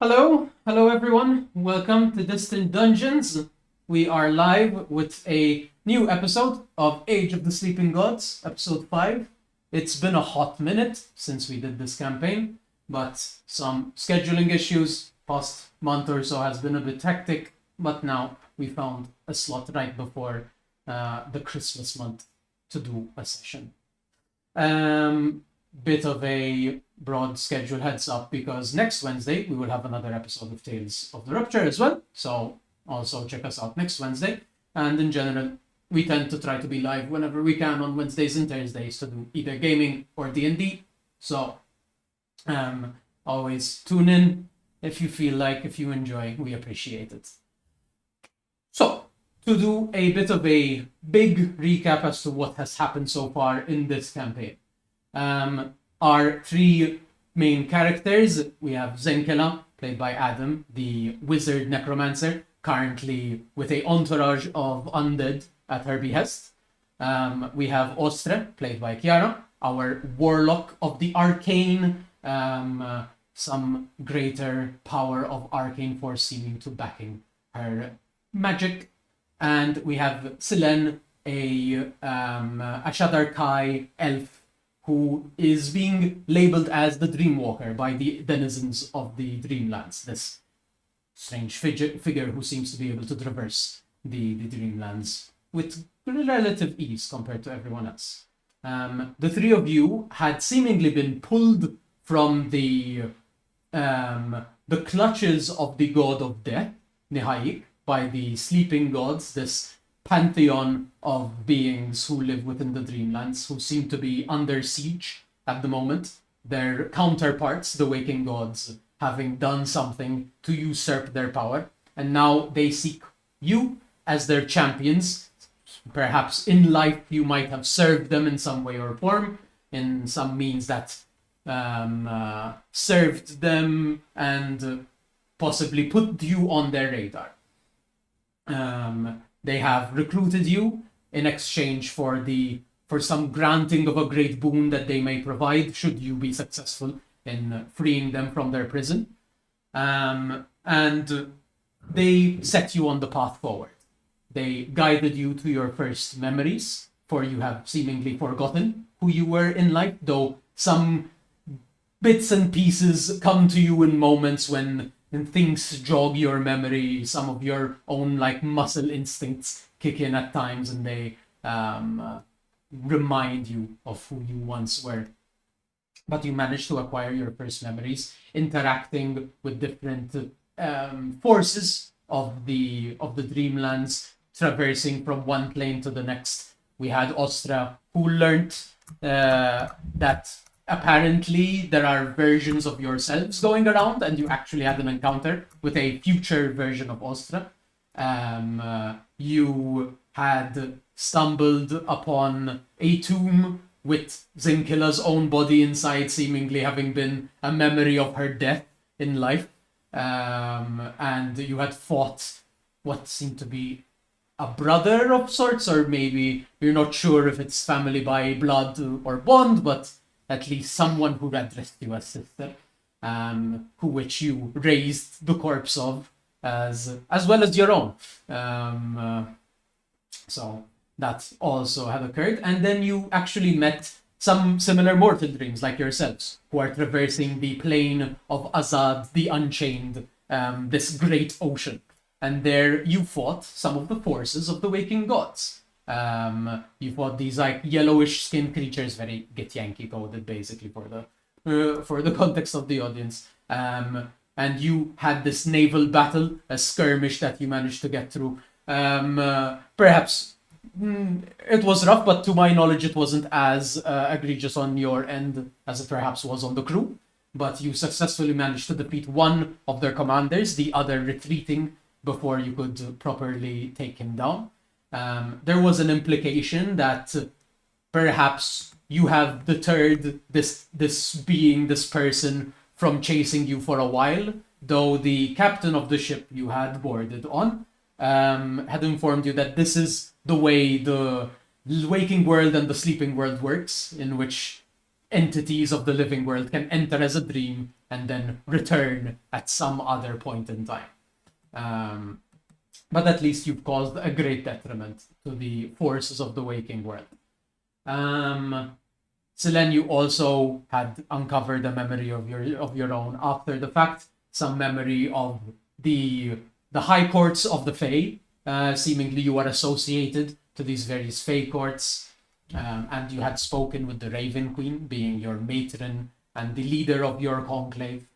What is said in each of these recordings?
Hello everyone. Welcome to Distant Dungeons. We are live with a new episode of Age of the Sleeping Gods, episode 5. It's been a hot minute since we did this campaign, but some scheduling issues, past month or so has been a bit hectic, but now we found a slot right before the Christmas month to do a session. Bit of a broad schedule heads up because next Wednesday we will have another episode of Tales of the Rupture as well. So also check us out next Wednesday. And in general, we tend to try to be live whenever we can on Wednesdays and Thursdays to do either gaming or D&D. So always tune in if you feel like, if you enjoy, we appreciate it. So to do a bit of a big recap as to what has happened so far in this campaign. Our three main characters, we have Zenkela, played by Adam, the wizard necromancer, currently with a entourage of undead at her behest. We have Ostre, played by Chiara, our warlock of the arcane, some greater power of arcane force seeming to backing her magic. And we have Silen, a Shadar Kai elf who is being labeled as the Dreamwalker by the denizens of the Dreamlands. This strange figure who seems to be able to traverse the Dreamlands with relative ease compared to everyone else. The three of you had seemingly been pulled from the clutches of the god of death, Nihayik, by the sleeping gods, this pantheon of beings who live within the Dreamlands, who seem to be under siege at the moment. Their counterparts, the waking gods, having done something to usurp their power, and now they seek you as their champions. Perhaps in life you might have served them in some way or form, in some means that served them and possibly put you on their radar. They have recruited you in exchange for some granting of a great boon that they may provide should you be successful in freeing them from their prison. And they set you on the path forward. They guided you to your first memories, for you have seemingly forgotten who you were in life, though some bits and pieces come to you in moments when things jog your memory, some of your own muscle instincts kick in at times, and they remind you of who you once were. But you manage to acquire your first memories interacting with different forces of the Dreamlands, traversing from one plane to the next. We had Ostra, who learned that apparently there are versions of yourselves going around, and you actually had an encounter with a future version of Ostra. You had stumbled upon a tomb with Zinkila's own body inside, seemingly having been a memory of her death in life. And you had fought what seemed to be a brother of sorts, or maybe you're not sure if it's family by blood or bond, but at least someone who addressed you as sister, which you raised the corpse of as well as your own. So that also had occurred. And then you actually met some similar mortal dreams like yourselves, who are traversing the plane of Azad the Unchained, this great ocean. And there you fought some of the forces of the waking gods. You fought these yellowish skinned creatures, very Get Yankee coded basically for the context of the audience. And you had this naval battle, a skirmish that you managed to get through. Perhaps it was rough, but to my knowledge it wasn't as egregious on your end as it perhaps was on the crew. But you successfully managed to defeat one of their commanders, the other retreating before you could properly take him down. There was an implication that perhaps you have deterred this person from chasing you for a while, though the captain of the ship you had boarded on had informed you that this is the way the waking world and the sleeping world works, in which entities of the living world can enter as a dream and then return at some other point in time. But at least you've caused a great detriment to the forces of the waking world. Selene, you also had uncovered a memory of your own after the fact, some memory of the high courts of the Fae. Seemingly you are associated to these various Fae courts, and you had spoken with the Raven Queen, being your matron and the leader of your conclave.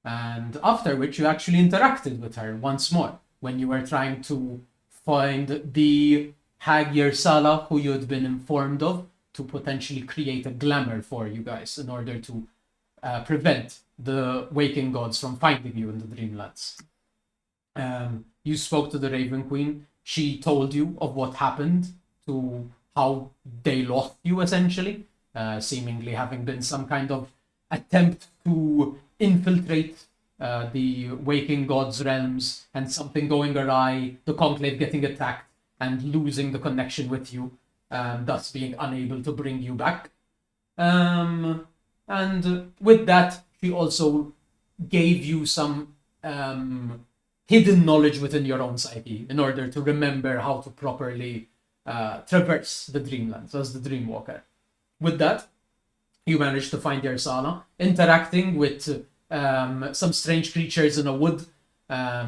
And after which you actually interacted with her once more when you were trying to find the hag Yirsala, who you had been informed of, to potentially create a glamour for you guys in order to prevent the waking gods from finding you in the Dreamlands. You spoke to the Raven Queen. She told you of what happened, to how they lost you, essentially, seemingly having been some kind of attempt to infiltrate the waking gods' realms, and something going awry, the conclave getting attacked and losing the connection with you, thus being unable to bring you back. And with that, she also gave you some hidden knowledge within your own psyche in order to remember how to properly traverse the Dreamlands as the Dreamwalker. With that, you managed to find Yirsala, interacting with some strange creatures in a wood.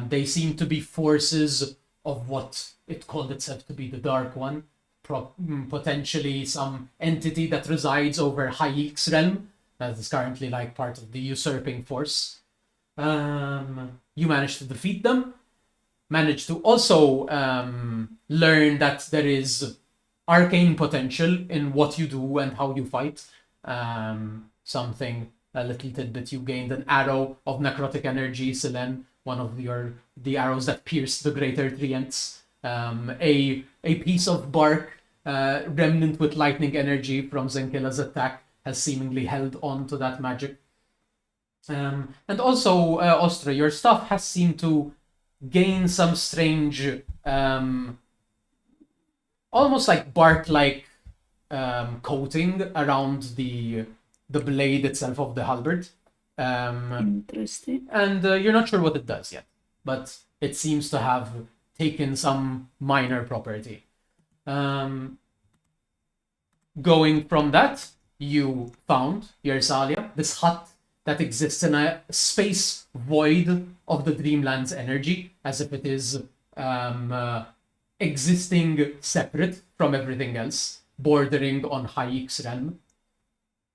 They seem to be forces of what it called itself to be the Dark One, potentially some entity that resides over Hayek's realm, that is currently like part of the usurping force. You managed to defeat them, managed to also learn that there is arcane potential in what you do and how you fight. A little tidbit you gained, an arrow of necrotic energy, Selene, one of the arrows that pierced the greater treants. A piece of bark, remnant with lightning energy from Zenkilla's attack, has seemingly held on to that magic. And also, Ostra, your stuff has seemed to gain some strange, almost like bark-like coating around the blade itself of the halberd. Interesting. And you're not sure what it does yet, but it seems to have taken some minor property. Going from that, you found Yirsala, this hut that exists in a space void of the Dreamland's energy, as if it is existing separate from everything else, bordering on Hayek's realm.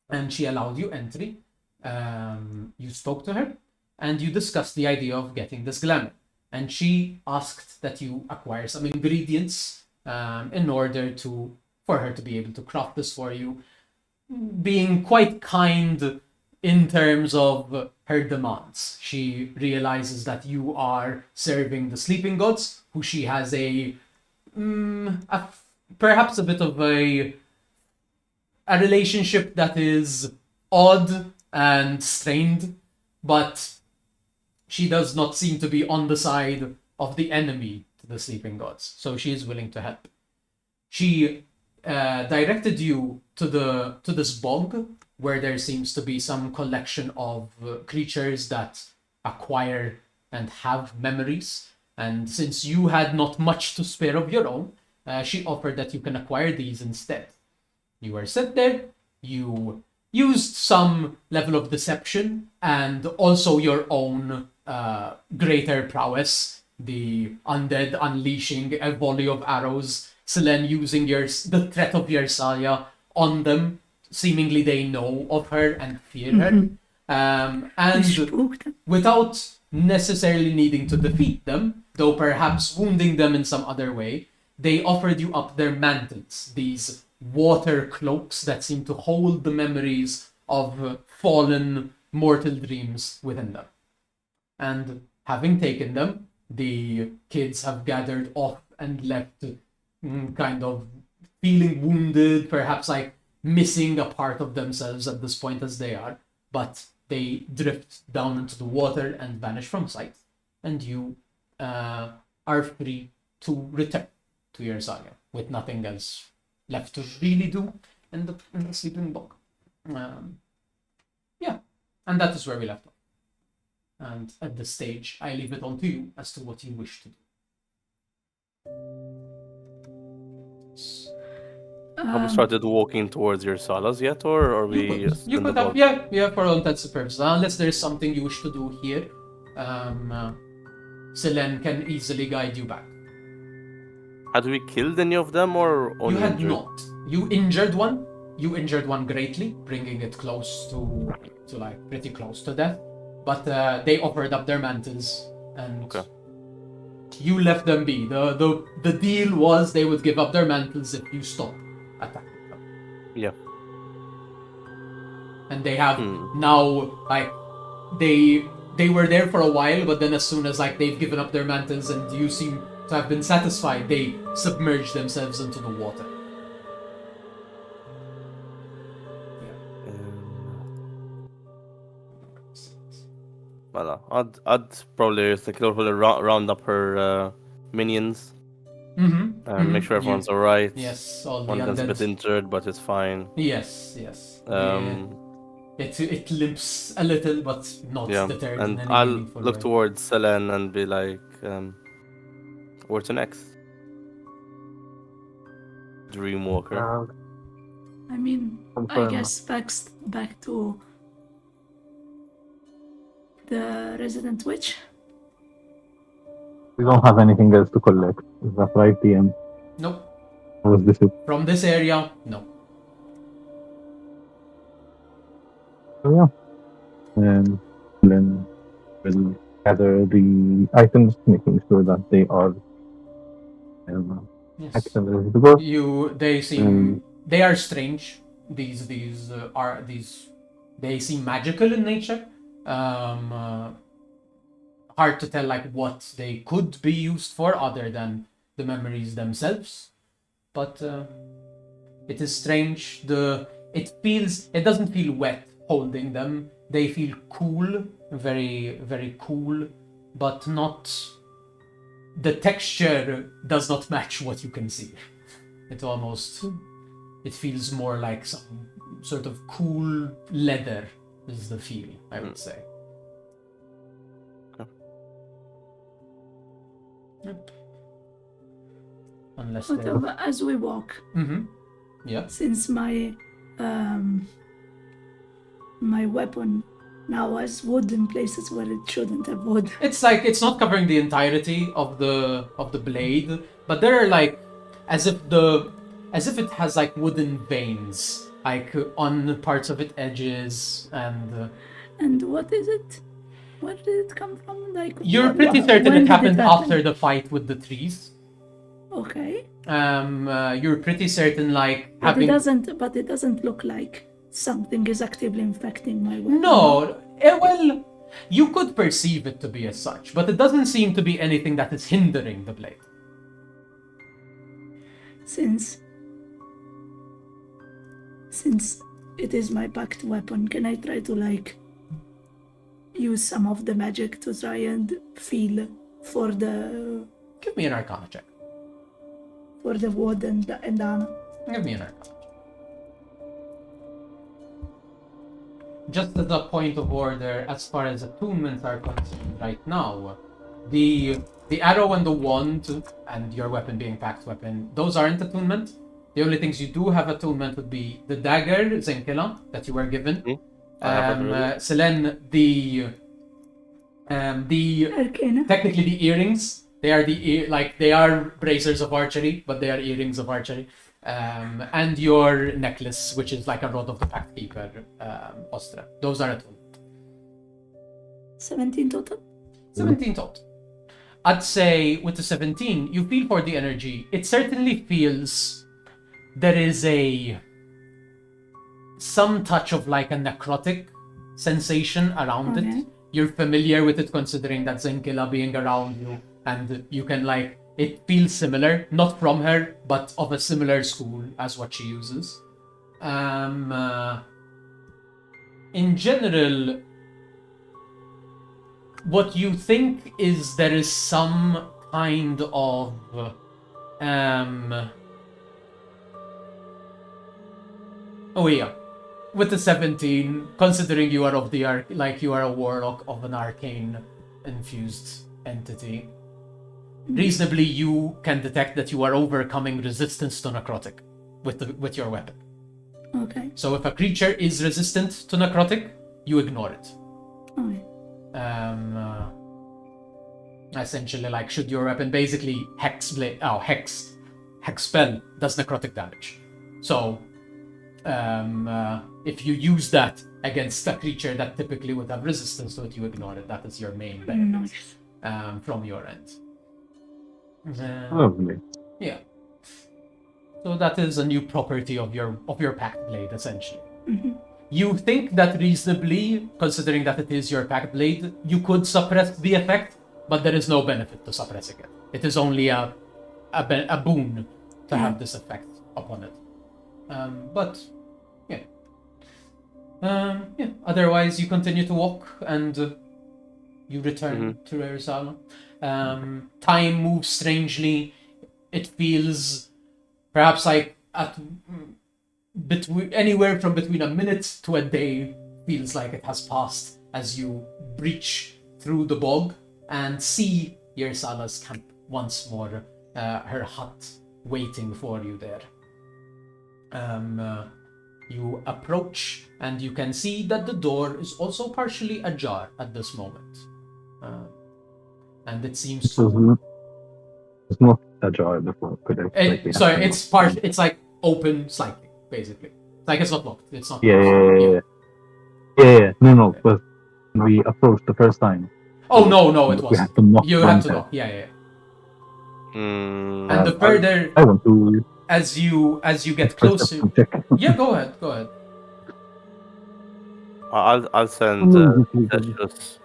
And she allowed you entry. You spoke to her, and you discussed the idea of getting this glamour. And she asked that you acquire some ingredients in order for her to be able to craft this for you, being quite kind in terms of her demands. She realizes that you are serving the sleeping gods, who she has perhaps a bit of a relationship that is odd and strained, but she does not seem to be on the side of the enemy to the sleeping gods, so she is willing to help. She directed you to this bog, where there seems to be some collection of creatures that acquire and have memories. And since you had not much to spare of your own, she offered that you can acquire these instead. You were set there, you used some level of deception and also your own greater prowess, the undead unleashing a volley of arrows, Selene using the threat of Yirsala on them. Seemingly they know of her and fear her. And without necessarily needing to defeat them, though perhaps wounding them in some other way, they offered you up their mantles, these water cloaks that seem to hold the memories of fallen mortal dreams within them. And having taken them, the kids have gathered off and left, kind of feeling wounded, perhaps like missing a part of themselves at this point as they are, but they drift down into the water and vanish from sight, and you are free to return to Yirsala with nothing else left to really do in the sleeping bog. Yeah, and that is where we left off. And at this stage, I leave it on to you as to what you wish to do. Have we started walking towards Yirsala's yet, or are we You still in the could have, boat? yeah, for all intents and purposes. Unless there's something you wish to do here, Selen can easily guide you back. Had we killed any of them, or only You had injured? not. You injured one. You injured one greatly, bringing it close to like pretty close to death. But they offered up their mantles, and Okay. you left them be. The deal was they would give up their mantles if you stop attacking them. Yeah. And they have now, like, they were there for a while, but then as soon as like they've given up their mantles and you seem to have been satisfied, they submerge themselves into the water. Well, I'd probably think it'll probably round up her minions and make sure everyone's alright. Yes, all the One of them's a bit undead. injured, but it's fine. Yes. It limps a little, but not Yeah, deterred in and any I'll meaningful look way. towards Selen and be like, where to next? Dreamwalker. I mean, I Confirm. guess back to the resident witch. We don't have anything else to collect. Is that right, DM? Nope. Or was this it? From this area, no. So yeah. And then we'll gather the items, making sure that they are Yes. active ready to go. They seem they are strange. These they seem magical in nature. Hard to tell like what they could be used for other than the memories themselves. But it is strange. It doesn't feel wet holding them. They feel cool, very, very cool, but not. The texture does not match what you can see. It feels more like some sort of cool leather is the feel, I would say. Okay. Yep. Unless Whatever, as we walk, yeah. since my my weapon now has wood in places where it shouldn't have wood. It's like it's not covering the entirety of the blade, but there are like as if it has like wooden veins like on parts of its edges and. And what is it? Where did it come from? Like You're pretty certain when it did happened happen? after the fight with the trees. Okay. You're pretty certain like But having. it doesn't look like something is actively infecting my weapon. No, well, you could perceive it to be as such, but it doesn't seem to be anything that is hindering the blade. Since it is my packed weapon, can I try to like use some of the magic to try and feel for the Give me an Arcana check. wood and Anna? Give me an Arcana check. Just as a point of order, as far as attunements are concerned right now, the arrow and the wand and your weapon being packed weapon, those aren't attunement. The only things you do have attunement would be the dagger, Zenkela, that you were given. Selen, the Arcana. technically the earrings. They are they are bracers of archery, but they are earrings of archery. And your necklace, which is like a rod of the Pact Keeper, Ostra. Those are attunement. 17 total. 17 total. I'd say with the 17, you feel for the energy. It certainly feels there is some touch of like a necrotic sensation around it. You're familiar with it considering that Zenkila being around you, and you can like it feels similar, not from her, but of a similar school as what she uses. In general, what you think is there is some kind of oh yeah, with the 17, considering you are of the you are a warlock of an arcane infused entity, reasonably you can detect that you are overcoming resistance to necrotic with your weapon. Okay. So if a creature is resistant to necrotic, you ignore it. Okay. Essentially, like, should your weapon basically hex spell does necrotic damage. So if you use that against a creature that typically would have resistance to it, you ignore it. That is your main benefit from your end. Lovely. Yeah. So that is a new property of your Pact Blade, essentially. Mm-hmm. You think that reasonably, considering that it is your Pact Blade, you could suppress the effect, but there is no benefit to suppressing it. It is only a boon to have this effect upon it. But yeah. Otherwise, you continue to walk and you return to Yirsala. Time moves strangely. It feels perhaps like anywhere from between a minute to a day feels like it has passed as you breach through the bog and see Yirsala's camp once more, her hut waiting for you there. You approach and you can see that the door is also partially ajar at this moment. And it seems to... It's not ajar before. It's like open slightly, basically. Like it's not locked. It's not. Yeah. No. But we approached the first time. Oh no, it wasn't. We had to knock. You had to knock. Yeah. And the further I want to. as you get closer. Yeah, go ahead. I'll send Theseus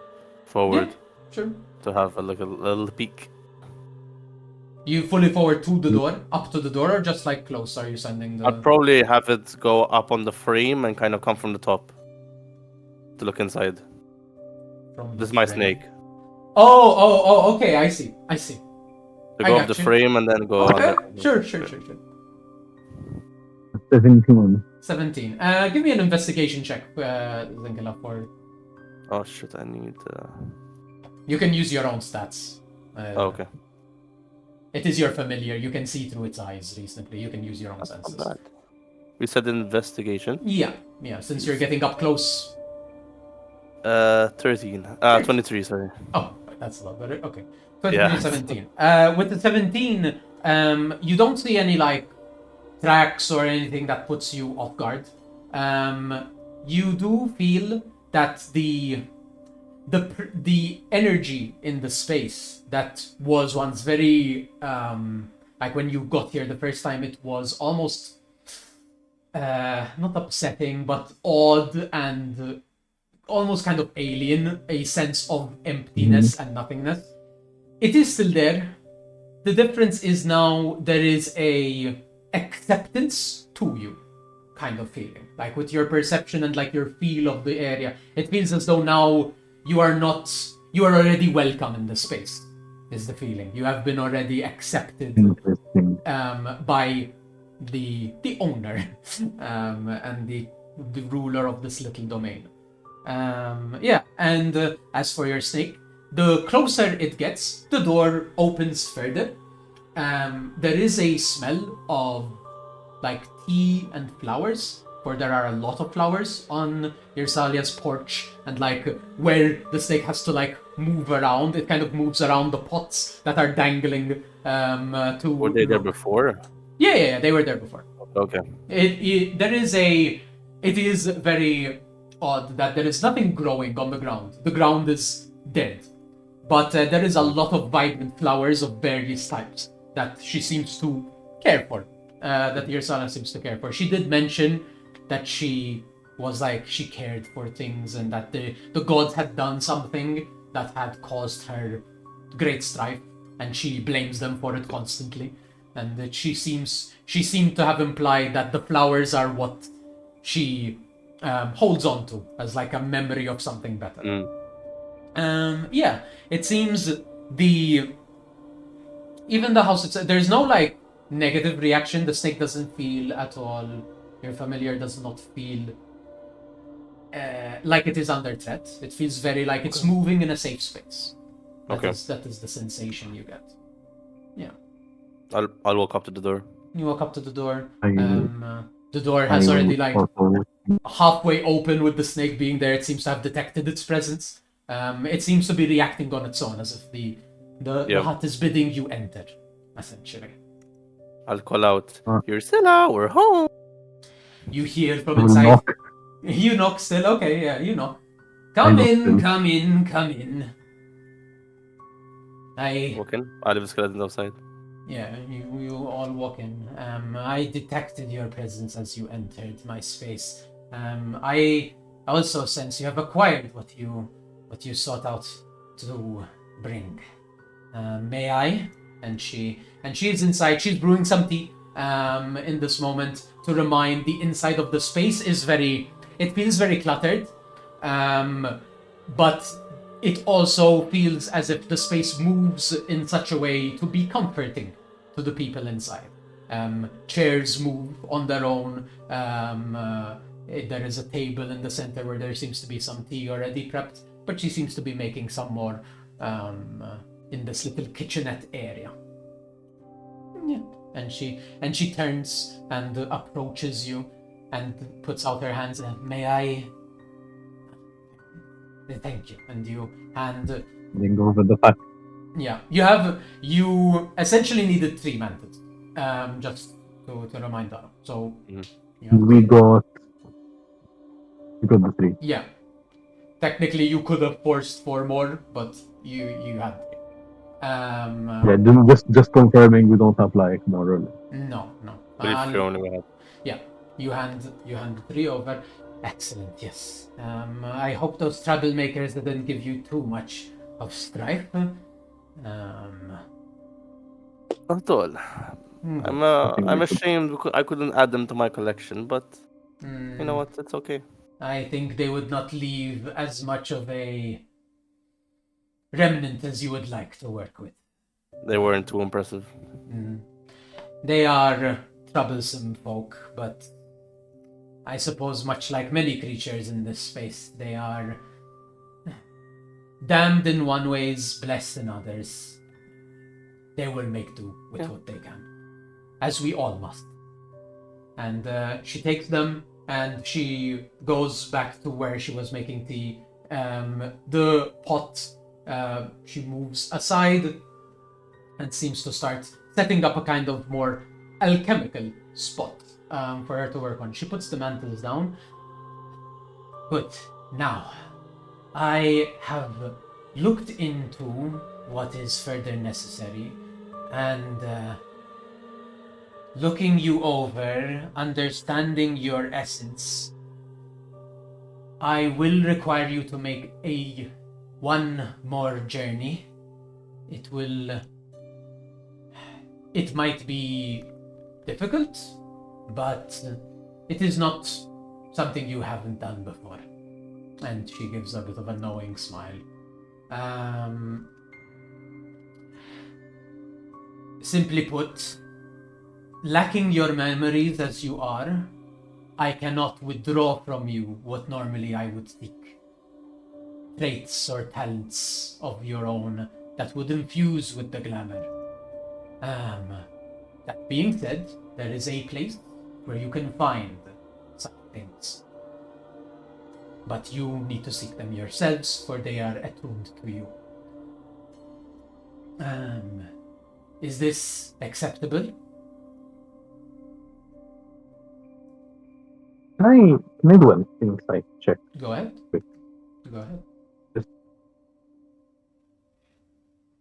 forward sure. to have a little peek. You fully forward to the door, up to the door, or just like close? Are you sending the... I'd probably have it go up on the frame and kind of come from the top to look inside. This is my snake. Oh, okay, I see. To go up the frame and then go okay. under. Sure. 17. Give me an investigation check, Zinkala, for... Oh shit, I need... You can use your own stats. Okay. It is your familiar. You can see through its eyes reasonably. You can use your own senses. Not bad. We said investigation. Yeah. Since you're getting up close. 13. 23. Sorry. Oh, that's a lot better. Okay. 23, 17. With the 17, you don't see any like tracks or anything that puts you off guard. You do feel that the energy in the space that was once very like when you got here the first time, it was almost not upsetting but odd and almost kind of alien, a sense of emptiness and nothingness. It is still there. The difference is now there is a acceptance to you kind of feeling, like with your perception and like your feel of the area. It feels as though now you are already welcome in the space, is the feeling. You have been already accepted by the owner and the ruler of this little domain. And as for your snake, the closer it gets, the door opens further. There is a smell of like tea and flowers, for there are a lot of flowers on Yirsalia's porch, and like where the snake has to like move around, it kind of moves around the pots that are dangling Were they there before? Yeah, they were there before. Okay. It is very odd that there is nothing growing on the ground. The ground is dead. But there is a lot of vibrant flowers of various types that she seems to care for. That Yirsala seems to care for. She did mention that she cared for things and that the gods had done something that had caused her great strife, and she blames them for it constantly. And that she seemed to have implied that the flowers are what she holds on to as like a memory of something better. It seems even the house itself, there's no like negative reaction. The snake doesn't feel at all. Your familiar does not feel like it is under threat. It feels very like it's moving in a safe space. That is the sensation you get. Yeah. I'll walk up to the door. You walk up to the door. I- The door has already like halfway open with the snake being there. It seems to have detected its presence. It seems to be reacting on its own, as if the hut is bidding you enter, essentially. I'll call out, Yirsala, we're home. You hear from I will inside. knock. You knock still? Okay, yeah, you knock. Come in. Walk in. I leave the skeleton outside. Yeah, you all walk in. I detected your presence as you entered my space. I also sense you have acquired what you sought out to bring. May I? And she is inside. She's brewing some tea. In this moment, to remind the inside of the space is it feels very cluttered, but it also feels as if the space moves in such a way to be comforting to the people inside. Chairs move on their own. There is a table in the center where there seems to be some tea already prepped, but she seems to be making some more in this little kitchenette area. Yeah. And she turns and approaches you and puts out her hands. May I? Thank you. And you hand. Then go over the fact. Yeah, you essentially needed 3 mantles, just to remind that. So we got the 3. Yeah, technically you could have forced 4 more, but you had 3. Just confirming we don't have like more or less. No. Yeah, you hand 3 over. Excellent. Yes. I hope those troublemakers didn't give you too much of strife. Not at all. I'm ashamed I couldn't add them to my collection, but you know what? It's okay. I think they would not leave as much of a remnant as you would like to work with. They weren't too impressive. They are troublesome folk, but I suppose much like many creatures in this space, they are damned in one ways, blessed in others. They will make do with what they can, as we all must. And she takes them and she goes back to where she was making tea. The pot, she moves aside and seems to start setting up a kind of more alchemical spot for her to work on. She puts the mantles down. Good. Now, I have looked into what is further necessary, and looking you over, understanding your essence, I will require you to make one more journey. It might be difficult, but it is not something you haven't done before. And she gives a bit of a knowing smile. Simply put, lacking your memories as you are, I cannot withdraw from you what normally I would seek. Traits or talents of your own that would infuse with the glamour. That being said, there is a place where you can find such things. But you need to seek them yourselves, for they are attuned to you. Is this acceptable? Can I do an insight check? Go ahead. Quick. Go ahead.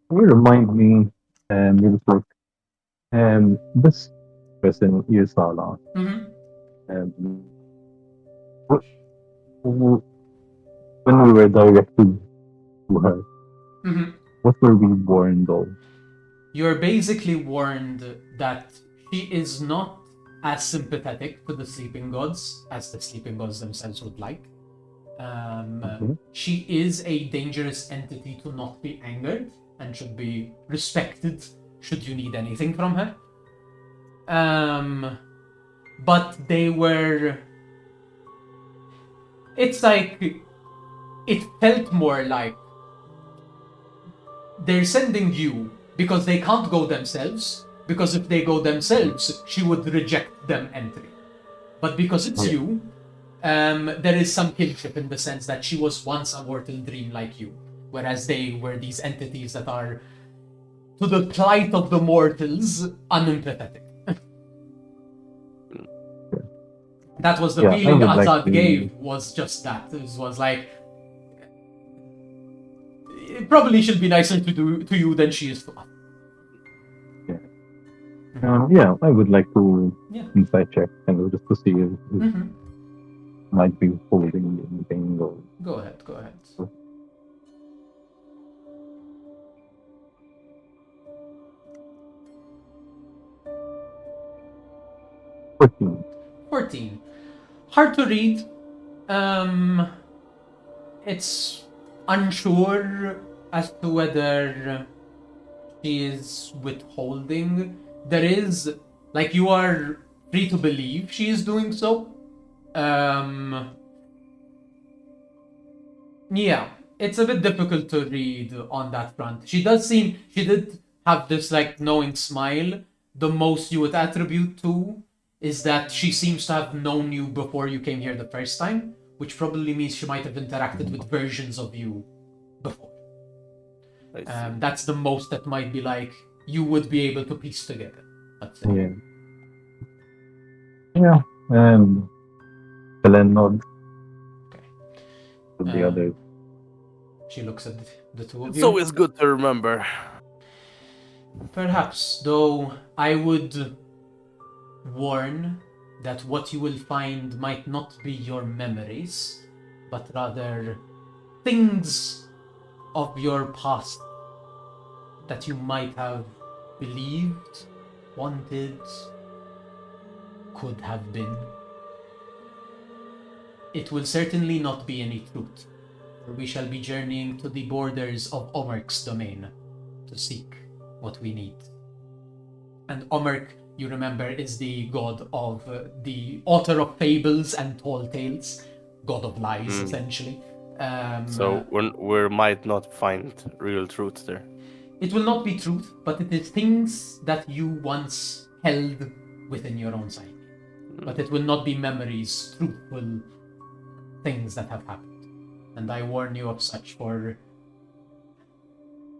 Can you remind me, maybe like, this person, Yirsala, when we were directed to her, what were we warned of? You're basically warned that she is not as sympathetic to the sleeping gods as the sleeping gods themselves would like. She is a dangerous entity to not be angered and should be respected should you need anything from her. But they were... It's like it felt more like they're sending you because they can't go themselves, because if they go themselves, she would reject them entry. But because it's you, there is some kinship in the sense that she was once a mortal dream like you, whereas they were these entities that are, to the plight of the mortals, unempathetic. That was the feeling Azad gave, was just that. It was like, it probably should be nicer to you than she is to us. Yeah, I would like to insight check and just to see if might be holding anything or. Go ahead. 14. Hard to read. It's unsure as to whether she is withholding. There is, like, you are free to believe she is doing so. Yeah, it's a bit difficult to read on that front. She did have this, like, knowing smile. The most you would attribute to is that she seems to have known you before you came here the first time, which probably means she might have interacted with versions of you before. That's the most that might be, like, you would be able to piece together, let's say. Yeah, and Helen nods. Okay. To the others. She looks at the two of you. It's always good to remember. Perhaps, though I would warn that what you will find might not be your memories, but rather things of your past that you might have believed, wanted, could have been. It will certainly not be any truth, for we shall be journeying to the borders of Omirk's domain to seek what we need. And Omirk, you remember, is the god of the author of fables and tall tales, god of lies, essentially. So we might not find real truth there. It will not be truth, but it is things that you once held within your own psyche. But it will not be memories, truthful things that have happened. And I warn you of such, for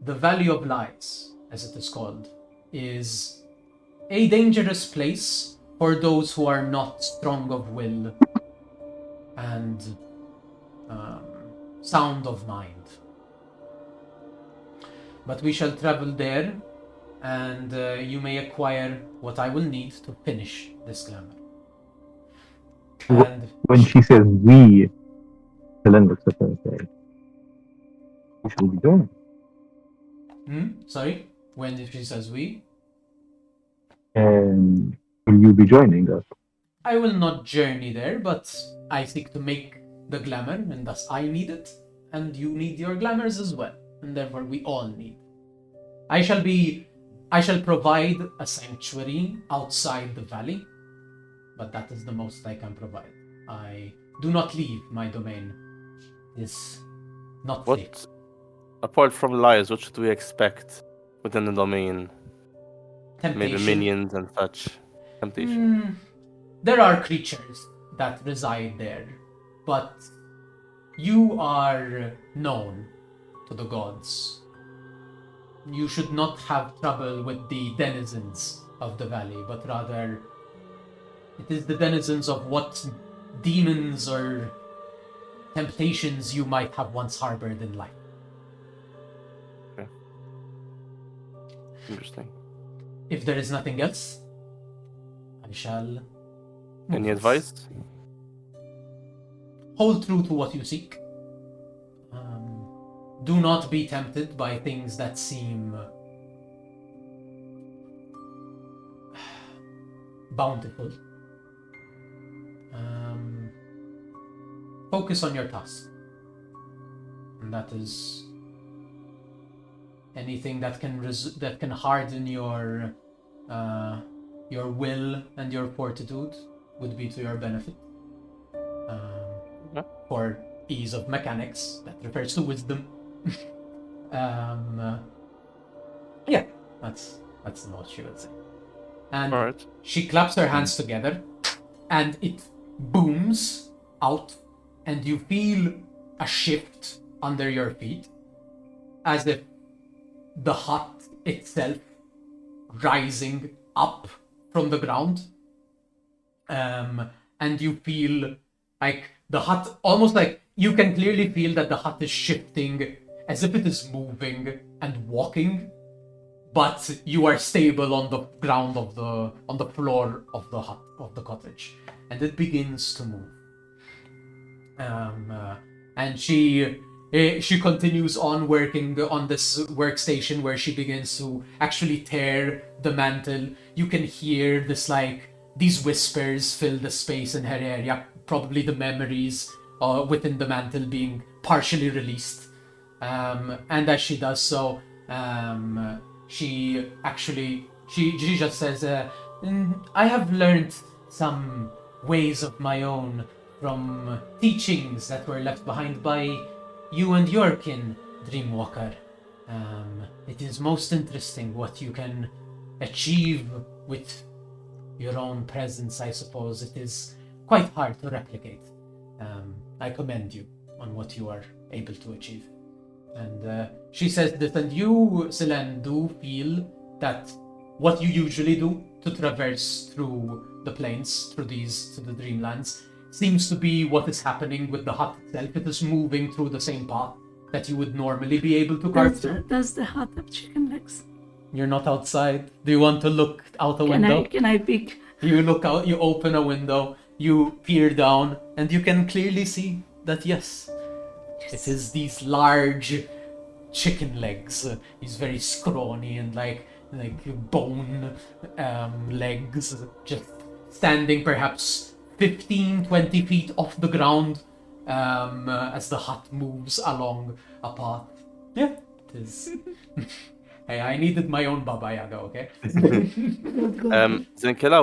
the Valley of Lies, as it is called, is a dangerous place for those who are not strong of will and sound of mind. But we shall travel there, and you may acquire what I will need to finish this glamour. And when she says we, Helen looks at her and says, "We shall be doing." Sorry? When she says we? And will you be joining us? I will not journey there, but I seek to make the glamour, and thus I need it, and you need your glamours as well, and therefore we all need. I shall provide a sanctuary outside the valley, but that is the most I can provide. I do not leave my domain. It's not safe. Apart from lies, what should we expect within the domain? Temptation. Maybe minions and such. Temptation. There are creatures that reside there, but you are known to the gods. You should not have trouble with the denizens of the valley, but rather it is the denizens of what demons or temptations you might have once harbored in life. Okay. Interesting. If there is nothing else, I shall... Any advice? Hold true to what you seek. Do not be tempted by things that seem bountiful. Focus on your task. And that is anything that can harden your will and your fortitude would be to your benefit. For ease of mechanics. That refers to wisdom. Yeah, that's the most she would say. And Alright. she claps her hands together, and it booms out, and you feel a shift under your feet, as if the hut itself rising up from the ground. And you feel like the hut, almost like you can clearly feel that the hut is shifting as if it is moving and walking, but you are stable on the ground on the floor of the hut, of the cottage, and it begins to move. And she continues on working on this workstation, where she begins to actually tear the mantle. You can hear this, like, these whispers fill the space in her area, probably the memories within the mantle being partially released. And as she does so, she just says, I have learned some ways of my own from teachings that were left behind by you and your kin, Dreamwalker. It is most interesting what you can achieve with your own presence, I suppose. It is quite hard to replicate. I commend you on what you are able to achieve. And she says this, and you, Selene, do feel that what you usually do to traverse through the plains, to the dreamlands, seems to be what is happening with the hut itself. It is moving through the same path that you would normally be able to carve through. Does the hut have chicken legs? You're not outside. Do you want to look out a window? Can I peek? You look out, you open a window, you peer down, and you can clearly see that, yes, it is these large chicken legs. These very scrawny and like bone legs, just standing perhaps 15-20 feet off the ground as the hut moves along a path. Yeah, it is. Hey, I needed my own Baba Yaga, okay? Zinkela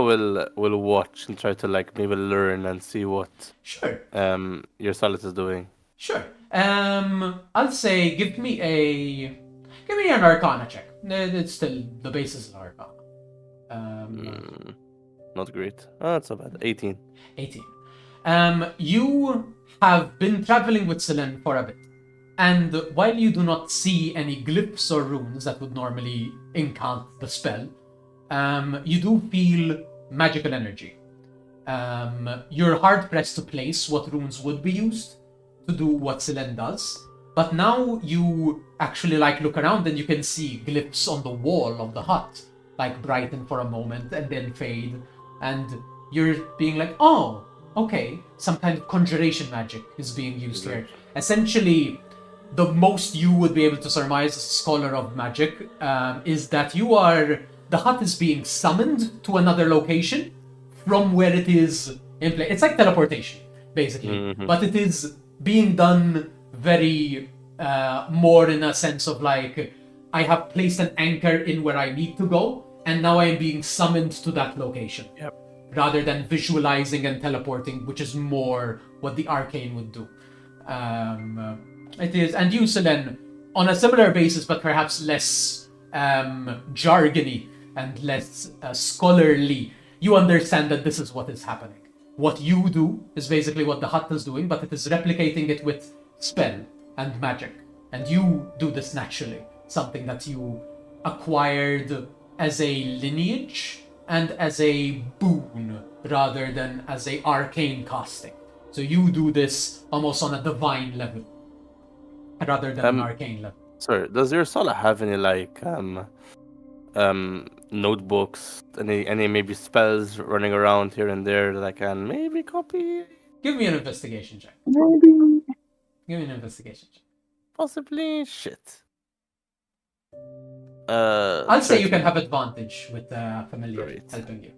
will watch and try to maybe learn and see what Sure. Yirsala is doing. Sure. I'll say give me an Arcana check. It's still the basis of Arcana. Not great. Oh, that's not bad. 18. 18. You have been traveling with Selene for a bit, and while you do not see any glyphs or runes that would normally incant the spell, you do feel magical energy. You're hard pressed to place what runes would be used to do what Selene does, but now you actually look around and you can see glyphs on the wall of the hut brighten for a moment and then fade, and you're being like, oh, okay, some kind of conjuration magic is being used here. Essentially, the most you would be able to surmise as a scholar of magic is that the hut is being summoned to another location from where it is in play. It's like teleportation, basically, but it is being done very more in a sense of I have placed an anchor in where I need to go, and now I am being summoned to that location. Yep. Rather than visualizing and teleporting, which is more what the arcane would do. It is, and you, Selene, on a similar basis, but perhaps less jargony and less scholarly, you understand that this is what is happening. What you do is basically what the hut is doing, but it is replicating it with spell and magic. And you do this naturally, something that you acquired as a lineage and as a boon rather than as a arcane casting. So you do this almost on a divine level rather than an arcane level. Sorry, does Yirsala have any notebooks, any maybe spells running around here and there that I can maybe copy? Give me an investigation check. Maybe. Give me an investigation check. Possibly. Shit. I'll say you can have advantage with familiar Great. helping you.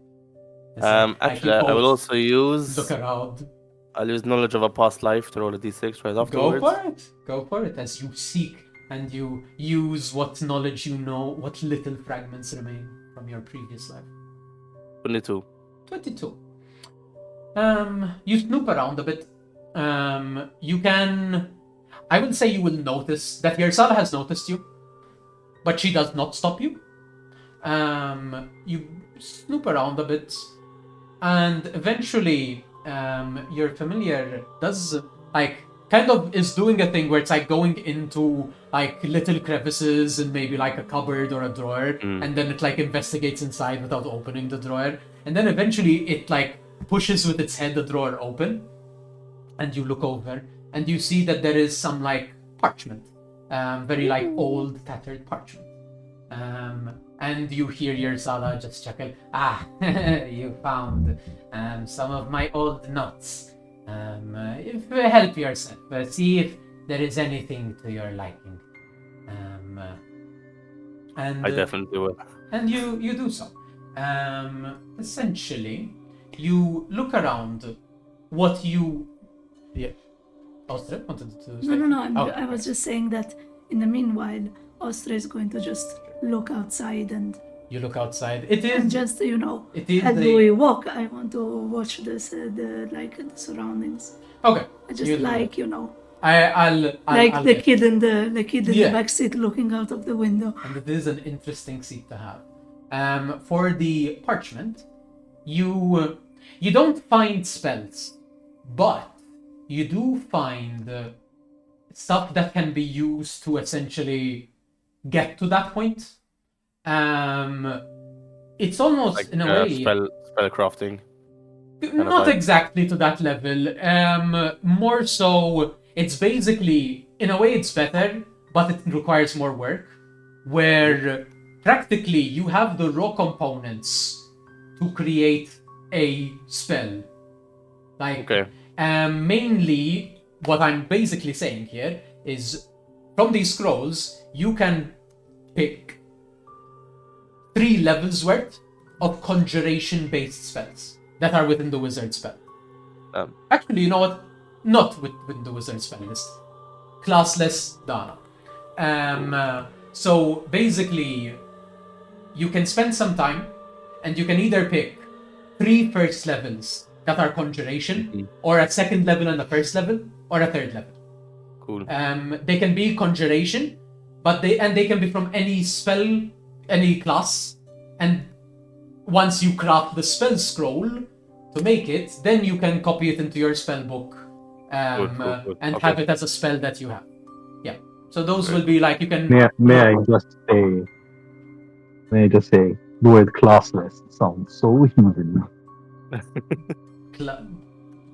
Actually, I will also use. Look around. I'll use knowledge of a past life to roll a d6 right afterwards. Go for it. As you seek and you use what knowledge you know, what little fragments remain from your previous life. 22. 22. You snoop around a bit, you can, I would say you will notice that Yirsala has noticed you, but she does not stop you. You snoop around a bit, and eventually your familiar does kind of is doing a thing where it's like going into like little crevices and maybe like a cupboard or a drawer, and then it like investigates inside without opening the drawer, and then eventually it like pushes with its head the drawer open, and you look over and you see that there is some like parchment, very like old tattered parchment, and you hear Yirsala just chuckle. Ah, you found some of my old notes. Help yourself. See if there is anything to your liking. And I definitely will. And you do so. Essentially, you look around. What you? Yeah. Ostre wanted to say? No. I was just saying that in the meanwhile, Ostre is going to just look outside and. You look outside. It is and just It is as we walk, I want to watch this the surroundings. Okay. I just I'll the kid in the back seat looking out of the window. And it is an interesting seat to have. For the parchment, you don't find spells, but you do find stuff that can be used to essentially get to that point. It's almost like, in a way spell crafting. Not exactly to that level. More so, it's basically, in a way, it's better, but it requires more work. Where practically you have the raw components to create a spell. Mainly, what I'm basically saying here is, from these scrolls, you can pick 3 levels worth of conjuration-based spells that are within the wizard spell. Actually, you know what? Not within the wizard spell list. Classless Dana. So basically, you can spend some time, and you can either pick 3 first levels that are conjuration, or a 2nd level and a 1st level, or a 3rd level. Cool. They can be conjuration, but they can be from any spell, any class, and once you craft the spell scroll to make it, then you can copy it into your spell book Good. and Okay. have it as a spell that you have. Yeah. So those will be like you can. May I just say the word classless sounds so heathen.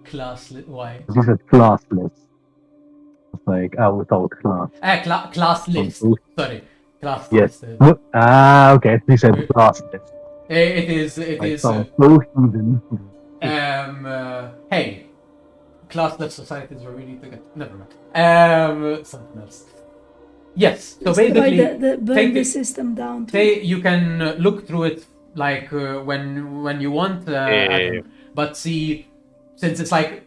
Classless. Why? You said classless. It's like without class. Class list. Sorry. Class Yes. list. Okay. He said classless. It is. Sounds so heathen. Hey, classless societies where we need to get. Never mind. Something else. Yes. So basically, burn the system down. You can look through it like when you want. But see, since it's like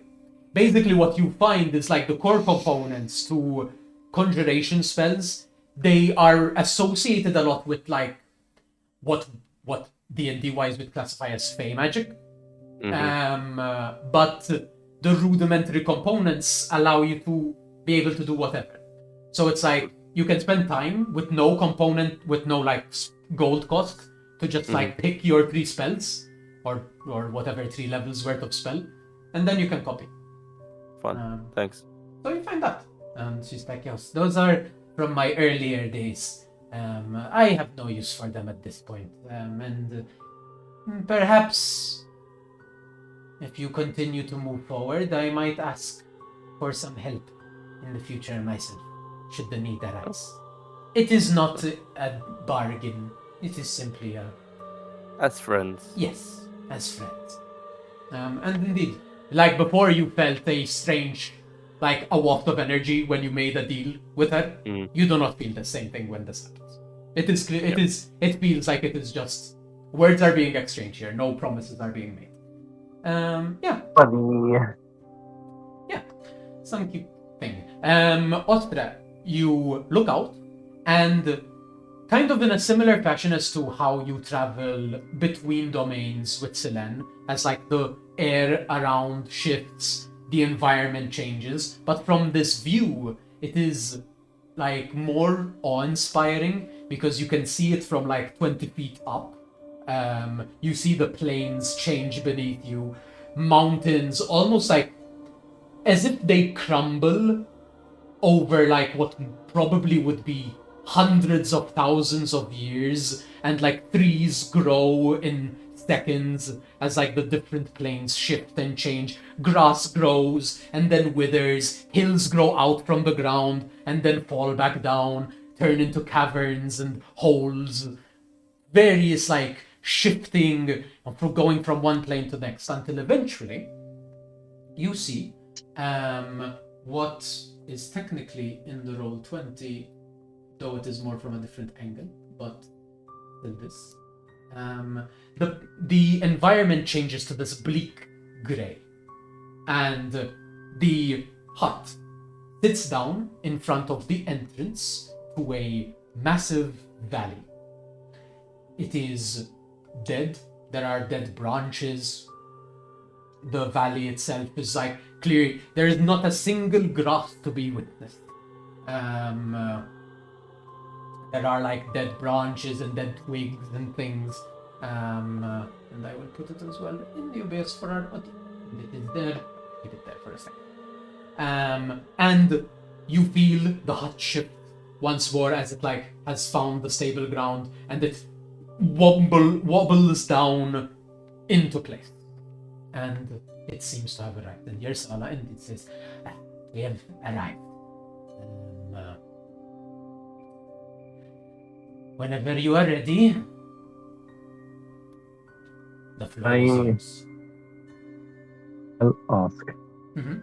basically what you find is like the core components to conjuration spells. They are associated a lot with like what D&D wise would classify as fey magic. But the rudimentary components allow you to be able to do whatever. So it's like you can spend time with no component, with no like gold cost, to just like pick your 3 spells or whatever 3 levels worth of spell, and then you can copy. Fun. Thanks. So you find that, and she's like, yes, those are from my earlier days. I have no use for them at this point, and perhaps if you continue to move forward, I might ask for some help in the future myself, should the need arise. It is not a bargain. It is simply a... As friends. Yes, as friends. And indeed, like before you felt a strange, like a waft of energy when you made a deal with her, you do not feel the same thing when this happens. It is clear, it feels like it is just, words are being exchanged here, no promises are being made. Yeah. Funny. Yeah, some cute thing. Ostra, you look out, and kind of in a similar fashion as to how you travel between domains with Selene, as like the air around shifts the environment changes, but from this view, it is like more awe-inspiring because you can see it from like 20 feet up. You see the plains change beneath you, mountains almost like as if they crumble over like what probably would be hundreds of thousands of years, and like trees grow in seconds as like the different planes shift and change. Grass grows and then withers, hills grow out from the ground and then fall back down, turn into caverns and holes. Various like shifting from going from one plane to the next until eventually you see what is technically in the roll 20, though it is more from a different angle, but still this. The environment changes to this bleak grey, and the hut sits down in front of the entrance to a massive valley. It is dead. There are dead branches. The valley itself is like clear. There is not a single grass to be witnessed. There are like dead branches and dead twigs and things. And I will put it as well in the OBS for our audio. It is there. Keep it there for a second. And you feel the hut shift once more as it like has found the stable ground, and it wobbles down into place. And it seems to have arrived. And Yirsala, and it says, we have arrived. Whenever you are ready, the floor is yours. I'll ask. Mm-hmm.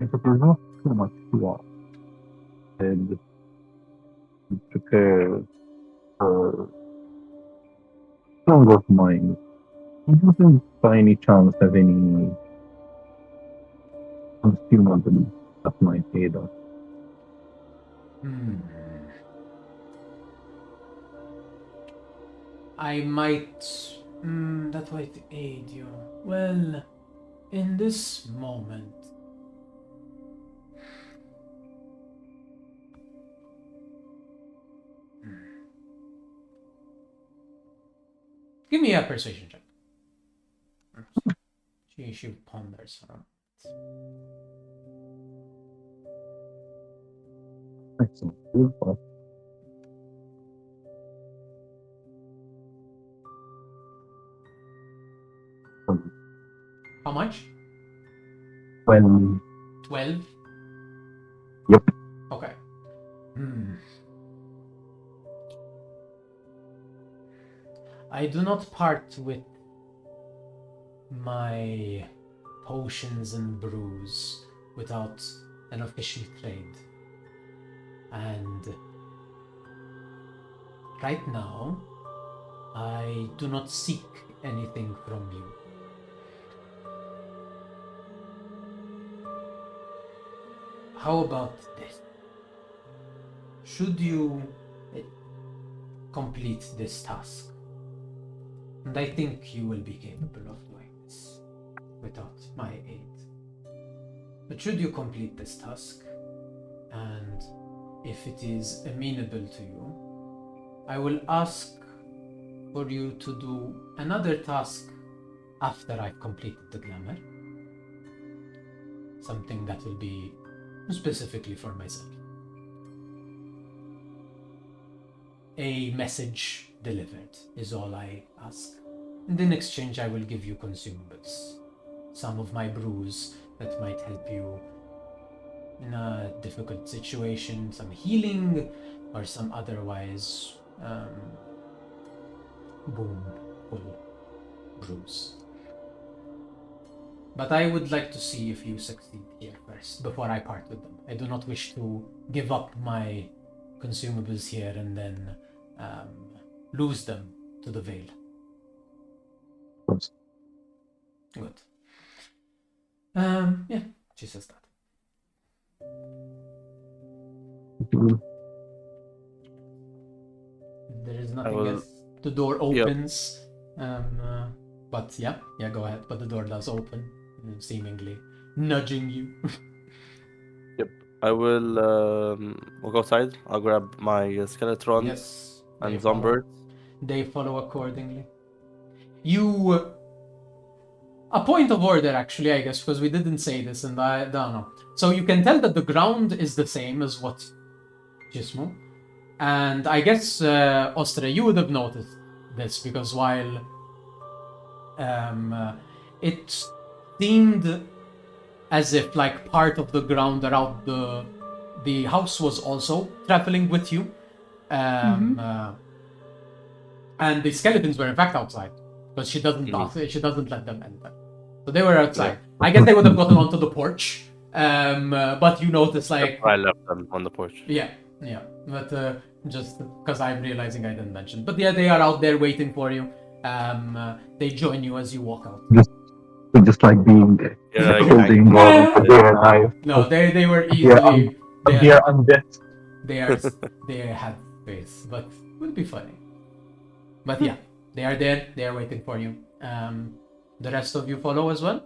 If it is not too much to ask, and prepare for strong of mind, you don't by any chance have any consumable that might aid us. I might... that might aid you. Well, in this moment... Give me a persuasion check. She ponders on it. Excellent. How much? 12. 12? Yep. Okay. I do not part with my potions and brews without an official trade. And right now, I do not seek anything from you. How about this? Should you complete this task, and I think you will be capable of doing this without my aid, but should you complete this task, and if it is amenable to you, I will ask for you to do another task after I've completed the glamour. Something that will be specifically for myself. A message delivered is all I ask. And in exchange, I will give you consumables. Some of my brews that might help you in a difficult situation, some healing, or some otherwise boonful brews. But I would like to see if you succeed here first, before I part with them. I do not wish to give up my consumables here and then lose them to the Veil. Of course. Good. Yeah, she says that. There is nothing else. The door opens. But yeah, go ahead. But the door does open. seemingly nudging you. Yep. I will walk outside. I'll grab my skeletrons Yes, and they follow. zombies. They follow accordingly. You. A point of order, actually, I guess, because we didn't say this, and I don't know. So you can tell that the ground is the same as what Gismo. And I guess, Ostre, you would have noticed this, because while it seemed as if like part of the ground around the house was also traveling with you. And the skeletons were in fact outside, because she doesn't let them enter. So they were outside. Yeah. I guess they would have gotten onto the porch. But you notice like I left them on the porch. yeah. But just because I'm realizing I didn't mention. But yeah, they are out there waiting for you. They join you as you walk out. Just like being Yeah, holding their knife. No, they were easily. They are undead. They had faith, but it would be funny. But yeah, they are there. They are waiting for you. The rest of you follow as well.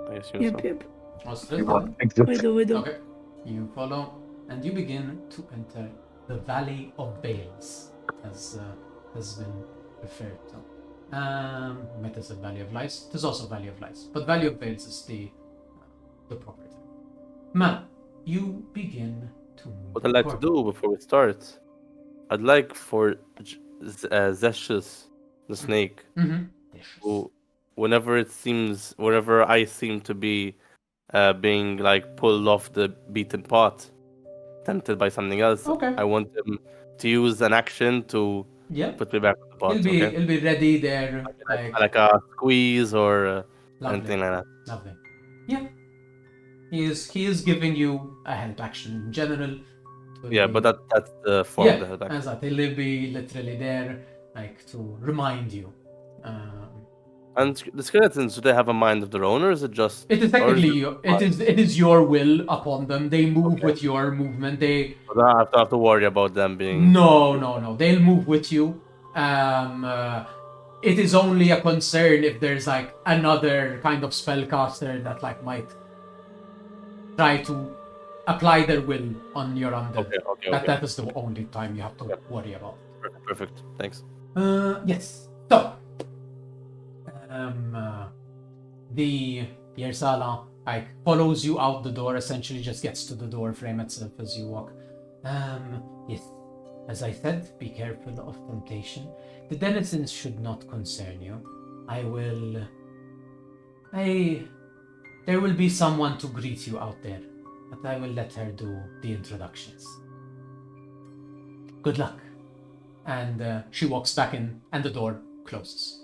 I assume Yep, so. yep. Australia? We do. Okay. You follow, and you begin to enter the Valley of Veils, as has been referred to. Meta said Valley of Lies. There's also Valley of Lies, but Valley of Veils is the proper term. Man, you begin to move. What I'd like to do before we start, I'd like for Zeshus, the snake, who, whenever I seem to be being like pulled off the beaten path, tempted by something else, I want him to use an action to put me back on the path. He'll be ready there, like a squeeze or anything like that. Lovely. Yeah. He is giving you a help action in general. Yeah, but that's the form of the help action. Exactly. He'll be literally there, like to remind you. And the skeletons, do they have a mind of their own, or is it just? It is technically it is your will upon them. They move with your movement. They. I don't have to worry about them being. No. They'll move with you. It is only a concern if there's like another kind of spellcaster that like might try to apply their will on your undead. Okay. That is the only time you have to worry about. Perfect. Thanks. Yes. So, the Yirsala like follows you out the door. Essentially, just gets to the door frame itself as you walk. Yes. As I said, be careful of temptation. The denizens should not concern you. There will be someone to greet you out there, but I will let her do the introductions. Good luck. And she walks back in, and the door closes.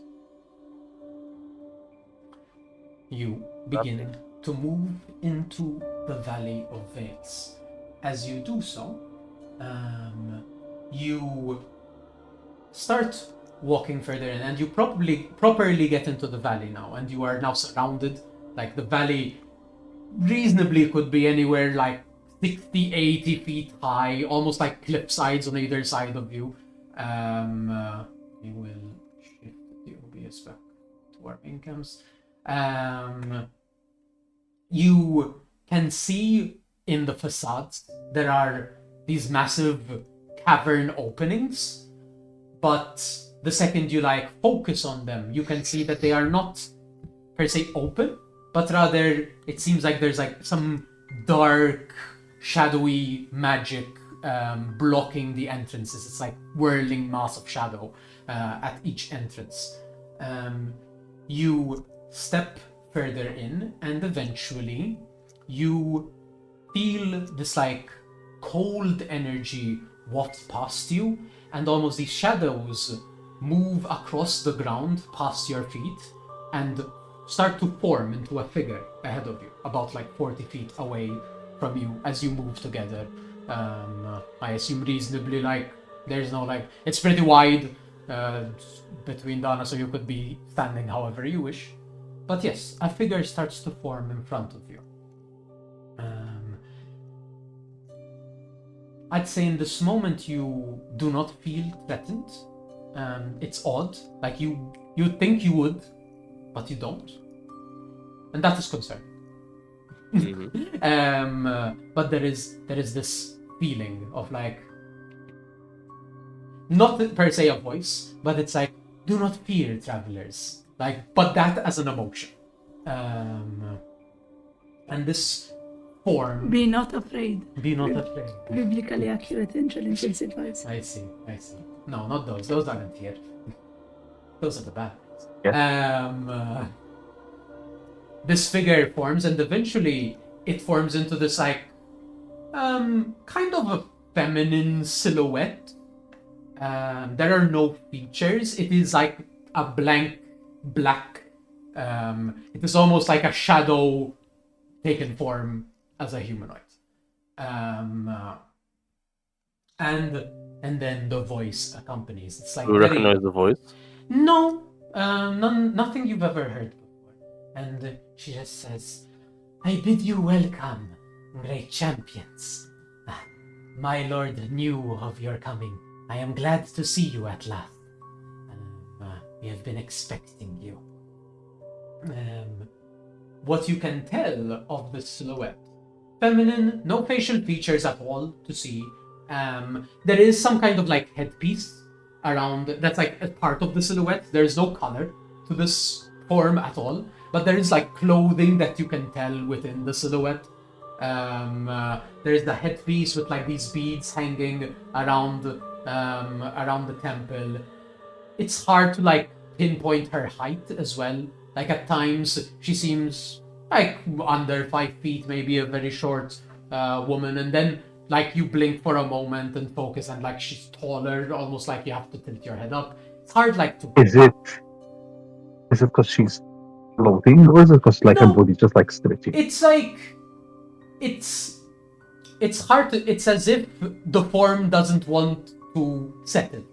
You begin to move into the Valley of Veils. As you do so, you start walking further in, and you properly get into the valley now, and you are now surrounded. Like the valley reasonably could be anywhere like 60, 80 feet high, almost like cliff sides on either side of you. We will shift the OBS back to our main cams. You can see in the facades there are these massive cavern openings, but the second you like focus on them, you can see that they are not per se open, but rather it seems like there's like some dark, shadowy magic blocking the entrances. It's like whirling mass of shadow at each entrance. You step further in, and eventually you feel this like cold energy waft past you, and almost these shadows move across the ground past your feet and start to form into a figure ahead of you, about like 40 feet away from you as you move together. I assume reasonably like there's no like, it's pretty wide between Dana, so you could be standing however you wish. But yes, a figure starts to form in front of you. I'd say in this moment you do not feel threatened. It's odd, like you You think you would, but you don't. And that is concerning. But there is this feeling of like, not per se a voice, but it's like, do not fear, travelers. Like, but that as an emotion. And this form. Be not afraid. Be not afraid. Biblically accurate intelligence advice. I see. No, not those. Those aren't here. Those are the bad ones. Yeah. This figure forms, and eventually it forms into this like kind of a feminine silhouette. There are no features. It is like a blank black. It is almost like a shadow taken form as a humanoid. And then the voice accompanies. It's like You recognize the voice? No, nothing you've ever heard before. And she just says, "I bid you welcome, great champions. My lord knew of your coming. I am glad to see you at last. We have been expecting you." What you can tell of the silhouette, feminine, no facial features at all to see. There is some kind of like headpiece around that's like a part of the silhouette. There is no color to this form at all, but there is like clothing that you can tell within the silhouette. There is the headpiece with like these beads hanging around the temple. It's hard to like pinpoint her height as well. Like at times she seems like under 5 feet, maybe a very short woman, and then like you blink for a moment and focus, and like she's taller, almost like you have to tilt your head up. It's hard like to. Is it because she's floating, or is it because like her body's just like stretching? It's like it's hard to. It's as if the form doesn't want to settle.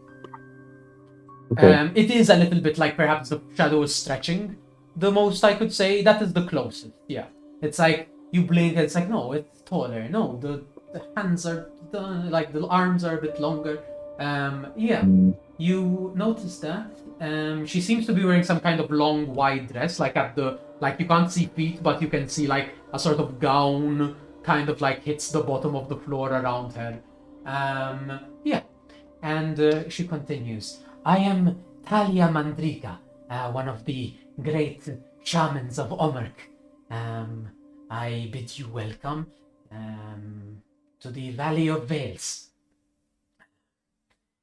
Okay. It is a little bit like perhaps the shadow is stretching. The most I could say, that is the closest. Yeah, it's like you blink and it's like, no, it's taller. No, the hands are like the arms are a bit longer. You notice that. She seems to be wearing some kind of long, wide dress, like you can't see feet, but you can see like a sort of gown, kind of like hits the bottom of the floor around her. And she continues. "I am Talia Mandrika, one of the great shamans of Omirk. I bid you welcome to the Valley of Veils.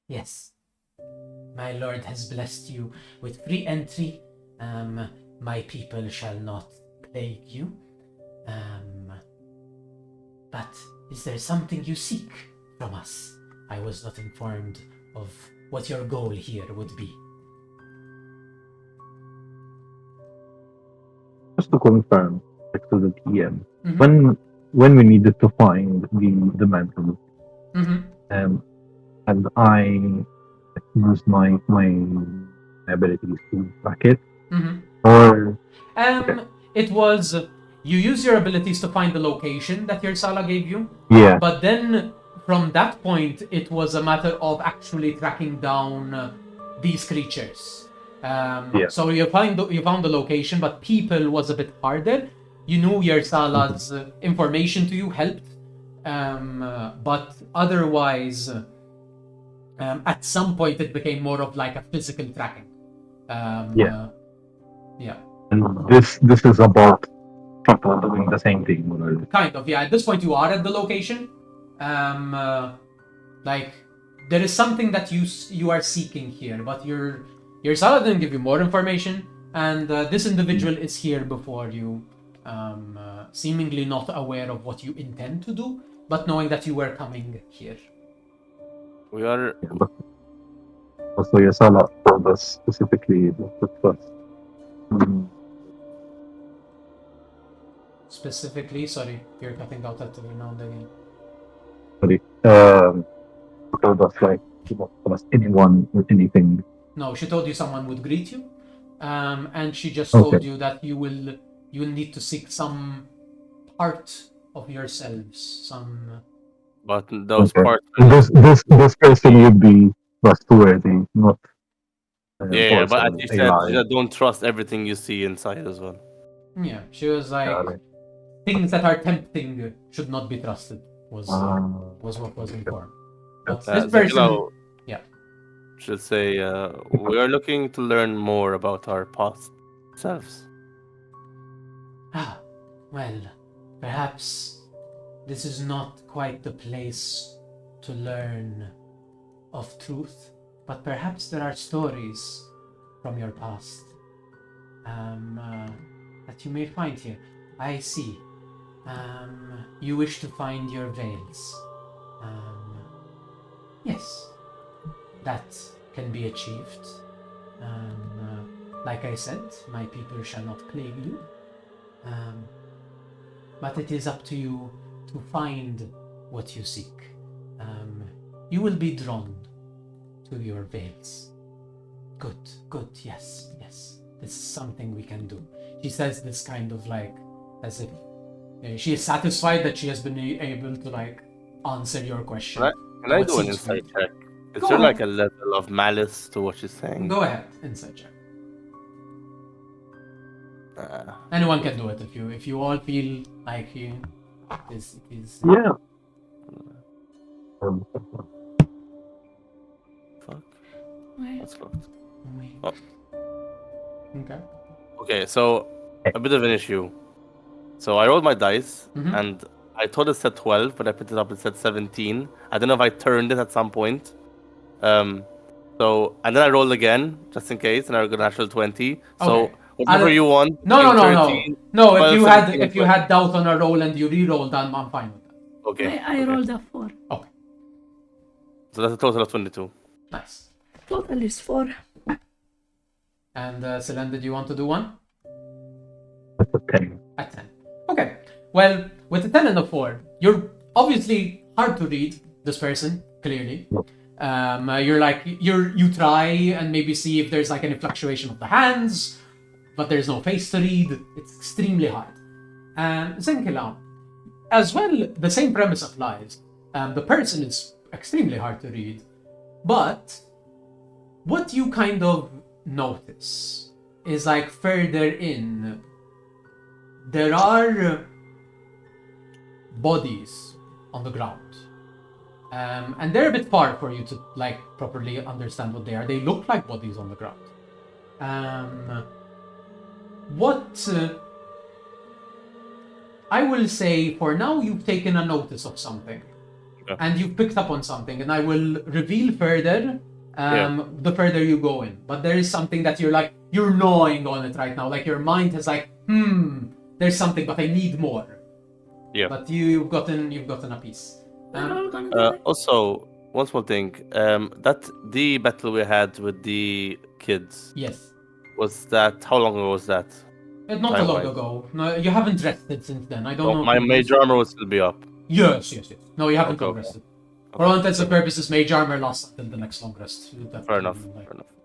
Yes, my lord has blessed you with free entry. My people shall not plague you. But is there something you seek from us? I was not informed of what your goal here would be." Just to confirm, like to the PM, when we needed to find the mantles, and I used my abilities to track it, or it was you use your abilities to find the location that Yirsala gave you. Yeah. But then from that point, it was a matter of actually tracking down these creatures. So you found the location, but people was a bit harder. You knew Yirsala's information to you helped, but otherwise, at some point it became more of like a physical tracking. And this is about people doing the same thing. Kind of, yeah. At this point, you are at the location. Like there is something that you are seeking here, but Yirsala didn't give you more information, and this individual is here before you, seemingly not aware of what you intend to do, but knowing that you were coming here. We are. Also, Yirsala told us specifically what was. Specifically, sorry, you're cutting out at every now and again. Sorry. Told us like she won't tell us anyone or anything. No, she told you someone would greet you, and she just told you that you will need to seek some part of yourselves, some. But those parts. This person would be trustworthy, not Yeah, but as Also, you a said, lie. don't trust everything you see inside as well. Yeah, she was like, Got it. things that are tempting should not be trusted. Was what was informed. But this person, Zakila yeah. should say, we are looking to learn more about our past selves. Ah, well, perhaps this is not quite the place to learn of truth, but perhaps there are stories from your past that you may find here. I see. You wish to find your veils. Yes, that can be achieved. Like I said, my people shall not plague you. But it is up to you to find what you seek. You will be drawn to your veils. Good, yes. This is something we can do. She says this kind of like, as if she is satisfied that she has been able to like answer your question. Can I What do an seems to be- insight check? Is Go there like ahead. a level of malice to what she's saying? Go ahead, insight check. Anyone can do it if you all feel like it is. Yeah. Fuck. Wait. That's locked. Oh. Okay. Okay, so a bit of an issue. So I rolled my dice, and I thought it said 12, but I picked it up, it said 17. I don't know if I turned it at some point. So, and then I rolled again, just in case, and I got a natural 20. So, Okay. whatever you want. No. 13, No, 12, if 17, you had doubt on a roll and you re-rolled, I'm fine with that. Okay. I rolled a 4. Okay. So that's a total of 22. Nice. Total is 4. And Selene, do you want to do one? That's a 10. At 10. Okay. Well, with a 10 and a 4, you're obviously hard to read, this person, clearly. You're like, you try and maybe see if there's like any fluctuation of the hands, but there's no face to read. It's extremely hard. Zenkila, as well, the same premise applies. The person is extremely hard to read, but what you kind of notice is like further in, there are bodies on the ground. And they're a bit far for you to like properly understand what they are. They look like bodies on the ground. I will say for now you've taken a notice of something. Okay. And you've picked up on something, and I will reveal further the further you go in. But there is something that you're gnawing on it right now. Like your mind has like, there's something, but I need more. Yeah. But you've gotten a piece. Also, one small thing. That the battle we had with the kids. Yes. Was that, how long ago was that? Not a long ago. No, you haven't rested since then. I don't know. My mage armor will still be up. Yes. No, you haven't rested. For all intents and Okay. purposes, mage armor lasts until the next long rest. Fair enough.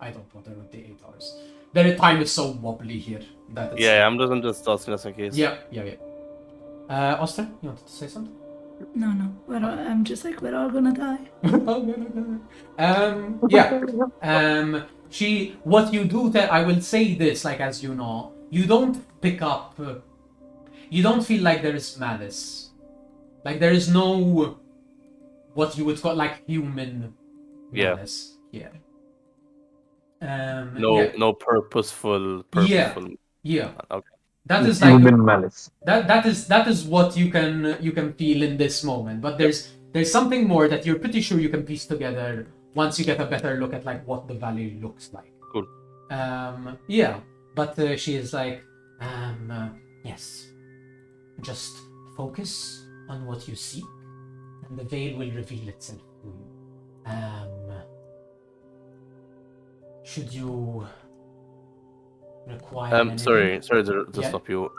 I don't bother with the 8 hours. The time is so wobbly here that it's... Yeah, I'm just asking us in case. Yeah. Oster, you wanted to say something? No. I'm just like, we're all gonna die. What you do, I will say this, like, as you know, you don't pick up, you don't feel like there is malice. Like, there is no, what you would call, like, human malice here. No purposeful. Yeah. Okay. That is like human malice. That is what you can feel in this moment. But there's something more that you're pretty sure you can piece together once you get a better look at like what the valley looks like. Cool. But she is like, yes. Just focus on what you seek, and the veil will reveal itself to you. Should you require anything? Sorry to stop you.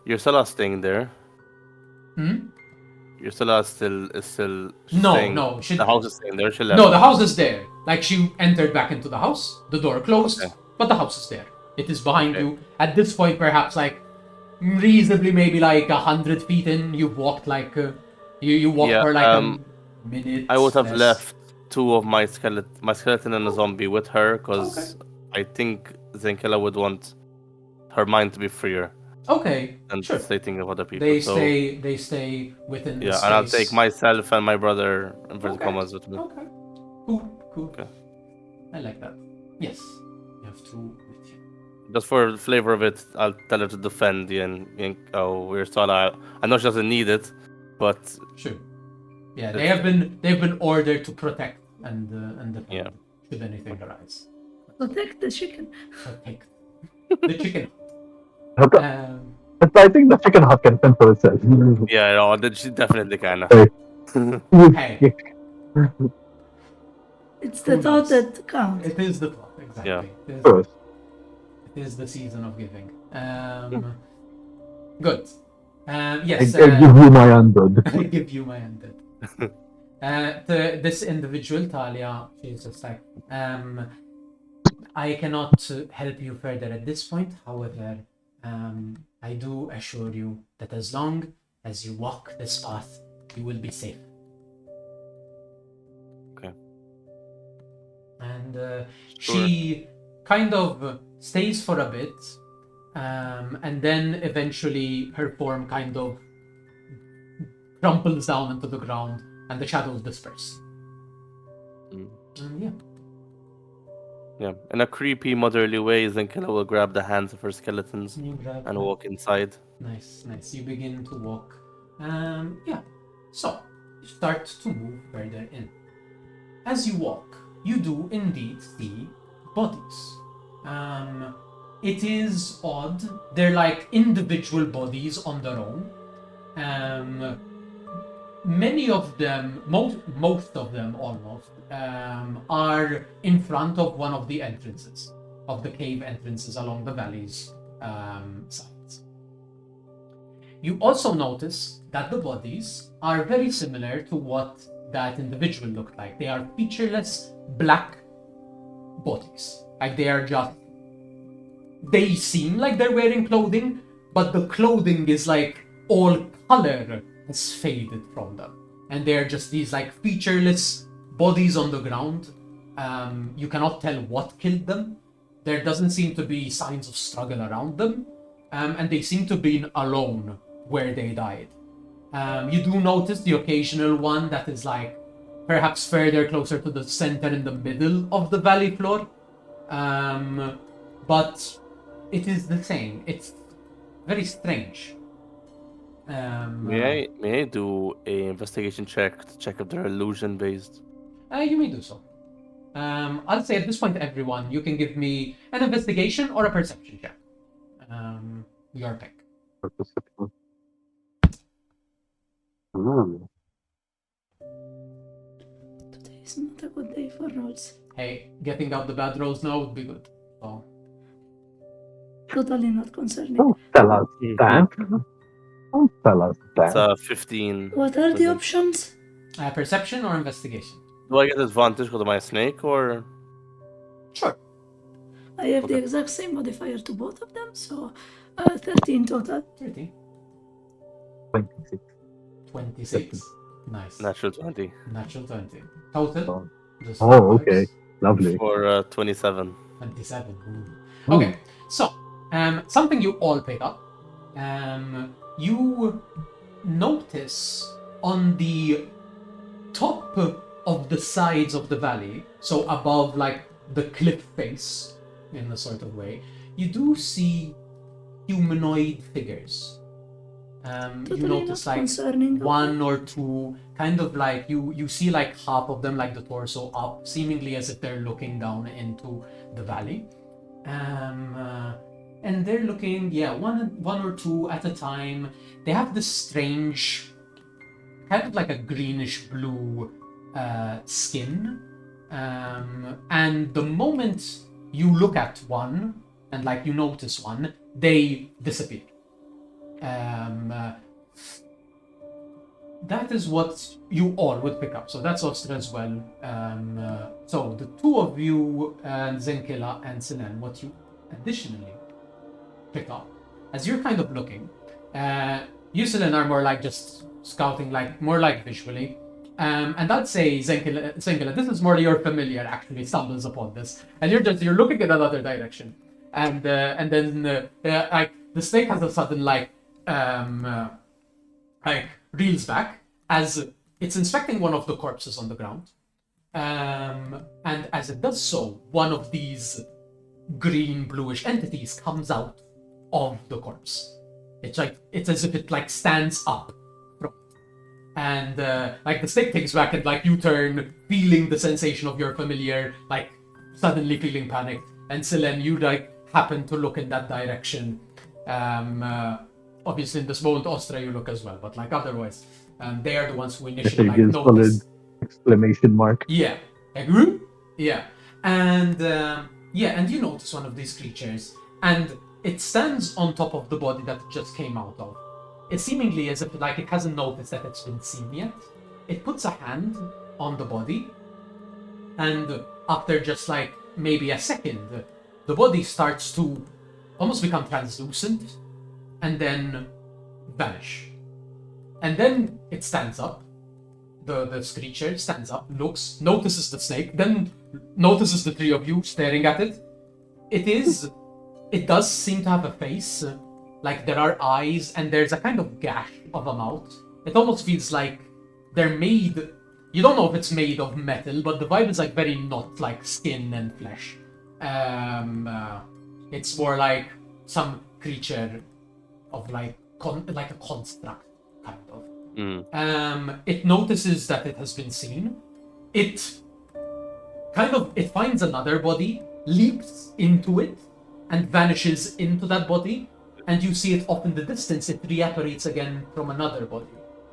Yirsala staying there. Yirsala is still staying. No. The house is staying there. She left. No, the house is there. Like she entered back into the house, the door closed, but the house is there. It is behind you. At this point, perhaps like reasonably, maybe like 100 feet in. You've walked like you walked for like a minute. I would have left two of my skeleton and a zombie with her, because I think Zenkela would want her mind to be freer Okay, than sure. to stay thinking of other people. They so stay within the yeah, space. and I'll take myself and my brother inverted Okay. commas with me. Okay. Cool. Okay. I like that. Yes. You have two with you. Just for the flavor of it, I'll tell her to defend the Yirsala. I know she doesn't need it, but Sure. Yeah, they've been ordered to protect and defend Yeah. should anything arise. Protect the chicken. Protect the chicken. I think the chicken hut can fend for itself. yeah, no, she definitely can. Hey, It's the Who thought knows? that counts. it is the plot, exactly. Yeah. Of course. It is the season of giving. Good. I Yes. give you my undead. I give you my undead. This individual, Talia, she's just like, I cannot help you further at this point. However, I do assure you that as long as you walk this path, you will be safe. Okay. And Sure. she kind of stays for a bit, and then eventually her form kind of crumples down into the ground, and the shadows disperse. Mm. And yeah. Yeah, in a creepy, motherly way, Zenkela will grab the hands of her skeletons You grab and that. walk inside. Nice. You begin to walk. Yeah. So you start to move further in. As you walk, you do indeed see bodies. It is odd. They're like individual bodies on their own. Many of them, most of them almost, are in front of one of the entrances, of the cave entrances along the valley's sides. You also notice that the bodies are very similar to what that individual looked like. They are featureless black bodies. Like they seem like they're wearing clothing, but the clothing is like all color has faded from them. And they're just these like featureless bodies on the ground. You cannot tell what killed them. There doesn't seem to be signs of struggle around them. And they seem to be alone where they died. You do notice the occasional one that is like perhaps further closer to the center in the middle of the valley floor. But it is the same. It's very strange. May I do a investigation check to check if they're illusion based? You may do so. I'll say at this point, everyone, you can give me an investigation or a perception check. Your pick. Ooh. Today is not a good day for rolls. Hey, getting out the bad rolls now would be good. So, Totally not concerning. Don't tell us that. Don't tell us It's that. 15. What are the options? perception or investigation? Do I get advantage because of my snake or? Sure. I have the Okay. exact same modifier to both of them, so 13 total. 30. 26. 26. Nice. Natural 20. Natural 20. Total? Oh. Just Oh, okay. Lovely. For 27. 27. Ooh. Ooh. Okay, so something you all pick up. You notice on the top of the sides of the valley, so above like the cliff face in a sort of way, you do see humanoid figures. You Totally notice not like concerning. one or two, kind of like you see like half of them, like the torso up, seemingly as if they're looking down into the valley. And they're looking, one or two at a time. They have this strange, kind of like a greenish blue skin. And the moment you look at one and like you notice one, they disappear. That is what you all would pick up. So that's Ostra as well. So the two of you, Zenkila and Sinan, what you additionally pick up, as you're kind of looking, you, Sinan, are more like just scouting, like more like visually. And I'd say Zenkila, this is more your familiar actually stumbles upon this, and you're looking in another direction, and then like the snake has a sudden like reels back as it's inspecting one of the corpses on the ground, and as it does so, one of these green bluish entities comes out of the corpse. It's as if it like stands up. And like the snake takes back and like you turn, feeling the sensation of your familiar, like suddenly feeling panicked. And Silen, you like happen to look in that direction. Obviously in this moment, Ostra, you look as well, but like otherwise, they are the ones who initially like notice. Exclamation mark. Yeah, like whoop? Yeah, and and you notice one of these creatures, and it stands on top of the body that it just came out of. It's seemingly as if like it hasn't noticed that it's been seen yet. It puts a hand on the body, and after just like maybe a second, the body starts to almost become translucent and then vanish. And then it stands up. The creature stands up, looks, notices the snake, then notices the three of you staring at it. It does seem to have a face. Like there are eyes and there's a kind of gash of a mouth. It almost feels like they're made. You don't know if it's made of metal, but the vibe is like very not like skin and flesh. It's more like some creature of like a construct kind of. It notices that it has been seen. It finds another body, leaps into it, and vanishes into that body. And you see it off in the distance, it reapparates again from another body.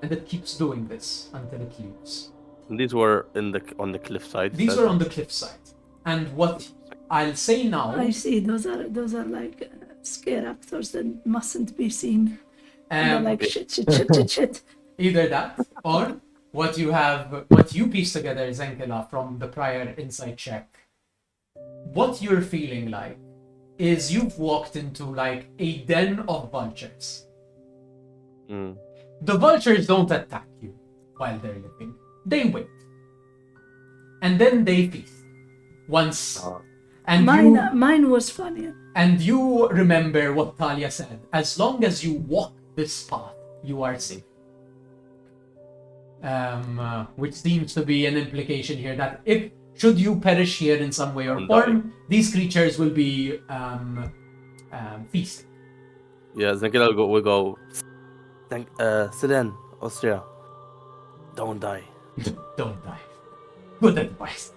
And it keeps doing this until it leaves. And these were on the cliffside. These were on the cliffside. And what I'll say now... I see, those are like scare actors that mustn't be seen. And they're like, shit. Either that, or what you piece together, Zenkila, from the prior insight check. What you're feeling like is you've walked into like a den of vultures. The vultures don't attack you while they're living. They wait. And then they feast. Once. And mine was funnier. And you remember what Talia said. As long as you walk this path, you are safe. Which seems to be an implication here that should you perish here in some way or form, these creatures will be feasting. Yeah, Zenkila will go. Silen, Austria, don't die. Don't die. Good advice.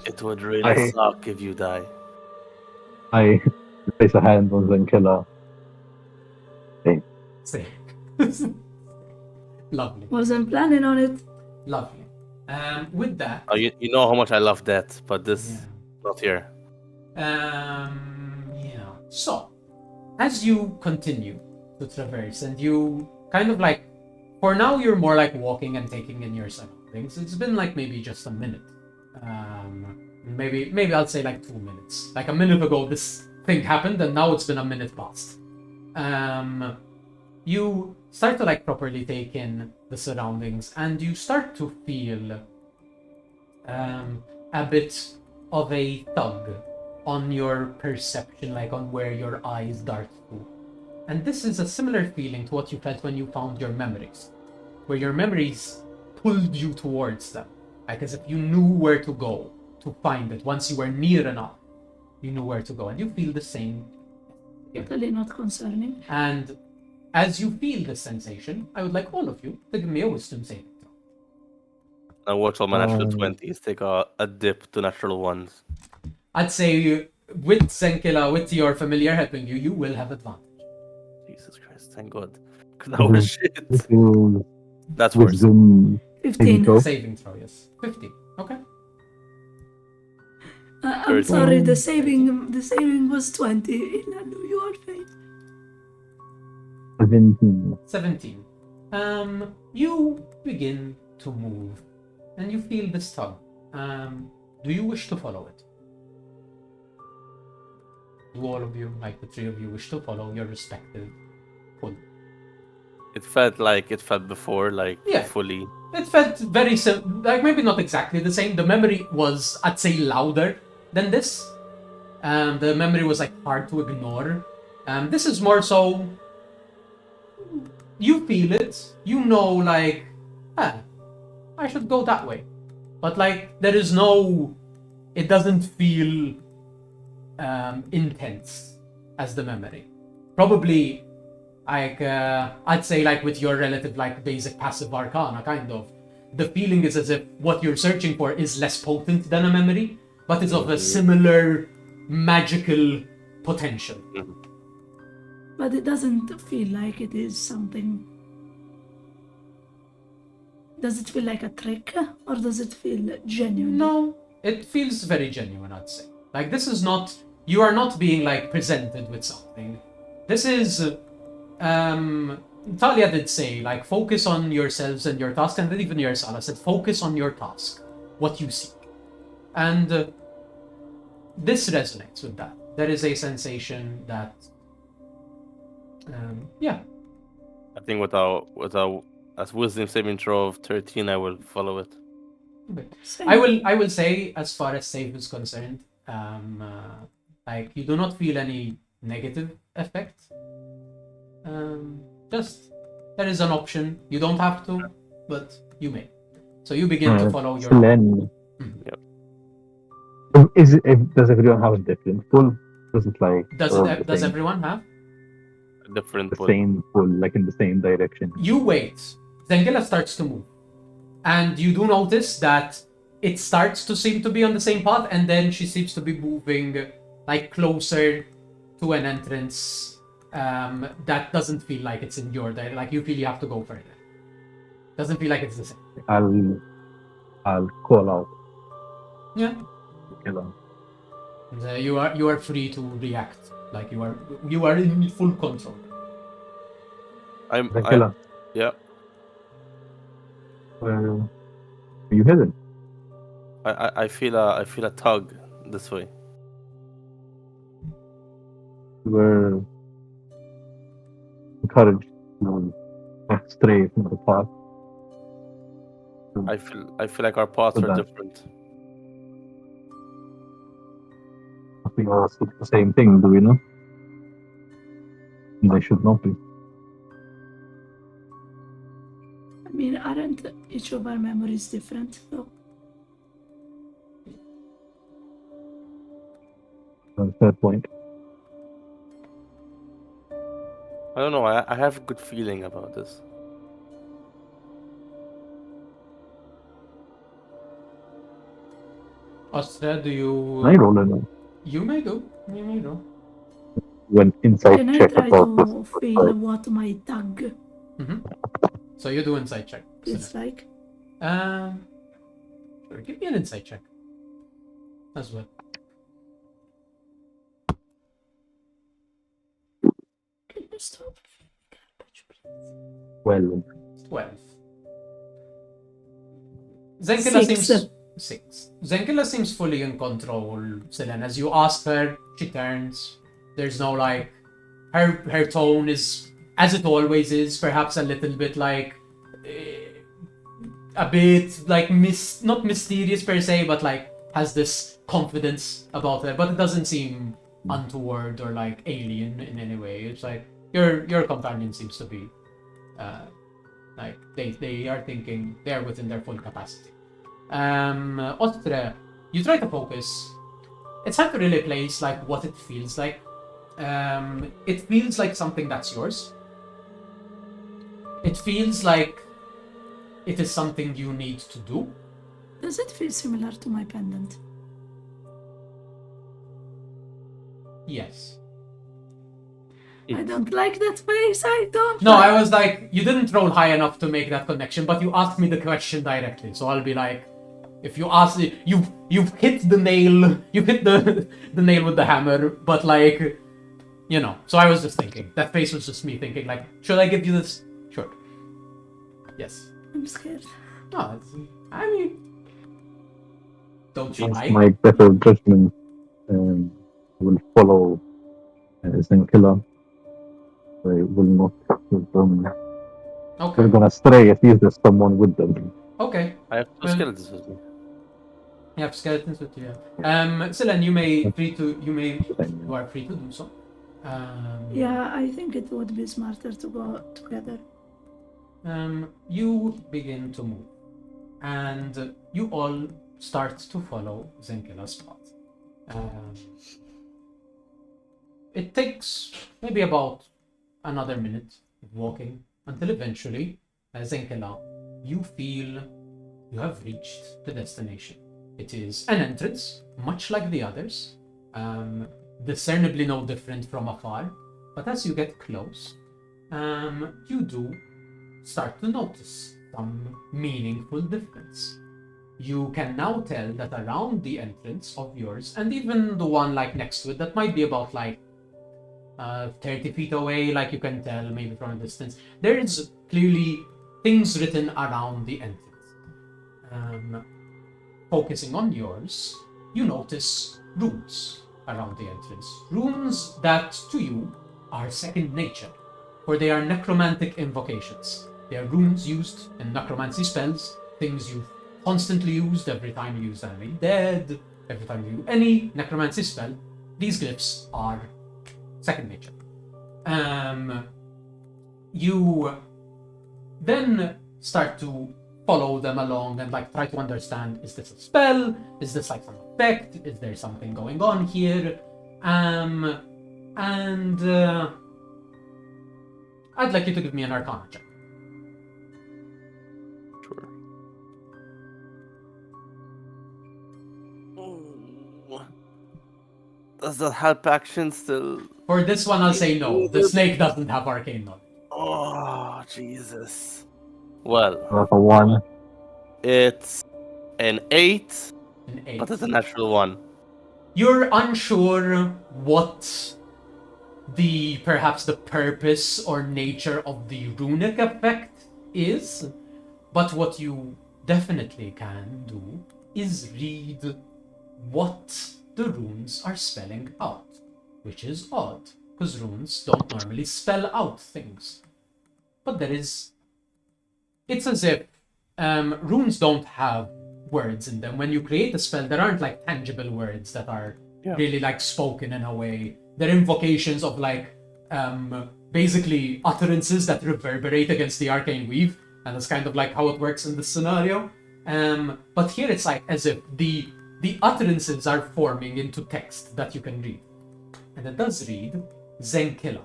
It would really suck if you die. I place a hand on Zenkila. Stay. Lovely. Wasn't planning on it. Lovely. With that... you know how much I love that, but this not here. So, as you continue to traverse, and you kind of like... For now, you're more like walking and taking in your surroundings. It's been like maybe just a minute. Maybe I'll say like 2 minutes. Like a minute ago, this thing happened, and now it's been a minute past. You start to like properly take in the surroundings, and you start to feel a bit of a tug on your perception, like on where your eyes dart to. And this is a similar feeling to what you felt when you found your memories, where your memories pulled you towards them, like as if you knew where to go to find it. Once you were near enough, you knew where to go, and you feel the same. Totally not concerning. And as you feel this sensation, I would like all of you to give me a wisdom saving throw. I watch all my natural 20s take a dip to natural ones. I'd say with Zenkila, with your familiar helping you, you will have advantage. Jesus Christ, thank God. Oh shit. That's worse. Wisdom 15. Saving throw, yes. 15. Okay. I'm sorry, the saving was 20. I knew you are fate. 17. You begin to move, and you feel this tug. Do you wish to follow it? Do all of you, like the three of you, wish to follow your respective pull? It felt like it felt before, like Yeah. fully. It felt very like maybe not exactly the same. The memory was, I'd say, louder than this. The memory was like hard to ignore. This is more so. You feel it. You know, like, I should go that way. But like, there is no. It doesn't feel intense as the memory. Probably, like I'd say, like with your relative, like basic passive arcana, kind of. The feeling is as if what you're searching for is less potent than a memory, but it's of a similar magical potential. But it doesn't feel like it is something. Does it feel like a trick, or does it feel genuine? No, it feels very genuine, I'd say. Like, this is not. You are not being, like, presented with something. This is. Talia did say, like, focus on yourselves and your task, and then even Yirsala said, focus on your task, what you seek. And this resonates with that. There is a sensation that. Yeah. I think with our as wisdom saving throw of 13, I will follow it. Okay. Same. I will say, as far as save is concerned, like you do not feel any negative effect. Just there is an option. You don't have to, but you may. So you begin to follow your. Then, does everyone have a different pull? Does it like Does everyone have? Different the pull. same pull, like in the same direction? You wait. Zengila starts to move, and you do notice that it starts to seem to be on the same path, and then she seems to be moving like closer to an entrance. That doesn't feel like it's in your direction. Like you feel you have to go further. Doesn't feel like it's the same. I'll call out. Yeah. Kill him. You are free to react. Like you are in full control. Yeah. Where are you headed? I feel a tug this way. We're encouraged to not stray from the path. I feel like our paths are Good. different. We all seek the same thing, do we know? They should not be. I mean, aren't each of our memories different, though? Fair point. I don't know. I have a good feeling about this. Ostra, do you? I roll it. You may do. You may do. When inside Can I check try about to this. feel what my tug So you do insight check. feels like? Sure, give me an insight check as well. Can you stop? Garbage, please. Well, 12. Zenkila Six. seems 6. Zenkila seems fully in control, Selene. As you ask her, she turns. There's no like her tone is as it always is, perhaps a little bit like a bit like not mysterious per se, but like has this confidence about her, but it doesn't seem untoward or like alien in any way. It's like your companion seems to be like they are thinking they're within their full capacity. Ostre, you try to focus. It's hard to really place like what it feels like. It feels like something that's yours. It feels like it is something you need to do. Does it feel similar to my pendant? Yes. I don't like that face. I don't. No, like... I was like, you didn't roll high enough to make that connection, but you asked me the question directly, so I'll be like, if you ask, you've hit the nail, you hit the nail with the hammer, but like, you know. So I was just thinking. That face was just me thinking, like, should I give you this? Sure. Yes. I'm scared. No, I mean, don't you against like? my better judgment, will follow Zenkilla. I will not give them Okay. they're gonna stray, at least there's someone with them. Okay. I have two Well- skeletons with me. You have skeletons with you. Silen, you are free to do so. Yeah, I think it would be smarter to go together. You begin to move, and you all start to follow Zenkila's path. It takes maybe about another minute of walking until eventually, Zenkila, you feel you have reached the destination. It is an entrance, much like the others, discernibly no different from afar, but as you get close, you do start to notice some meaningful difference. You can now tell that around the entrance of yours, and even the one like next to it, that might be about like 30 feet away, like you can tell maybe from a distance, there is clearly things written around the entrance. Focusing on yours, you notice runes around the entrance. Runes that to you are second nature, for they are necromantic invocations. They are runes used in necromancy spells, things you've constantly used every time you use Enemy Dead, every time you do any necromancy spell. These glyphs are second nature. You then start to follow them along and like try to understand, is this a spell? Is this like some effect? Is there something going on here? I'd like you to give me an Arcana check. Sure. Ooh. Does that help action still? For this one, I'll say no. The snake doesn't have arcane knowledge. Oh, Jesus. Well, That's a 1. it's an 8, An 8. but it's a natural 1. You're unsure what perhaps the purpose or nature of the runic effect is, but what you definitely can do is read what the runes are spelling out, which is odd, because runes don't normally spell out things. But it's as if runes don't have words in them. When you create a spell, there aren't like tangible words that are really like spoken in a way. They're invocations of like basically utterances that reverberate against the arcane weave, and that's kind of like how it works in this scenario. But here it's like as if the utterances are forming into text that you can read. And it does read, Zenkila,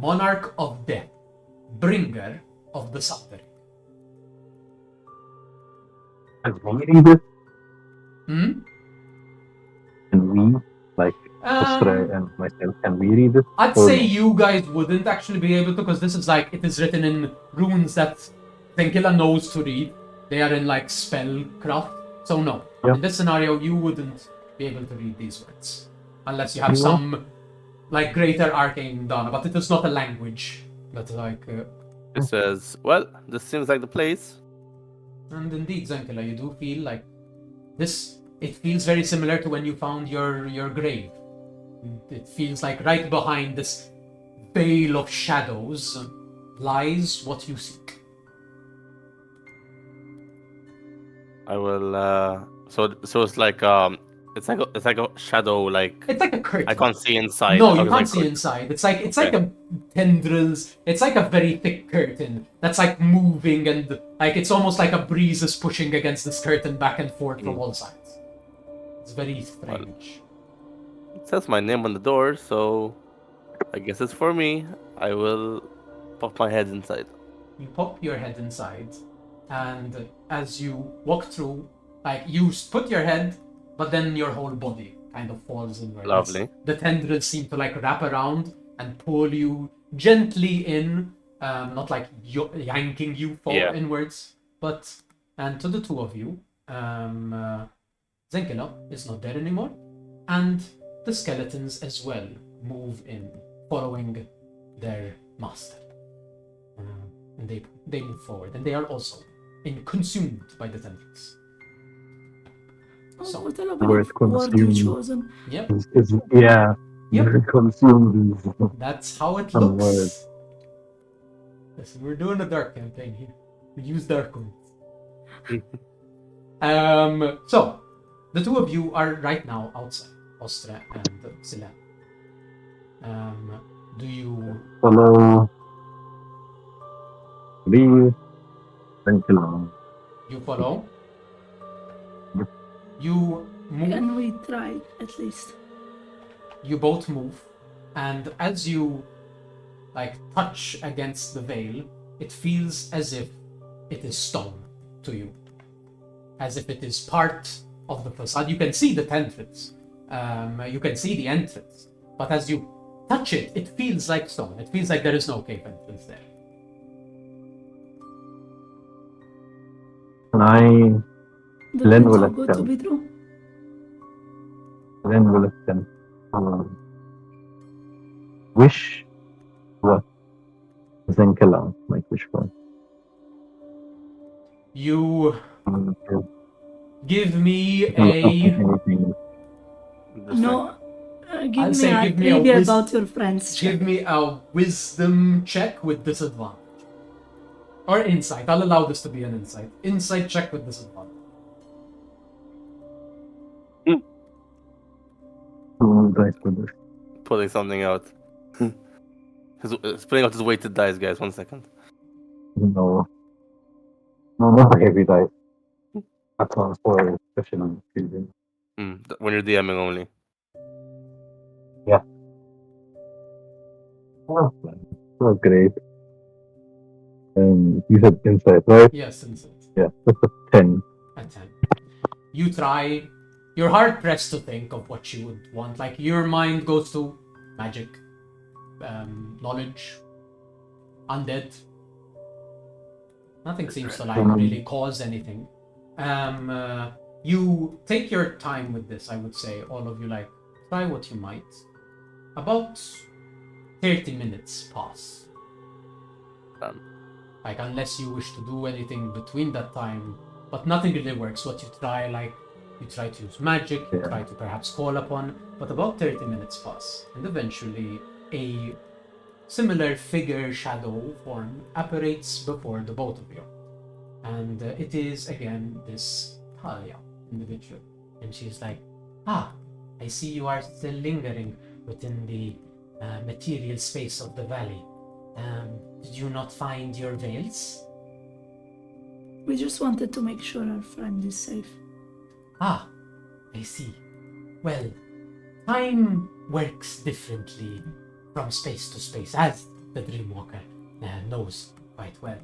Monarch of Death, Bringer of the Suffering. Can we read it? Hmm? Can we, like, Ostre and myself, can we read it? I'd Or say no? you guys wouldn't actually be able to, because this is like, it is written in runes that Zenkila knows to read. They are in like spellcraft. So no, Yeah. in this scenario, you wouldn't be able to read these words. Unless you have Yeah. some like greater arcane dana, but it is not a language. That's like... It says, well, this seems like the place. And indeed, Zenkila, you do feel like this. It feels very similar to when you found your grave. It feels like right behind this veil of shadows lies what you seek. I will. So it's like it's like a shadow. Like It's like a curtain. I can't see inside. No, Okay, you can't like see inside. It's like Okay. a tendrils. It's like a very thick curtain that's like moving, and like it's almost like a breeze is pushing against this curtain back and forth from all sides. It's very strange. It says my name on the door, so I guess it's for me. I will pop my head inside. You pop your head inside, and as you walk through, like you put your head, but then your whole body kind of falls inwards. Lovely. The tendrils seem to like wrap around and pull you gently in, not like yanking you inwards, but and to the two of you, Zenkila is not there anymore, and the skeletons as well move in, following their master. And they move forward, and they are also consumed by the tendrils. So, what a Word lovely word you consumed. chosen. yep, Yeah. Yep. Very consumed. that's how it Some looks. Listen, we're doing a dark campaign here. We use dark ones. So, the two of you are right now outside, Ostra and Sila. Do you Follow. Leave. Then kill him. you follow? Yep. You move. Can we try at least? You both move, and as you touch against the veil, it feels as if it is stone to you, as if it is part of the facade. You can see the entrance, you can see the entrance, but as you touch it, it feels like stone. It feels like there is no cave entrance there. And I That Len seems will too good to attempt. be true. Then will attempt. Wish what Zenkela might wish for. You Um, give me anything. Just No, I'll give me say a give me a trivia wis- about your friends. give me a wisdom check with disadvantage. Or insight. I'll allow this to be an insight. Insight check with disadvantage. Dice for this. pulling something out. He's pulling out his weighted dice, guys. 1 second. No. No, not a heavy dice. That's one for professional children. When you're DMing only. Oh, that's great. You said insight, right? Yes, insight. Yeah, that's a 10. A 10. You try. You're hard pressed to think of what you would want. Like, your mind goes to magic, knowledge, undead. Nothing seems to really cause anything. You take your time with this, I would say. All of you, try what you might. About 30 minutes pass. Unless you wish to do anything between that time, but nothing really works. What you try, you try to use magic, you try to perhaps call upon, but about 30 minutes pass, and eventually a similar figure, shadow form apparates before the both of you. And it is again this Talia individual. And she's like, I see you are still lingering within the material space of the valley. Did you not find your veils? We just wanted to make sure our friend is safe. I see. Well, time works differently from space to space, as the Dreamwalker knows quite well.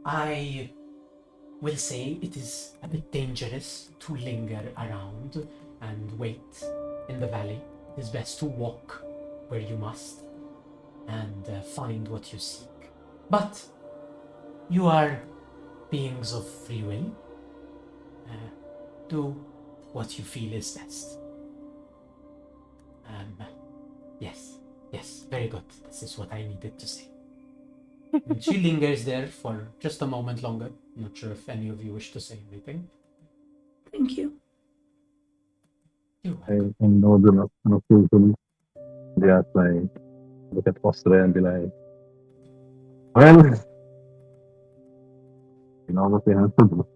I will say it is a bit dangerous to linger around and wait in the valley. It is best to walk where you must and find what you seek. But you are beings of free will. Do what you feel is best. Yes, very good. This is what I needed to say. And she lingers there for just a moment longer. Not sure if any of you wish to say anything. Thank you. I know the not usually. They are look at Ostra and be like, well, you know what they have to do.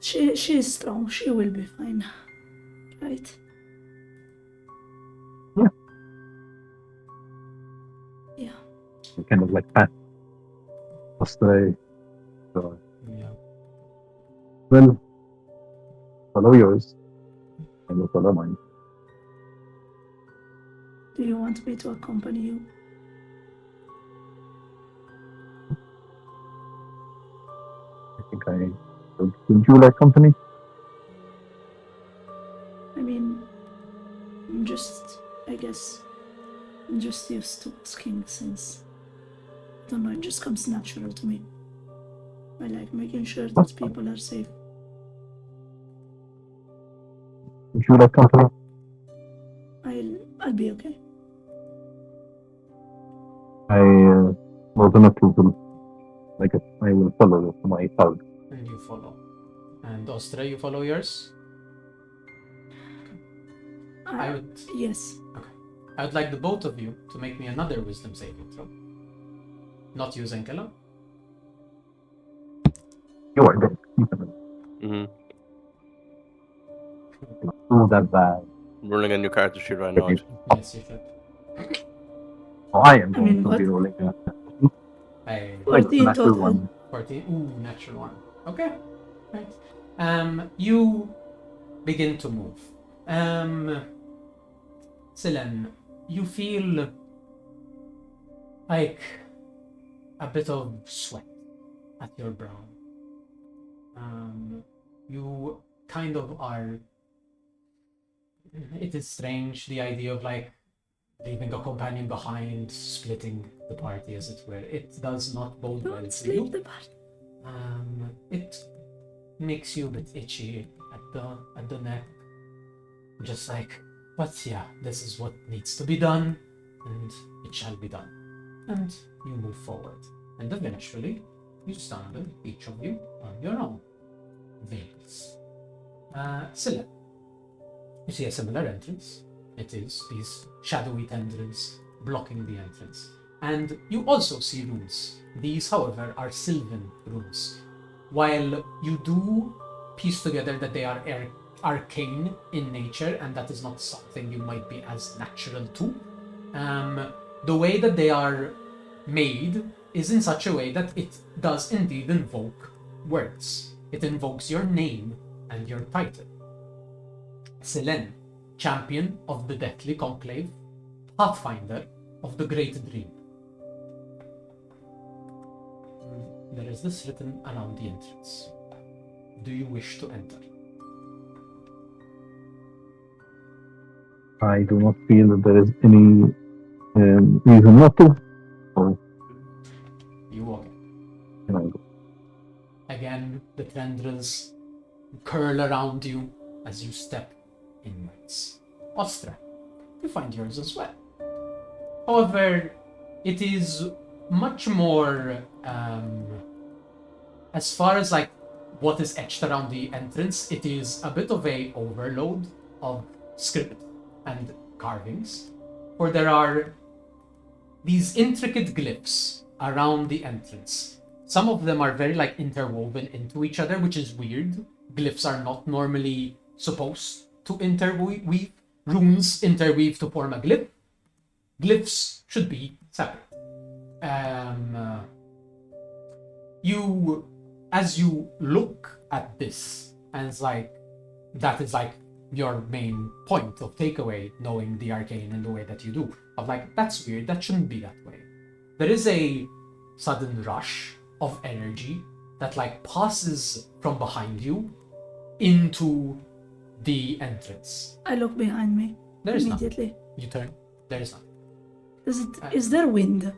She is strong. She will be fine. Right? Yeah. You kind of pat Ostra. So, Yeah. well, follow yours. I will follow mine. Do you want me to accompany you? I think would you like company? I mean, I'm just used to asking since, I don't know, it just comes natural to me. I like making sure that people are safe. Would you like company? I'll be okay. I was an approval. I will follow my thought. And you follow. And Ostra, you follow yours? I would. Yes. I would like the both of you to make me another wisdom saving throw. Not using Killa. You are dead. Mm-hmm. Oh, that bad. I'm rolling a new character sheet right now. Okay. Actually. Yes, you should. Oh, I am I going mean, to what? be rolling a Hey, 14 natural total. one. 14. Ooh, natural one. Okay. Right. You begin to move. Silen, you feel like a bit of sweat at your brow. You kind of are. It is strange, the idea of like leaving a companion behind, splitting the party, as it were. It does not bode well Don't for sleep you. the party. It makes you a bit itchy at the neck. Just like, but yeah, this is what needs to be done, and it shall be done. And you move forward. And eventually, you stumble, each of you, on your own. Veils. Scylla, you see a similar entrance. It is these shadowy tendrils blocking the entrance. And you also see runes. These, however, are sylvan runes. While you do piece together that they are arcane in nature, and that is not something you might be as natural to, the way that they are made is in such a way that it does indeed invoke words. It invokes your name and your title. Selene, champion of the Deathly Conclave, pathfinder of the Great Dream. There is this written around the entrance. Do you wish to enter? I do not feel that there is any reason not to. So, You walk in. can I go? Again, the tendrils curl around you as you step inwards. Ostra, you find yours as well. However, it is much more, as far as like what is etched around the entrance, it is a bit of a overload of script and carvings, for there are these intricate glyphs around the entrance. Some of them are very like interwoven into each other, which is weird. Glyphs are not normally supposed to interweave. Runes interweave to form a glyph. Glyphs should be separate. As you look at this, and it's like, that is like your main point of takeaway, knowing the arcane in the way that you do, of like, that's weird, that shouldn't be that way. There is a sudden rush of energy that like passes from behind you into the entrance. I look behind me There is immediately. You turn, there is none. Is there wind?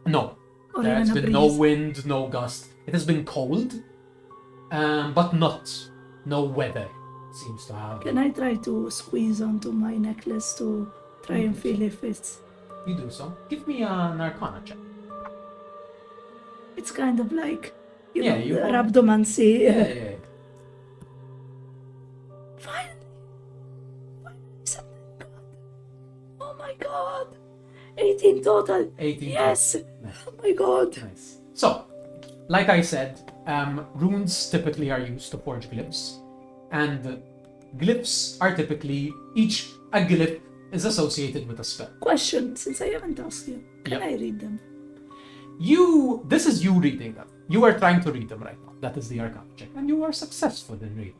No, Or there has even a been no breeze? wind, no gust. It has been cold, but no weather seems to have. Can I try to squeeze onto my necklace to try and feel if it's... You do so. Give me an Arcana check. It's kind of like, you Yeah, know, you the hold- rhabdomancy. Yeah. Finally, something good. Oh my god. 18 total. 18. Yes. Nice. Oh my god. Nice. So, like I said, runes typically are used to forge glyphs, and glyphs are typically a glyph is associated with a spell. Question, since I haven't asked you, can Yep. I read them? This is you reading them. You are trying to read them right now. That is the Arcana check, and you are successful in reading.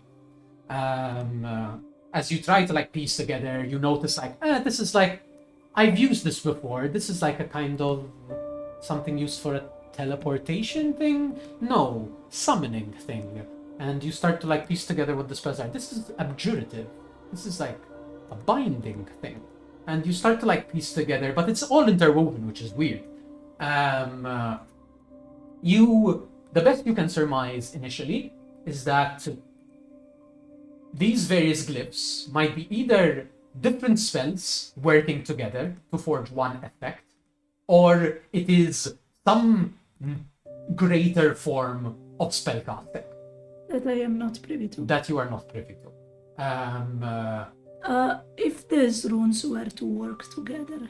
As you try to like piece together, you notice like, this is like, I've used this before. This is like a kind of something used for a teleportation thing? No, summoning thing. And you start to like piece together what the spells are. This is abjurative. This is like a binding thing. And you start to like piece together, but it's all interwoven, which is weird. The best you can surmise initially is that these various glyphs might be either different spells working together to forge one effect, or it is some greater form of spellcasting That I am not privy to. that you are not privy to. If these runes were to work together,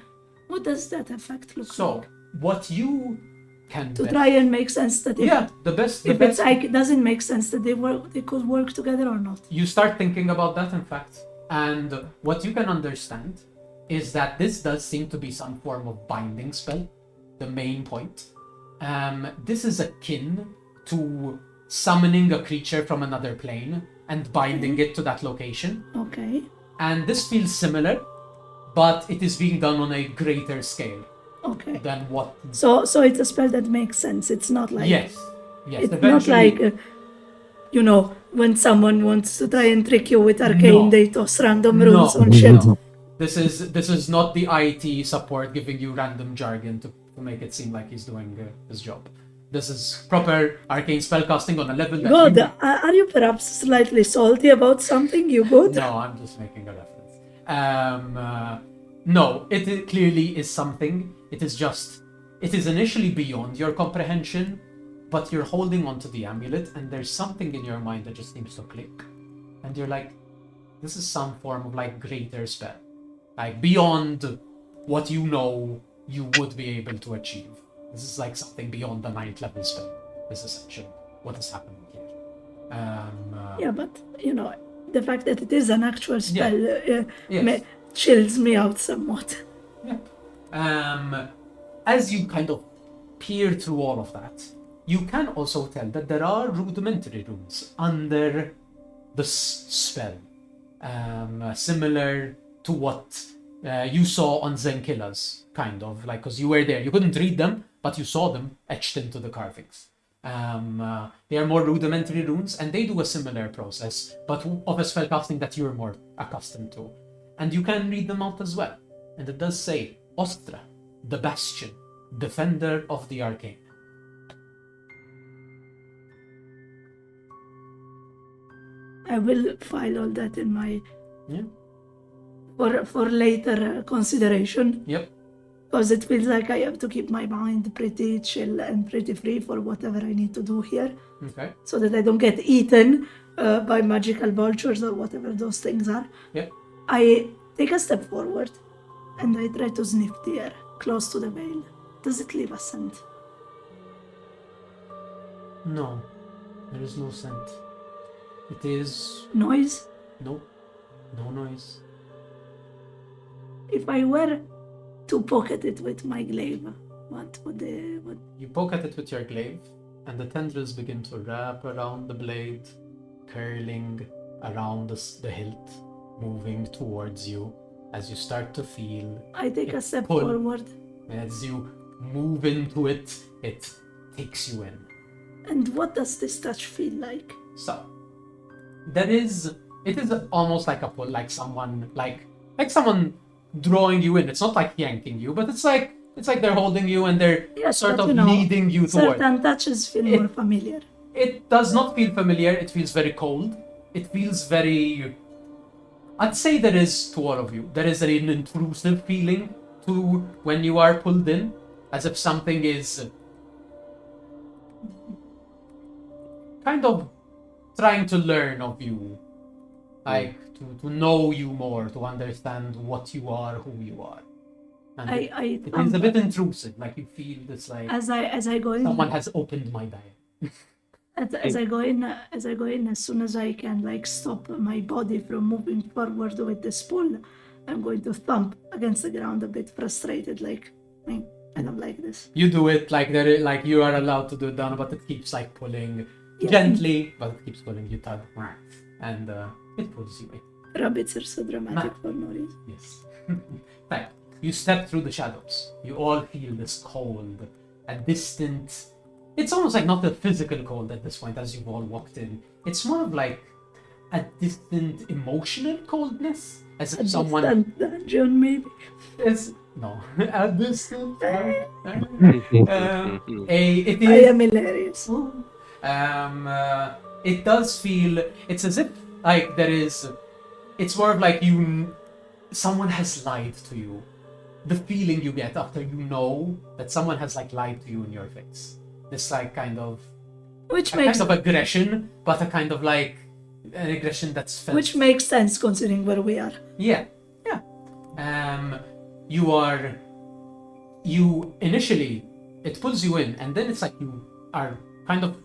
what does that effect look So, like? what you can To best- try and make sense that if, yeah, the best. if it's like it doesn't make sense that they could work together or not. You start thinking about that, in fact, and what you can understand is that this does seem to be some form of binding spell. The main point. This is akin to summoning a creature from another plane and binding it to that location. Okay. And this feels similar, but it is being done on a greater scale Okay. than what. So it's a spell that makes sense. It's not like Yes. it's not Eventually, like when someone wants to try and trick you with arcane, No. they toss random No. runes on shit. No. This is not the IT support giving you random jargon to make it seem like he's doing his job. This is proper arcane spellcasting on a level that God, you- are you perhaps slightly salty about something? You good? No, I'm just making a reference. No, it clearly is something. It is initially beyond your comprehension, but you're holding onto the amulet, and there's something in your mind that just seems to click. And you're like, this is some form of like greater spell. Like beyond what you know you would be able to achieve. This is like something beyond the 9th level spell. This is essentially what is happening here. Yeah, but the fact that it is an actual spell Yes. chills me out somewhat. Yeah. As you kind of peer through all of that, you can also tell that there are rudimentary runes under the spell, similar to what you saw on Zenkilla's, kind of like, because you were there. You couldn't read them, but you saw them etched into the carvings. They are more rudimentary runes, and they do a similar process, but of a spellcasting that you're more accustomed to. And you can read them out as well. And it does say, Ostra, the Bastion, Defender of the Arcane. I will file all that in my Yeah. for later consideration. Yep. Because it feels like I have to keep my mind pretty chill and pretty free for whatever I need to do here, Okay. so that I don't get eaten by magical vultures or whatever those things are. Yep. I take a step forward and I try to sniff the air close to the veil. Does it leave a scent? No. There is no scent. It is... Noise? No. No noise. If I were to pocket it with my glaive, what would You poke at it with your glaive, and the tendrils begin to wrap around the blade, curling around the hilt, moving towards you as you start to feel. I take a it step pull. forward? As you move into it, it takes you in. And what does this touch feel like? So, it is almost like a pull, like someone drawing you in. It's not like yanking you, but it's like they're holding you and they're Yes, sort but of leading you towards. certain touches feel more familiar. It does not feel familiar. It feels very cold. It feels very... I'd say there is, to all of you, there is an intrusive feeling to when you are pulled in, as if something is kind of trying to learn of you, like to know you more, to understand what you are, who you are. And it is a bit intrusive, like you feel this like as I go in. someone has opened my diary. As I go in, as soon as I can, like, stop my body from moving forward with this pull, I'm going to thump against the ground a bit frustrated, like, I don't like this. You do it like you are allowed to do it down, but it keeps like pulling Yeah. gently, but it keeps pulling you tug, and it pulls you in. Rabbits are so dramatic for no reason. Yes. Right. You step through the shadows. You all feel this cold, a distant. It's almost like not a physical cold at this point, as you've all walked in. It's more of like a distant emotional coldness, as if someone Distant dungeon, maybe. is no a distant. I It is. am hilarious. It does feel. It's as if like there is. It's more of like someone has lied to you. The feeling you get after you know that someone has like lied to you in your face. This like kind of Which a makes kind of aggression, but a kind of like an aggression that's felt. Which makes sense considering where we are. Yeah. You initially, it pulls you in, and then it's like you are kind of,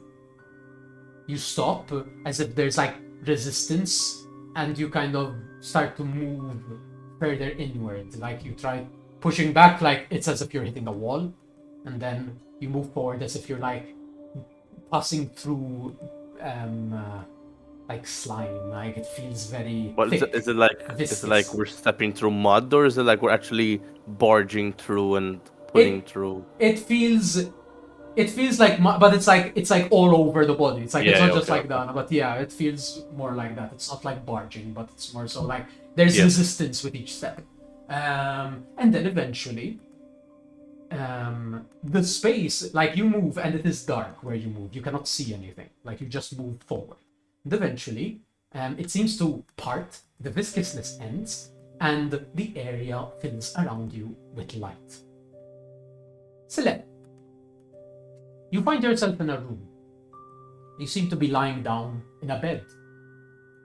you stop as if there's like resistance, and you kind of start to move further inward. Like you try pushing back, like it's as if you're hitting a wall, and then you move forward as if you're like passing through like slime. Like it feels very What thick. is it like? Is it like we're stepping through mud, or is it like we're actually barging through and pulling through? It feels like, but it's like all over the body. It's like it's not just like that, but yeah, it feels more like that. It's not like barging, but it's more so like there's resistance with each step. And then eventually, the space, like you move and it is dark where you move. You cannot see anything. Like you just move forward. And eventually, it seems to part. The viscousness ends, and the area fills around you with light. Select. You find yourself in a room. You seem to be lying down in a bed.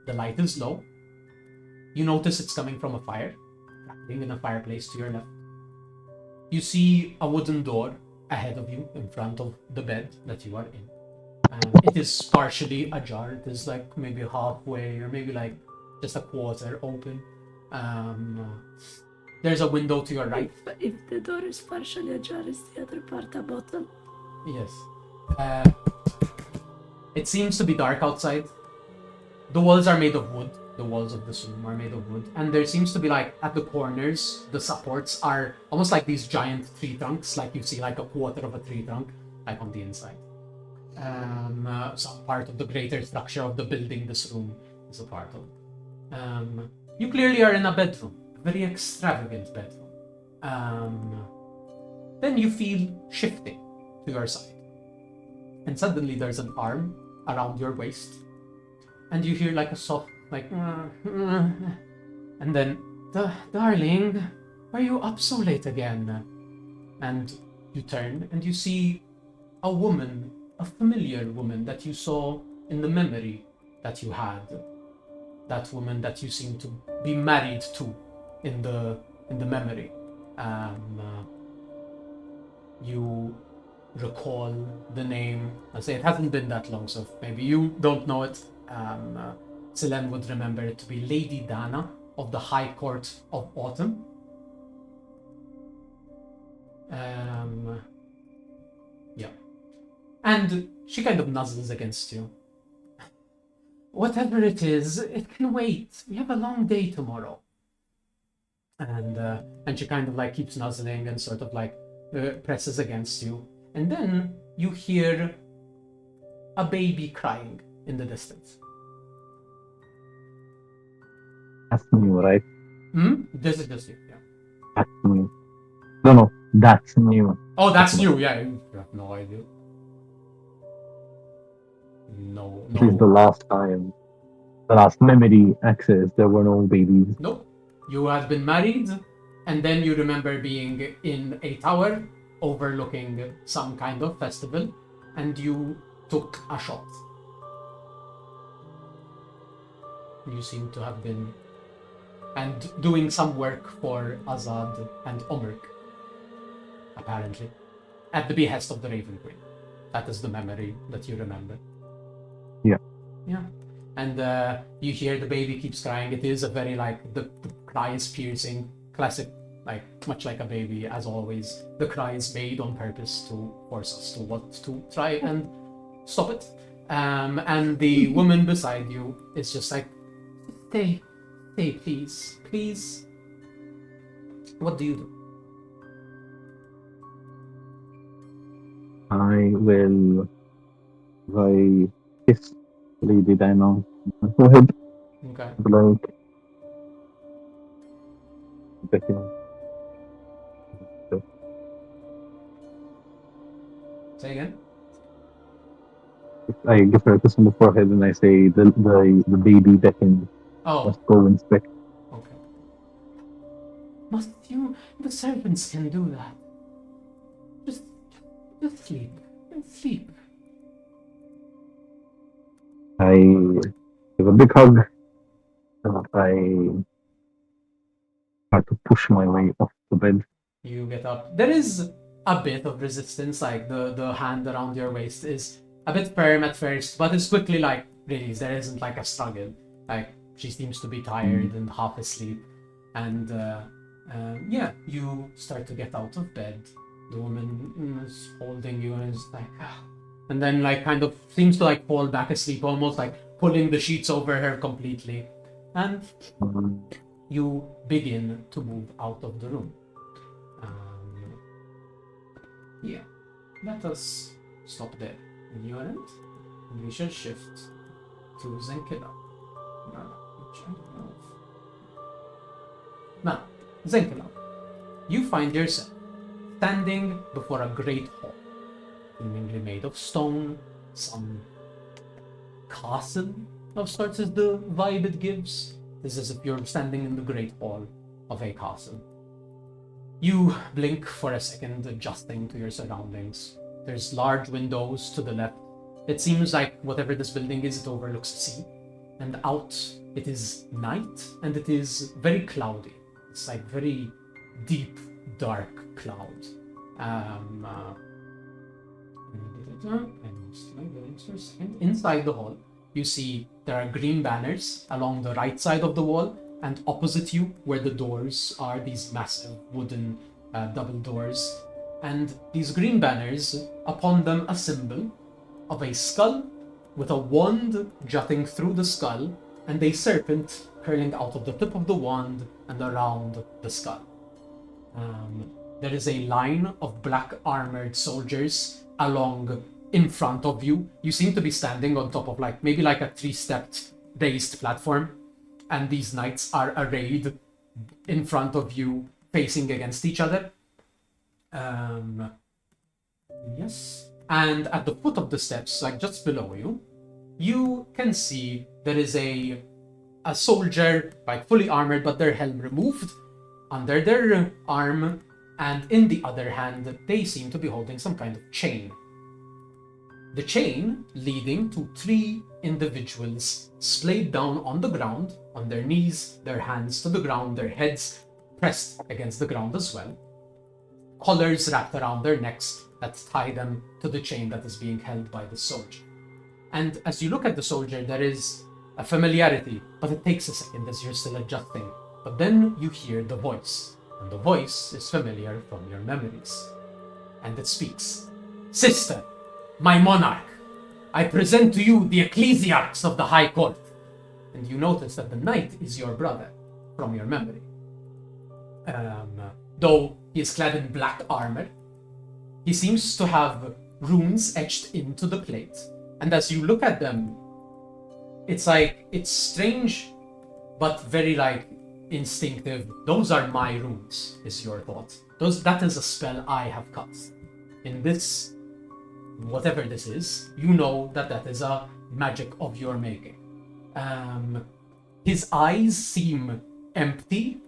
The light is low. You notice it's coming from a fire, crackling in a fireplace to your left. You see a wooden door ahead of you in front of the bed that you are in. It is partially ajar. It is like maybe halfway or maybe like just a quarter open. There's a window to your right. If the door is partially ajar, is the other part a bottle? Yes. It seems to be dark outside. The walls are made of wood. The walls of this room are made of wood. And there seems to be like at the corners, the supports are almost like these giant tree trunks. Like you see like a quarter of a tree trunk, like on the inside. Some part of the greater structure of the building this room is a part of. You clearly are in a bedroom. A very extravagant bedroom. Then you feel shifting to your side. And suddenly there's an arm around your waist. And you hear like a soft, like, and then, darling, why are you up so late again? And you turn and you see a woman, a familiar woman that you saw in the memory that you had. That woman that you seem to be married to in the memory. You recall the name. I say it hasn't been that long, so maybe you don't know it. Silen would remember it to be Lady Dana of the High Court of Autumn. Yeah. And she kind of nuzzles against you. Whatever it is, it can wait. We have a long day tomorrow. And she kind of like keeps nuzzling and sort of like presses against you. And then you hear a baby crying in the distance. That's new, right? This is just you, yeah. That's new. No, that's new. Oh, that's new, yeah. You have no idea. No. This is the last time. The last memory access, there were no babies. Nope. You had been married, and then you remember being in a tower overlooking some kind of festival, and you took a shot. You seem to have been and doing some work for Azad and Omirk, apparently, at the behest of the Raven Queen. That is the memory that you remember. Yeah. Yeah. And you hear the baby keeps crying. It is a very like the cry is piercing, classic, like much like a baby as always. The cry is made on purpose to force us to want to try and stop it. And the woman beside you is just like, stay, please. What do you do? I will kiss Lady Dana. Go ahead. Okay. Like, Becky. Say again. I give her a kiss on the forehead and I say the baby beckons. Oh. Let's go inspect. Okay. Must you? The servants can do that. Just sleep. Sleep. I give give a big hug, and I start to push my way off the bed. You get up. There is a bit of resistance, like the hand around your waist is a bit firm at first, but it's quickly like released. There isn't like a struggle. Like she seems to be tired and half asleep, and yeah, you start to get out of bed. The woman is holding you and is like, ah. And then like kind of seems to like fall back asleep, almost like pulling the sheets over her completely, and you begin to move out of the room. Yeah, let us stop there in your end, and we shall shift to Zenkila. Which I don't know if... Now, Zenkila, you find yourself standing before a great hall, seemingly made of stone, some castle of sorts is the vibe it gives. This is as if you're standing in the great hall of a castle. You blink for a second, adjusting to your surroundings. There's large windows to the left. It seems like whatever this building is, it overlooks the sea. And out, it is night, and it is very cloudy. It's like very deep, dark cloud. Inside the hall, you see there are green banners along the right side of the wall, and opposite you, where the doors are, these massive wooden double doors. And these green banners, upon them a symbol of a skull with a wand jutting through the skull, and a serpent curling out of the tip of the wand and around the skull. There is a line of black armored soldiers along in front of you. You seem to be standing on top of like maybe like a 3-stepped raised platform, and these knights are arrayed in front of you, facing against each other. Yes. And at the foot of the steps, like just below you, you can see there is a soldier, like fully armored, but their helm removed under their arm, and in the other hand, they seem to be holding some kind of chain. The chain leading to 3 individuals splayed down on the ground, on their knees, their hands to the ground, their heads pressed against the ground as well. Collars wrapped around their necks that tie them to the chain that is being held by the soldier. And as you look at the soldier, there is a familiarity, but it takes a second as you're still adjusting. But then you hear the voice, and the voice is familiar from your memories. And it speaks. Sister, my monarch, I present to you the ecclesiarchs of the High Court. And you notice that the knight is your brother from your memory. Though he is clad in black armor, he seems to have runes etched into the plate. And as you look at them, it's like, it's strange, but very like instinctive. Those are my runes, is your thought. That is a spell I have cast. In this, whatever this is, you know that is a magic of your making. His eyes seem empty,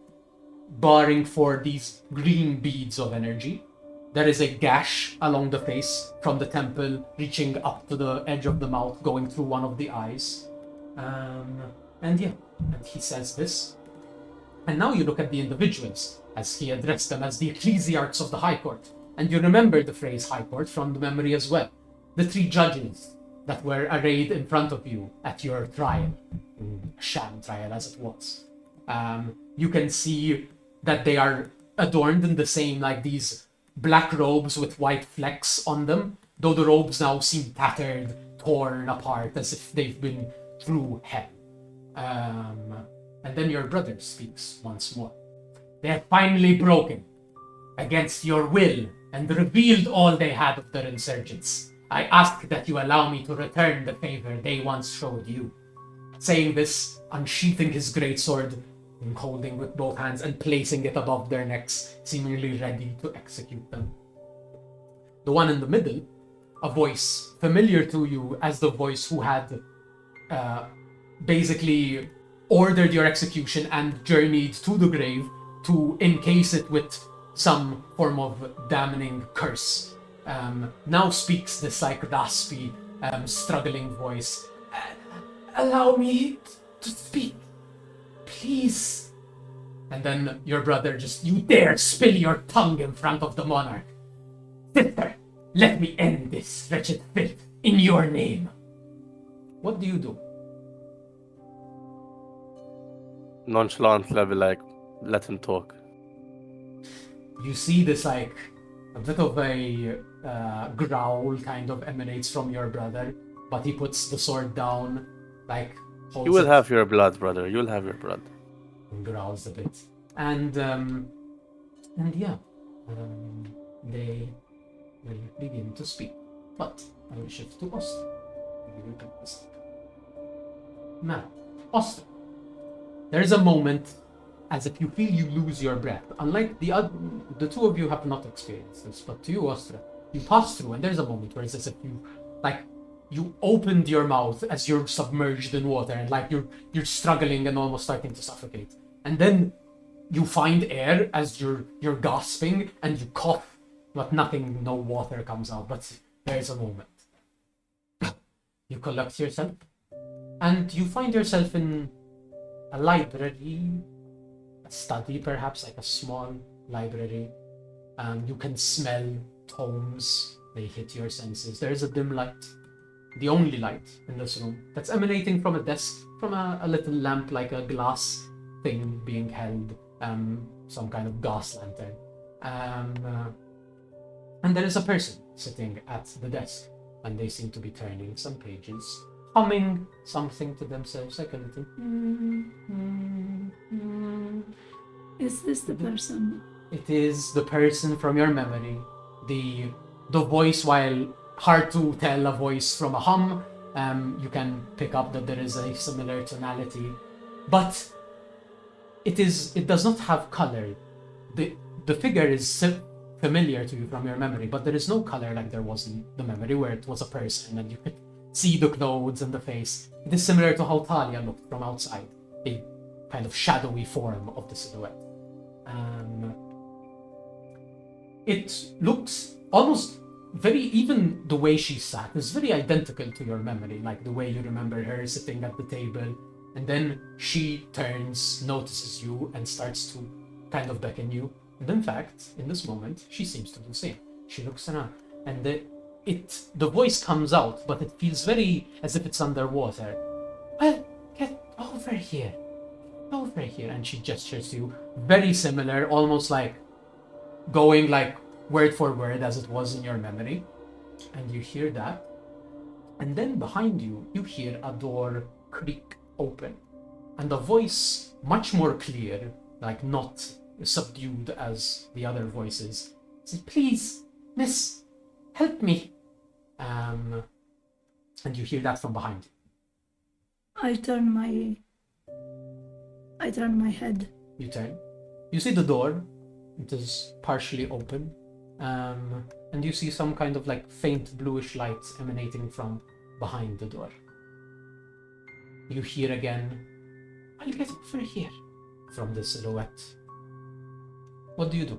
barring for these green beads of energy. There is a gash along the face from the temple, reaching up to the edge of the mouth, going through one of the eyes. And he says this. And now you look at the individuals, as he addressed them as the ecclesiarchs of the High Court. And you remember the phrase High Court from the memory as well. The 3 judges that were arrayed in front of you at your trial, a sham trial as it was. You can see that they are adorned in the same, like these black robes with white flecks on them, though the robes now seem tattered, torn apart, as if they've been through hell. And then your brother speaks once more. They have finally broken against your will and revealed all they had of their insurgents. I ask that you allow me to return the favor they once showed you. Saying this, unsheathing his greatsword, and holding with both hands and placing it above their necks, seemingly ready to execute them. The one in the middle, a voice familiar to you as the voice who had basically ordered your execution and journeyed to the grave to encase it with some form of damning curse. Now speaks this like raspy, struggling voice. allow me to speak, please. And then your brother just, you dare spill your tongue in front of the monarch. Sister, let me end this wretched filth in your name. What do you do? Nonchalantly, I'll be like, let him talk. You see this like a bit of a growl kind of emanates from your brother, but he puts the sword down, like holds You will it have your blood, brother. You will have your blood. and growls a bit. And yeah, they will begin to speak. But I will shift to Oster. Now, Oster, there is a moment as if you feel you lose your breath. Unlike the two of you have not experienced this, but to you, Ostra, you pass through, and there's a moment where it's as if you opened your mouth as you're submerged in water, and like you're struggling and almost starting to suffocate, and then you find air as you're gasping, and you cough, but no water comes out. But there's a moment. You collect yourself, and you find yourself in a library. Study, perhaps, like a small library. You can smell tomes, they hit your senses. There is a dim light, the only light in this room, that's emanating from a desk, from a little lamp, like a glass thing being held, some kind of gas lantern. And there is a person sitting at the desk, and they seem to be turning some pages, humming something to themselves, like a little. Is this the person? It is the person from your memory. The voice, while hard to tell a voice from a hum, you can pick up that there is a similar tonality, but it does not have color. The figure is familiar to you from your memory, but there is no color like there was in the memory where it was a person and you could see the clothes and the face. It is similar to how Talia looked from outside, a kind of shadowy form of the silhouette. It looks almost very, even the way she sat is very identical to your memory, like the way you remember her sitting at the table, and then she turns, notices you, and starts to kind of beckon you. And in fact, in this moment, she seems to do the same. She looks around, and the voice comes out, but it feels very as if it's underwater. Well, get over here. Over here. And she gestures to you. Very similar, almost like going like word for word as it was in your memory. And you hear that. And then behind you, you hear a door creak open. And a voice, much more clear, like not subdued as the other voices, says, "Please, miss, help me." And you hear that from behind you. I turn my head. You turn. You see the door. It is partially open. And you see some kind of like faint bluish light emanating from behind the door. You hear again, "I'll get over here," from the silhouette. What do you do?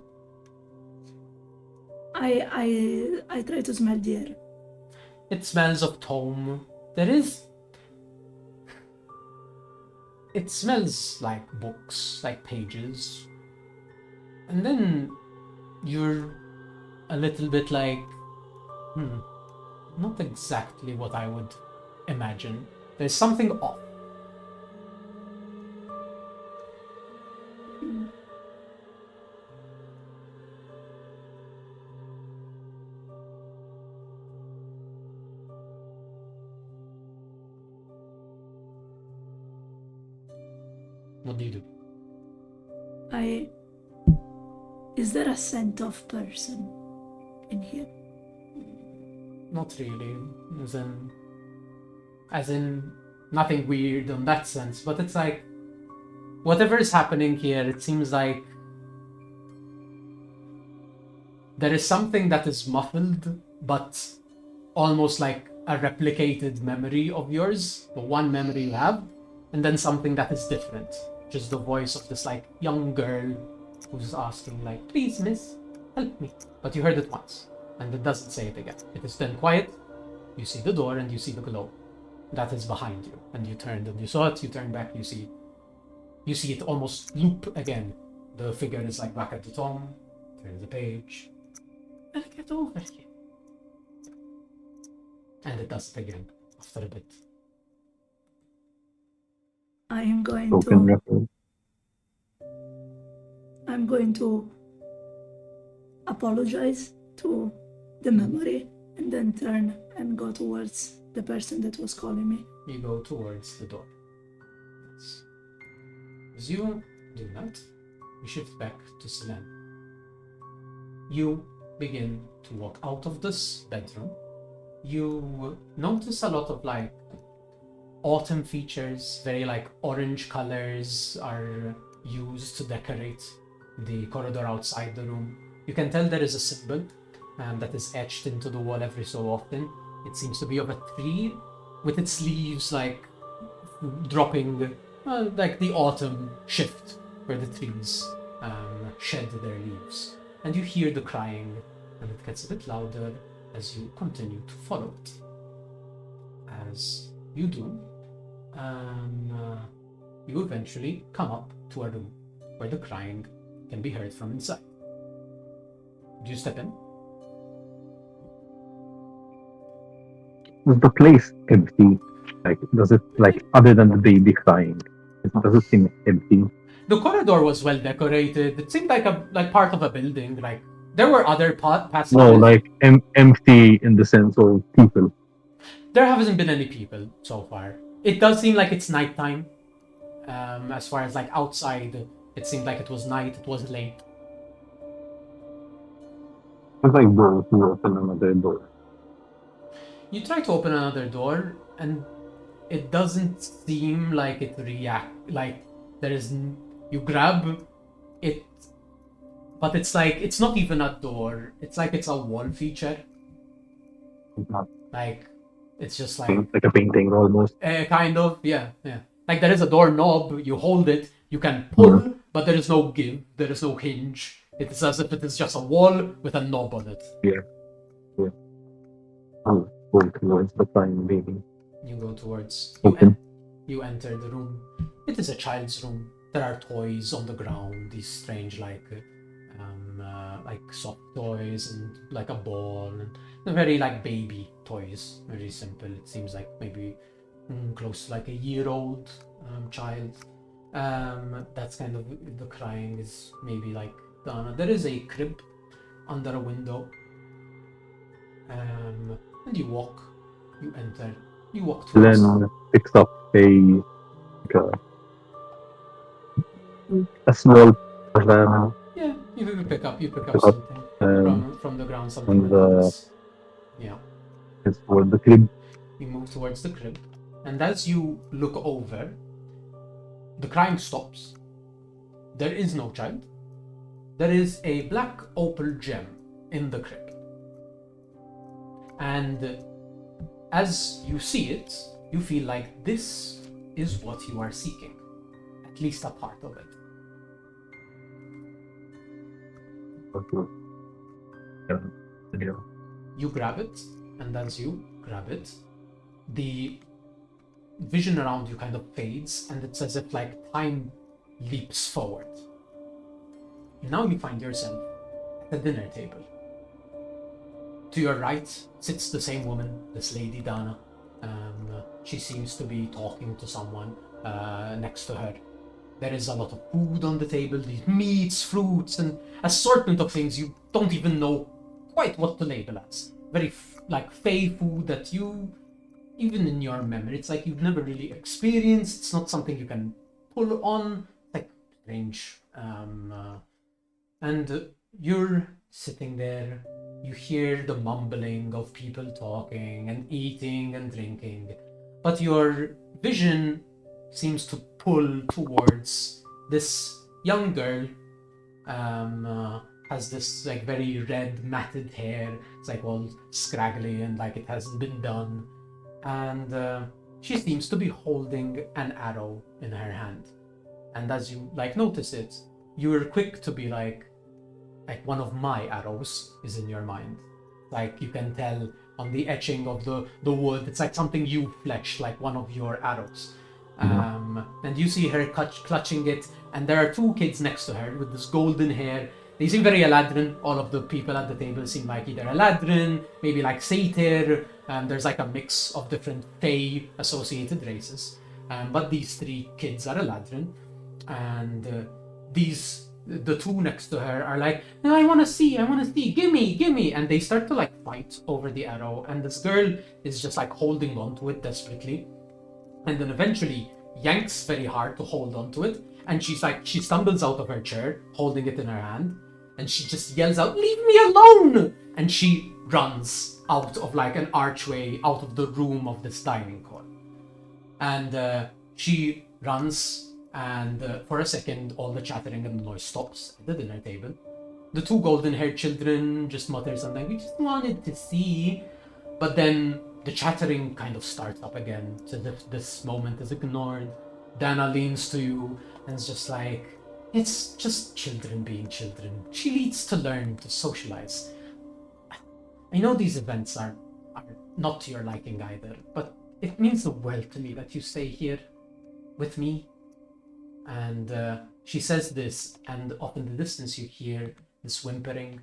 I try to smell the air. It smells of tome. It smells like books, like pages. And then you're a little bit like, not exactly what I would imagine. There's something off. What do you do? Is there a scent of person in here? Not really. As in nothing weird in that sense, but it's like whatever is happening here, it seems like there is something that is muffled, but almost like a replicated memory of yours, the one memory you have, and then something that is different. Just the voice of this like young girl who's asking like, "Please, miss, help me." But you heard it once, and it doesn't say it again. It is then quiet. You see the door and you see the glow. that is behind you, and you turned and you saw it. You turn back, you see it almost loop again. The figure is like back at the top. Turn the page. I'll get over here. And it does it again after a bit. I am going Broken to. record. I'm going to apologize to the memory and then turn and go towards the person that was calling me. You go towards the door. Yes. As you do that, you shift back to Selene. You begin to walk out of this bedroom. You notice a lot of like autumn features, very like orange colors are used to decorate the corridor outside the room. You can tell there is a symbol that is etched into the wall every so often. It seems to be of a tree with its leaves like dropping, like the autumn shift where the trees shed their leaves. And you hear the crying, and it gets a bit louder as you continue to follow it. As you do, you eventually come up to a room where the crying can be heard from inside. Do you step in? Is the place empty? Like, does it, like, other than the baby crying, does it seem empty? The corridor was well decorated. It seemed like part of a building. Like there were other passages. No, like empty in the sense of people. There haven't been any people so far. It does seem like it's nighttime. As far as like outside, it seemed like it was night. It was late. It's like doors to open another door. You try to open another door, and it doesn't seem like it react. Like there is, you grab it, but it's like it's not even a door. It's like it's a wall feature. It's not Like it's just like a painting almost. kind of, yeah. Like there is a doorknob. You hold it. You can pull, but there is no give. There is no hinge. It's as if it is just a wall with a knob on it. Yeah. Oh, go towards the crying baby. You go towards. Open. You enter the room. It is a child's room. There are toys on the ground. These strange, like soft toys and like a ball and very like baby toys. Very simple. It seems like maybe close to like a year-old child. That's kind of the crying is maybe like done. There is a crib under a window. And you walk. You enter. You walk towards. Then picks up a small Yeah, you pick up up, something from the ground, something and, that is, yeah. it's for the crib. You move towards the crib, and as you look over, the crying stops. There is no child. There is a black opal gem in the crib. And as you see it, you feel like this is what you are seeking. At least a part of it. Okay. Yeah. You grab it, and as you grab it, the vision around you kind of fades, and it's as if like time leaps forward. Now you find yourself at the dinner table. To your right sits the same woman, this Lady Dana. She seems to be talking to someone next to her. There is a lot of food on the table, these meats, fruits, and assortment of things you don't even know quite what to label as. Very like fey food that you, even in your memory, it's like you've never really experienced. It's not something you can pull on. It's like strange. And you're sitting there. You hear the mumbling of people talking and eating and drinking, but your vision seems to pull towards this young girl. Has this like very red matted hair. It's like all scraggly and like it hasn't been done, and she seems to be holding an arrow in her hand. And as you like notice it, you're quick to be like one of my arrows is in your mind. Like you can tell on the etching of the wood. It's like something you fletched, like one of your arrows. And you see her clutching it, and there are two kids next to her with this golden hair. They seem very Eladrin. All of the people at the table seem like either Eladrin, maybe like Satyr. There's like a mix of different Fae associated races. But these three kids are Eladrin. And the two next to her are like, no, I want to see, gimme. And they start to like fight over the arrow. And this girl is just like holding on to it desperately. And then eventually yanks very hard to hold on to it. And she stumbles out of her chair, holding it in her hand. And she just yells out, leave me alone! And she runs out of like an archway, out of the room of this dining hall. And she runs, and for a second, all the chattering and the noise stops at the dinner table. The two golden-haired children just mutter something, we just wanted to see. But then the chattering kind of starts up again, so that this moment is ignored. Dana leans to you and is just like, it's just children being children. She needs to learn to socialize. I know these events are not to your liking either, but it means the world to me that you stay here with me. And she says this, and off in the distance you hear this whimpering,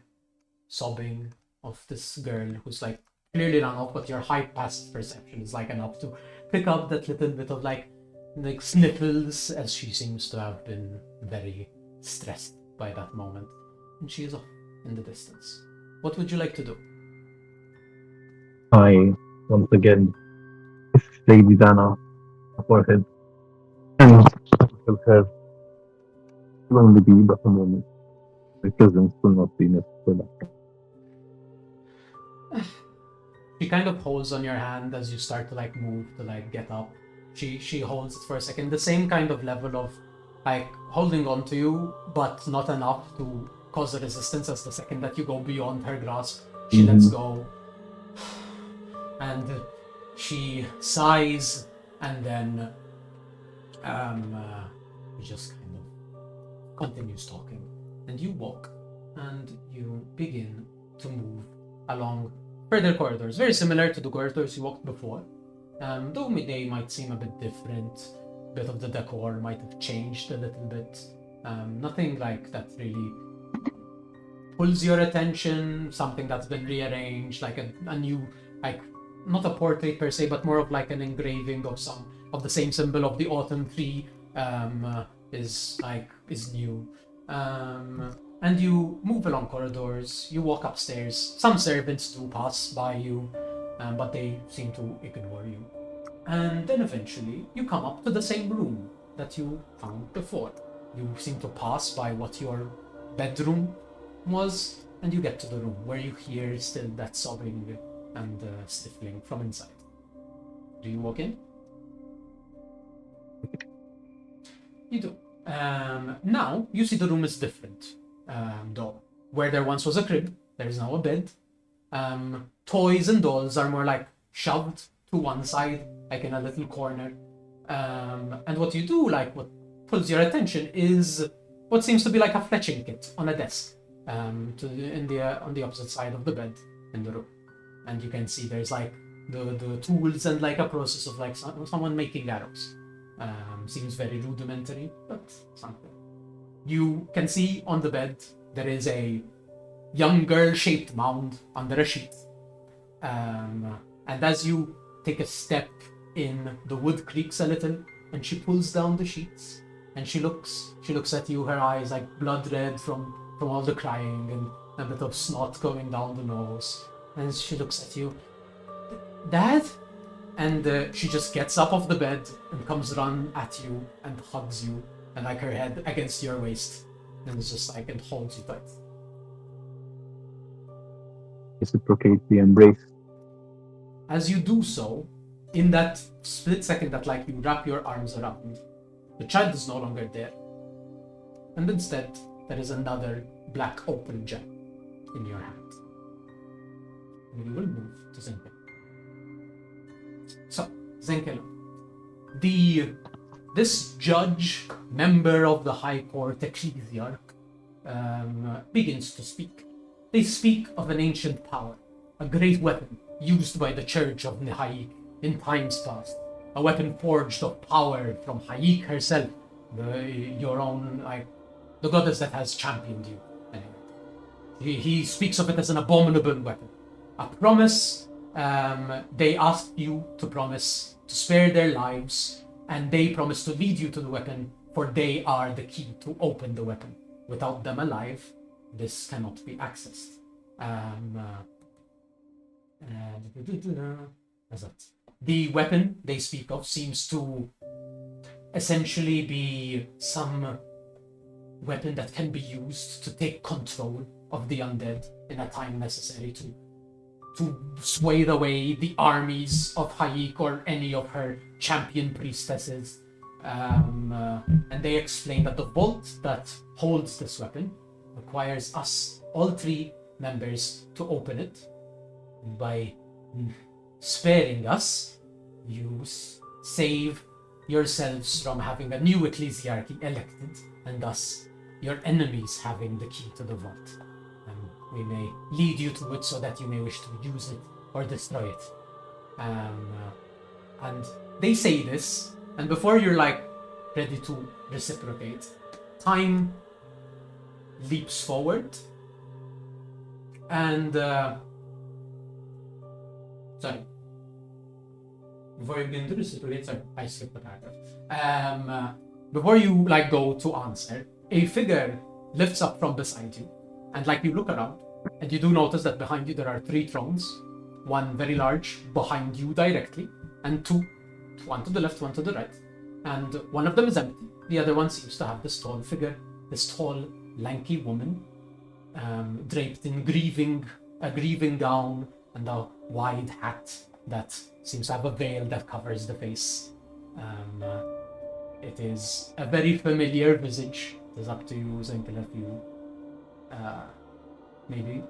sobbing of this girl who's like clearly run off, but your high passive perception is like enough to pick up that little bit of like sniffles, as she seems to have been very stressed by that moment. And she is off in the distance. What would you like to do? I once again kiss Lady Dana on the forehead, and tell her it will only be but a moment. My presence will not be missed for that. She kind of holds on your hand as you start to like move to like get up. She holds it for a second, the same kind of level of like holding on to you, but not enough to cause a resistance. As the second that you go beyond her grasp, she lets go. And she sighs, and then just kind of continues talking. And you walk, and you begin to move along further corridors, very similar to the corridors you walked before. Though they might seem a bit different, a bit of the decor might have changed a little bit. Nothing like that really pulls your attention, something that's been rearranged, like a new, like, not a portrait per se, but more of like an engraving of some of the same symbol of the autumn tree is new. And you move along corridors, you walk upstairs. Some servants do pass by you, but they seem to ignore you. And then eventually you come up to the same room that you found before. You seem to pass by what your bedroom was, and you get to the room where you hear still that sobbing and sniffling from inside. Do you walk in? You do. Now you see the room is different. Though, where there once was a crib, there is now a bed. Toys and dolls are more like shoved to one side, like in a little corner. And what you do, like what pulls your attention, is what seems to be like a fletching kit on a desk, on the opposite side of the bed in the room. And you can see there's like the tools and like a process of like someone making arrows. Seems very rudimentary, but something. You can see on the bed there is a young girl-shaped mound under a sheet. And as you take a step in, the wood creaks a little, and she pulls down the sheets, and she looks at you, her eyes like blood red from all the crying and a bit of snot going down the nose. And she looks at you, Dad? And she just gets up off the bed and comes run at you and hugs you, and like her head against your waist, and it's just like, and holds you tight. Reciprocate the embrace. As you do so, in that split second that like you wrap your arms around, the child is no longer there. And instead, there is another black open gem in your hand. And we will move to Zenkel. So, Zenkel, this judge, member of the High Court Ecclesiarch, begins to speak. They speak of an ancient power, a great weapon used by the Church of Nihayik in times past. A weapon forged of power from Hayik herself, your own, like, the goddess that has championed you. Anyway, he speaks of it as an abominable weapon. A promise, they asked you to promise to spare their lives, and they promise to lead you to the weapon, for they are the key to open the weapon. Without them alive, this cannot be accessed. The weapon they speak of seems to essentially be some weapon that can be used to take control of the undead in a time necessary to sway away the armies of Hayik or any of her champion priestesses. And they explain that the vault that holds this weapon requires us, all 3 members, to open it. By sparing us, you save yourselves from having a new ecclesiarchy elected, and thus your enemies having the key to the vault. We may lead you to it so that you may wish to use it or destroy it. And they say this, and before you're like ready to reciprocate, time leaps forward, and sorry. Before you begin to reciprocate, sorry, I skipped the paragraph. Before you like go to answer, a figure lifts up from beside you, and like you look around, and you do notice that behind you there are 3 thrones, one very large behind you directly, and 2, one to the left, one to the right, and one of them is empty. The other one seems to have this tall figure, this tall, lanky woman, draped in a grieving gown and a wide hat that seems to have a veil that covers the face. It is a very familiar visage. It is up to you, Zinkel, if you maybe.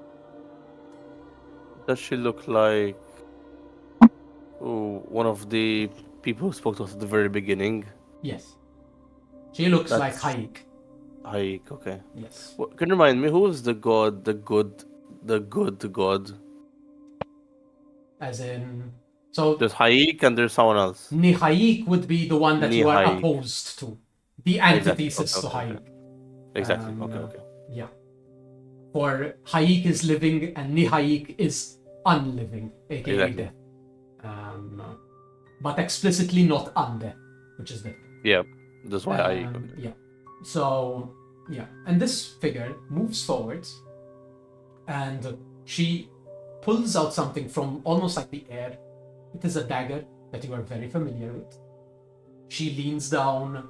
Does she look like one of the people who spoke to us at the very beginning? Yes. She looks like That's- Hayik. Hayik, okay. Yes. Can you remind me, who is the god, the good god? As in, so There's Hayik and there's someone else. Nihayik would be the one that you are Nihayik. opposed to. The Exactly. antithesis to Okay. Hayik. Exactly. Okay. Yeah. For Hayik is living and Nihayik is unliving, aka Exactly. death. But explicitly not undeath, which is death. Yeah, that's why Yeah. So, yeah. And this figure moves forward and she pulls out something from almost like the air. It is a dagger that you are very familiar with. She leans down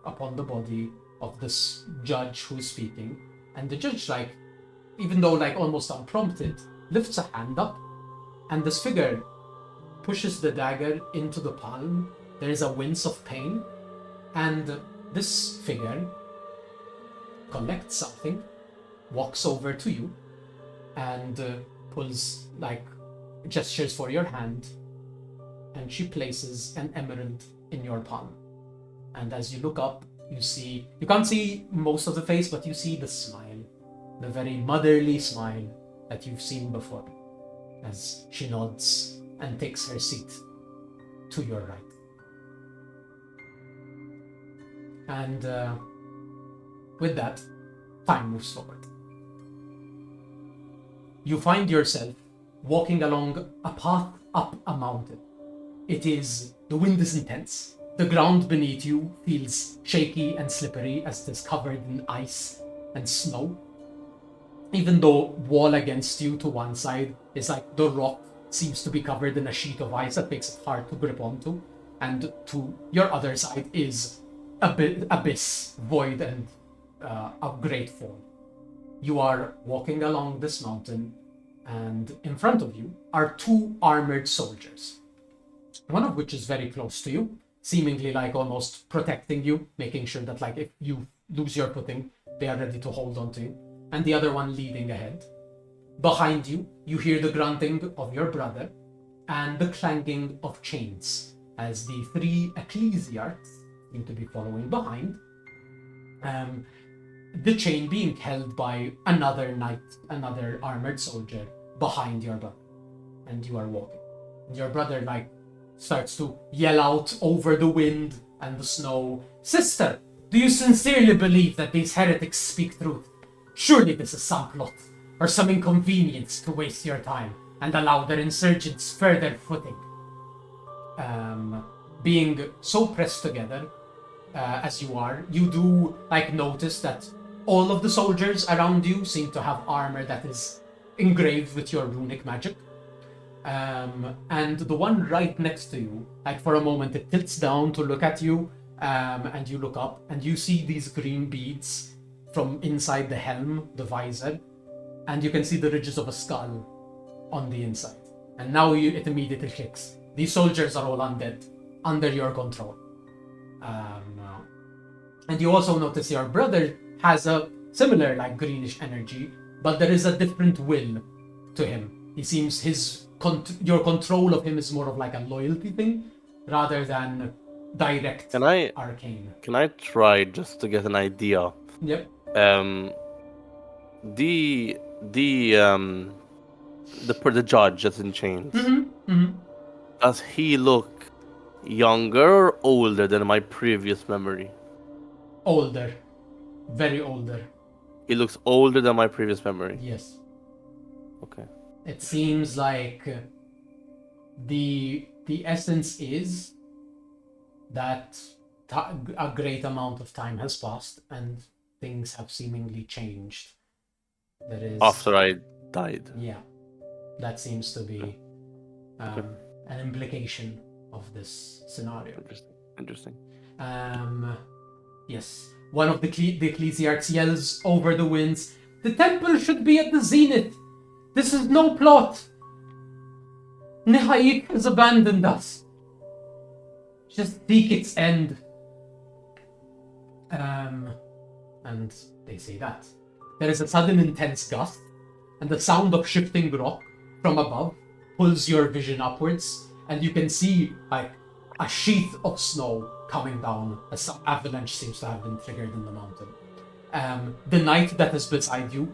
upon the body of this judge who is speaking, and the judge, like, even though like almost unprompted, lifts a hand up, and this figure pushes the dagger into the palm. There is a wince of pain, and this figure collects something, walks over to you, and pulls, like, gestures for your hand, and she places an emerald in your palm. And as you look up, you can't see most of the face, but you see the smile, the very motherly smile that you've seen before, as she nods and takes her seat to your right. And with that, time moves forward. You find yourself walking along a path up a mountain. The wind is intense. The ground beneath you feels shaky and slippery as it is covered in ice and snow. Even though wall against you to one side is like the rock seems to be covered in a sheet of ice that makes it hard to grip onto, and to your other side is abyss, void, and a great fall. You are walking along this mountain, and in front of you are 2 armored soldiers, one of which is very close to you, seemingly like almost protecting you, making sure that like if you lose your footing, they are ready to hold on to you, and the other one leading ahead. Behind you, you hear the grunting of your brother and the clanging of chains as the 3 ecclesiarchs seem to be following behind. The chain being held by another knight, another armored soldier behind your brother. and you are walking. And your brother starts to yell out over the wind and the snow, "Sister, do you sincerely believe that these heretics speak truth? Surely this is some plot, or some inconvenience to waste your time and allow their insurgents further footing." Being so pressed together as you are, you do notice that all of the soldiers around you seem to have armor that is engraved with your runic magic. And the one right next to you, for a moment, it tilts down to look at you, and you look up, and you see these green beads from inside the helm, the visor, and you can see the ridges of a skull on the inside. And now it immediately clicks. These soldiers are all undead, under your control. And you also notice your brother has a similar greenish energy, but there is a different will to him. He seems your control of him is more of a loyalty thing rather than direct arcane. Can I try just to get an idea? Yep. The judge that's in chains. Does he look younger or older than my previous memory? Older. Very older. He looks older than my previous memory. Yes. Okay. It seems like the essence is that a great amount of time has passed and things have seemingly changed. There is after I died. Yeah, that seems to be an implication of this scenario. Interesting. Yes, one of the ecclesiarchs yells over the winds, "The temple should be at the zenith. This is no plot. Nihaik has abandoned us. Just seek its end." And they say that. There is a sudden intense gust, and the sound of shifting rock from above pulls your vision upwards, and you can see a sheath of snow coming down as some avalanche seems to have been triggered in the mountain. The knight that is beside you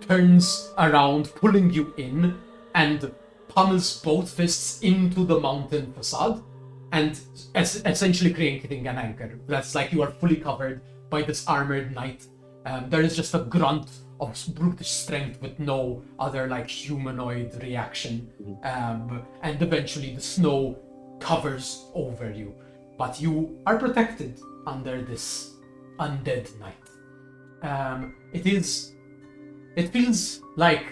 turns around, pulling you in, and pummels both fists into the mountain facade, and essentially creating an anchor. That's you are fully covered by this armored knight. There is just a grunt of brutish strength with no other humanoid reaction, and eventually the snow covers over you, but you are protected under this undead knight. It feels like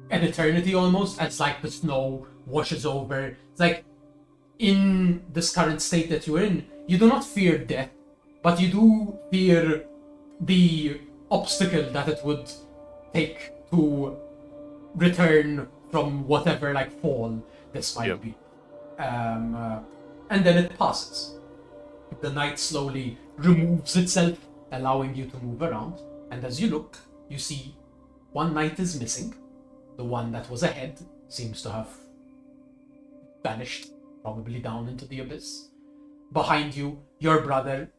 an eternity almost, as the snow washes over. It's in this current state that you're in, you do not fear death, but you do fear the obstacle that it would take to return from whatever fall this might be. And then it passes. The night slowly removes itself, allowing you to move around, and as you look, you see one knight is missing. The one that was ahead seems to have vanished, probably down into the abyss. Behind you, your brother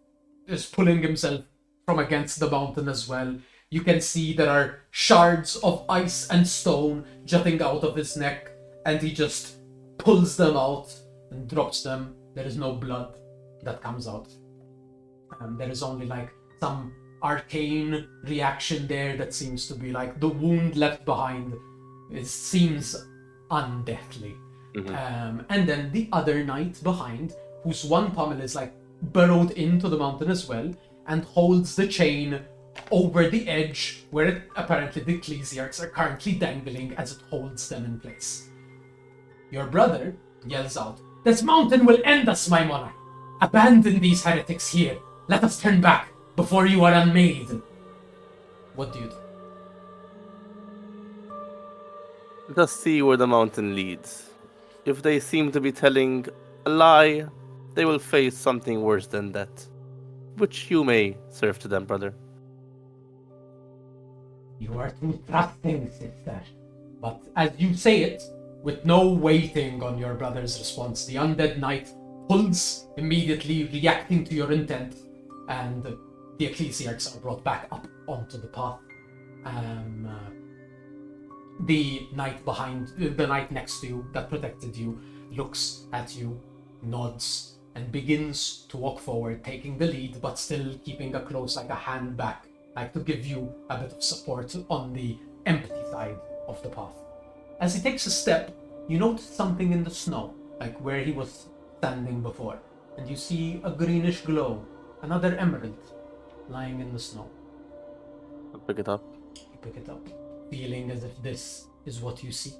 is pulling himself from against the mountain as well. You can see there are shards of ice and stone jutting out of his neck, and he just pulls them out and drops them. There is no blood that comes out. There is only some arcane reaction there that seems to be the wound left behind. It seems undeathly. And then the other knight behind, whose one pommel is burrowed into the mountain as well, and holds the chain over the edge where apparently the ecclesiarchs are currently dangling as it holds them in place. Your brother yells out, "This mountain will end us, my monarch! Abandon these heretics here! Let us turn back before you are unmade!" What do you do? Let us see where the mountain leads. If they seem to be telling a lie, they will face something worse than that, which you may serve to them, brother. You are too trusting, sister. But as you say it, with no waiting on your brother's response, the undead knight pulls, immediately reacting to your intent, and the ecclesiarchs are brought back up onto the path. The knight next to you that protected you looks at you, nods, and begins to walk forward, taking the lead, but still keeping a close, like a hand back, like to give you a bit of support on the empty side of the path. As he takes a step, you notice something in the snow, like where he was standing before, and you see a greenish glow, another emerald, lying in the snow. I'll pick it up. You pick it up, feeling as if this is what you seek.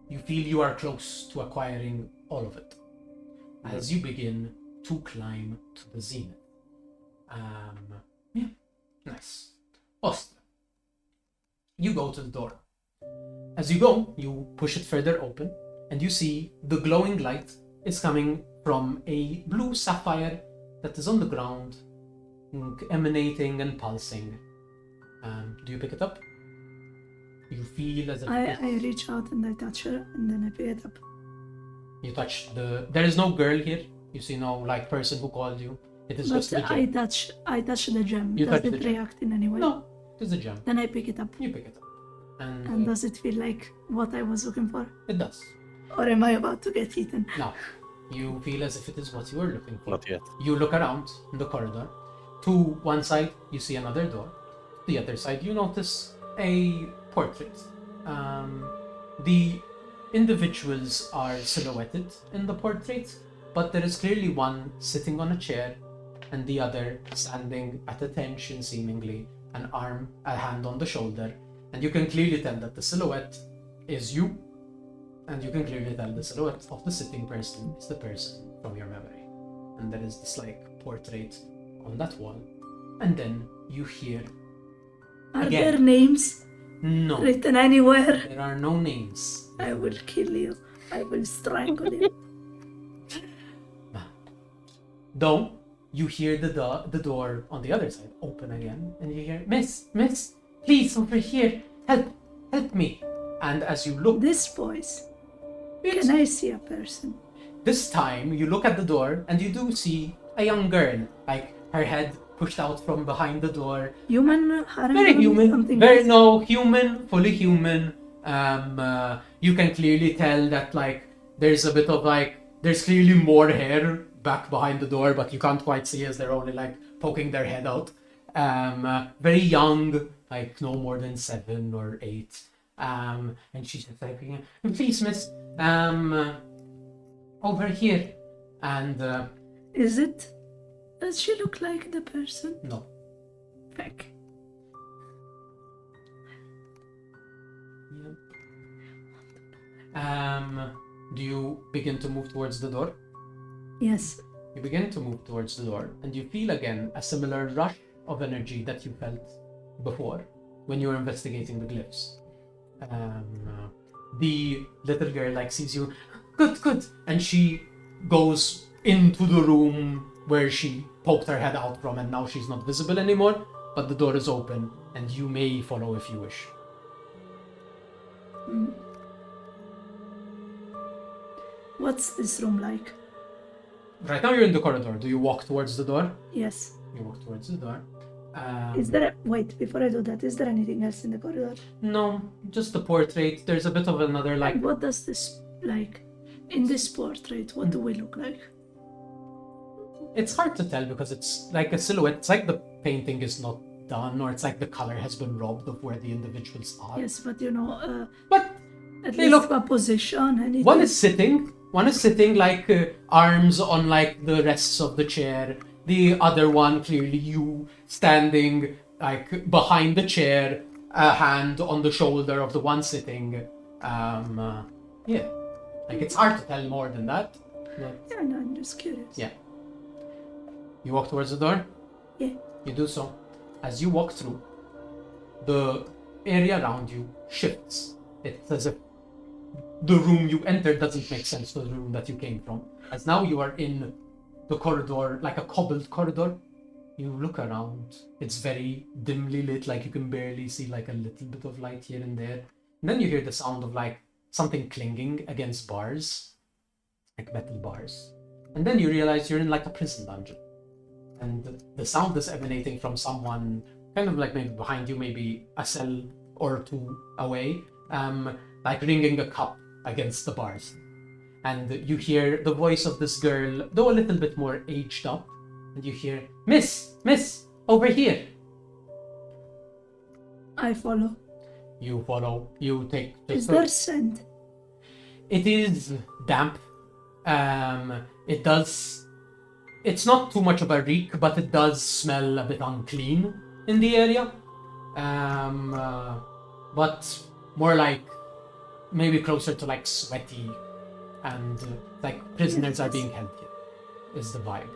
You feel you are close to acquiring all of it as you begin to climb to the zenith. Yeah, nice. Awesome. You go to the door. As you go, you push it further open, and you see the glowing light is coming from a blue sapphire that is on the ground, emanating and pulsing. Do you pick it up? You feel as if I reach out and I touch her, and then I pick it up. you touch the. There is no girl here. You see no like person who called you. It is just the But gem. I touch the gem. You Does touch the it gem. react in any way? No, it is a gem. Then I pick it up. You pick it up, and And does it feel like what I was looking for? it does. Or am I about to get eaten? No, you feel as if it is what you were looking for. Not yet. You look around in the corridor. To one side, you see another door. The other side, you notice a portrait. The individuals are silhouetted in the portrait, but there is clearly one sitting on a chair and the other standing at attention, seemingly, a hand on the shoulder. And you can clearly tell that the silhouette is you, and you can clearly tell the silhouette of the sitting person is the person from your memory. And there is this like portrait on that wall. And then you hear Are again. there names No, written anywhere? there are no names. I will kill you. I will strangle you. Though you hear the door on the other side open again, and you hear, Miss, please over here, help me. And as you look, This voice. it's- Can I see a person? this time you look at the door and you do see a young girl, like her head pushed out from behind the door. Human? Harem? Very human, Something very else? no human, fully human. You can clearly tell that like there's a bit of like there's clearly more hair back behind the door, but you can't quite see as they're only like poking their head out. Very young, like no more than 7 or 8. And she's just like, please, miss, over here. And Is it? Does she look like the person? no, Fuck. do you begin to move towards the door? Yes. You begin to move towards the door, and you feel again a similar rush of energy that you felt before when you were investigating the glyphs. The little girl like sees you, good, and she goes into the room where she poked her head out from, and now she's not visible anymore, but the door is open, and you may follow if you wish. What's this room like? Right now you're in the corridor. Do you walk towards the door? Yes. You walk towards the door. Is there wait, before I do that, is there anything else in the corridor? No, just the portrait. There's a bit of another like. And what does this like? In this portrait, what do we look like? It's hard to tell because it's like a silhouette. It's like the painting is not done, or it's like the color has been robbed of where the individuals are. Yes, but But at they least look- a position, anything. one is sitting like arms on like the rests of the chair. The other one clearly you standing like behind the chair, a hand on the shoulder of the one sitting. Yeah, like it's hard to tell more than that. But Yeah, no, I'm just curious. yeah. You walk towards the door? Yeah. You do so. As you walk through, the area around you shifts. It's as if the room you entered doesn't make sense to the room that you came from. As now you are in the corridor, like a cobbled corridor. You look around. It's very dimly lit, like you can barely see like a little bit of light here and there. And then you hear the sound of like something clinging against bars, like metal bars. And then you realize you're in like a prison dungeon. And the sound is emanating from someone kind of like maybe behind you, maybe a cell or two away, like ringing a cup against the bars. And you hear the voice of this girl, though a little bit more aged up, and you hear, Miss, over here. I follow. You follow, you take the Is there scent? It is damp. It's not too much of a reek, but it does smell a bit unclean in the area. But more like, maybe closer to like sweaty and like prisoners are being held here, is the vibe.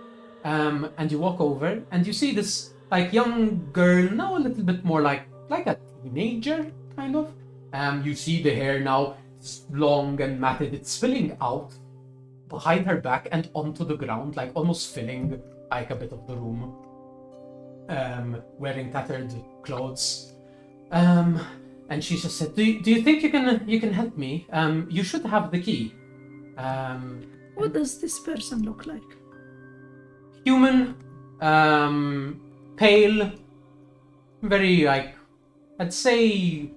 And you walk over and you see this like young girl, now a little bit more like a teenager, kind of. You see the hair now, it's long and matted, it's spilling out behind her back and onto the ground, like almost filling like a bit of the room. Wearing tattered clothes. And she just said, do you think you can help me? You should have the key. What does this person look like? Human, pale, very like, I'd say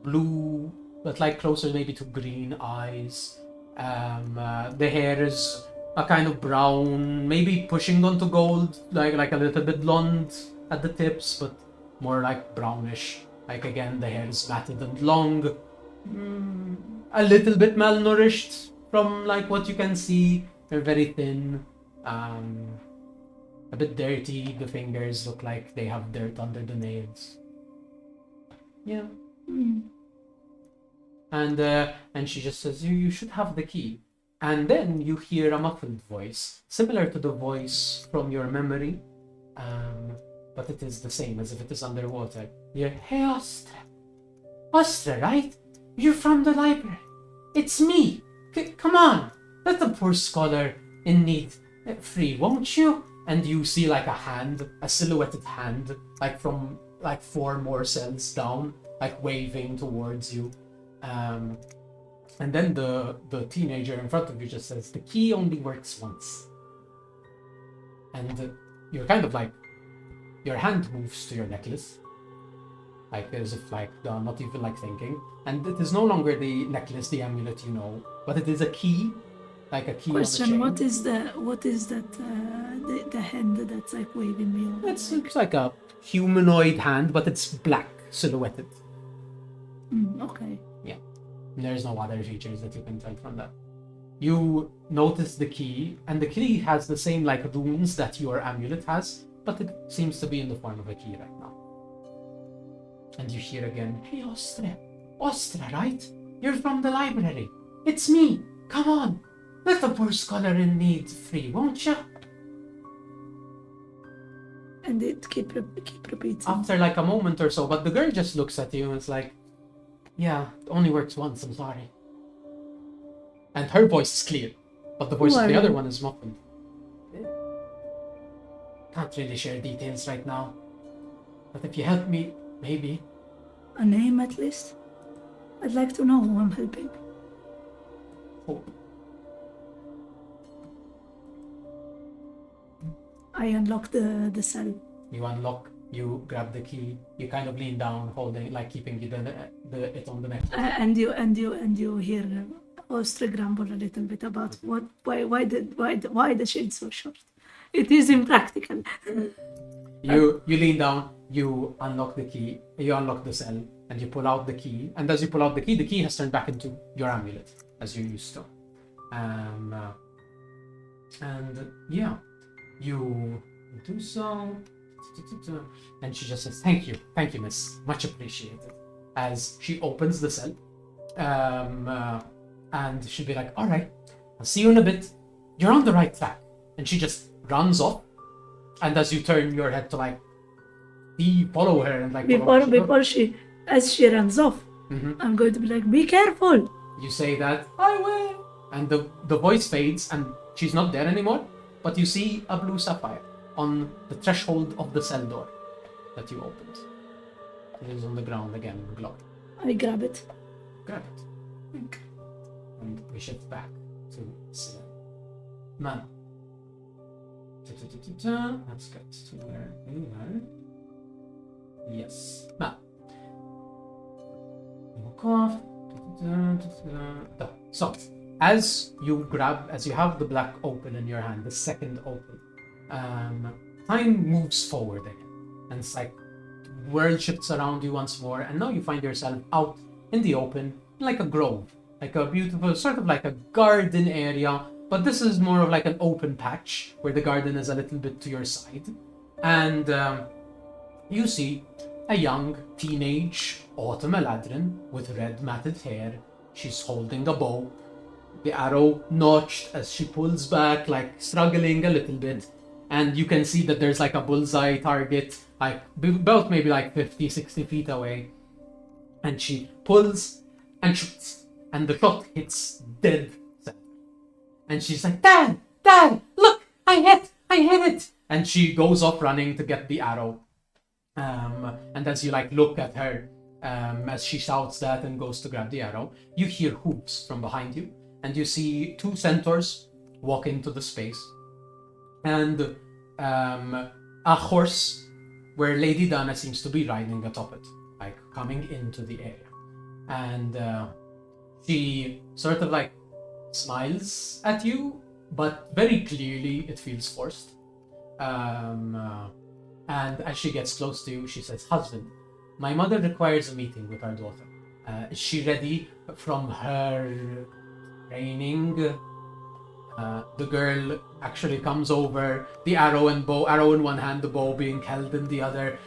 blue, but like closer maybe to green eyes. The hair is a kind of brown, maybe pushing onto gold, like a little bit blonde at the tips, but more like brownish. Like again, the hair is matted and long, a little bit malnourished from like what you can see. They're very thin, a bit dirty. The fingers look like they have dirt under the nails. Yeah. And she just says, you should have the key. And then you hear a muffled voice, similar to the voice from your memory, but it is the same, as if it is underwater. You're, hey, Ostra. Ostra, right? You're from the library. It's me. Come on. Let the poor scholar in need free, won't you? And you see like a hand, a silhouetted hand, like from like 4 more cells down, like waving towards you. And then the teenager in front of you just says, the key only works once. And you're kind of like, your hand moves to your necklace, like as if like not even like thinking. And it is no longer the necklace, the amulet, you know, but it is a key, like a key. Question: on a what chain. is that? The hand that's like waving me over? It's like a humanoid hand, but it's black, silhouetted. Okay. Yeah, there's no other features that you can tell from that. You notice the key, and the key has the same like runes that your amulet has, but it seems to be in the form of a key right now. And you hear again, hey, Ostra, right? You're from the library. It's me. Come on. Let the poor scholar in need free, won't you? And it keep repeating. After like a moment or so, but the girl just looks at you and is like, yeah, it only works once, I'm sorry. And her voice is clear, but the voice Who of are the other you? one is muffled. Can't really share details right now. But if you help me, maybe. A name at least? I'd like to know who I'm helping. Hope. I unlock the cell. You unlock, you grab the key, you kind of lean down, holding, like keeping it on the neck. And you hear Ostra grumble a little bit about why the shade's so short. It is impractical. You lean down, you unlock the key, you unlock the cell, and you pull out the key. And as you pull out the key has turned back into your amulet, as you used to. And yeah, you do so. And she just says, thank you, miss, much appreciated. As she opens the cell, and she'll be like, all right, I'll see you in a bit. You're on the right track. And she just runs off. And as you turn your head to like follow her and like as she runs off, I'm going to be like, be careful. You say that, I will. And the voice fades and she's not there anymore, but you see a blue sapphire on the threshold of the cell door that you opened. It is on the ground again, glowing. I grab it. Grab it. And we shift back to Sina. Man. Let's get to where we are. Yes. Now, off. So, as you have the black opal in your hand, the second opal, time moves forward again. And it's like world shifts around you once more, and now you find yourself out in the open, like a grove, like a beautiful, sort of like a garden area, but this is more of like an open patch where the garden is a little bit to your side. And you see a young teenage autumn Eladrin with red matted hair. She's holding a bow, the arrow notched as she pulls back, like struggling a little bit. And you can see that there's like a bullseye target, like about maybe like 50, 60 feet away. And she pulls and shoots, and the shot hits dead center. And she's like, Dad, look, I hit it. And she goes off running to get the arrow. And as you like look at her, as she shouts that and goes to grab the arrow, you hear hooves from behind you, and you see two centaurs walk into the space, and a horse where Lady Dana seems to be riding atop it, like coming into the area. And she sort of like smiles at you, but very clearly it feels forced. And as she gets close to you, she says, Husband, my mother requires a meeting with our daughter. Is she ready from her training? The girl actually comes over, the arrow in one hand, the bow being held in the other.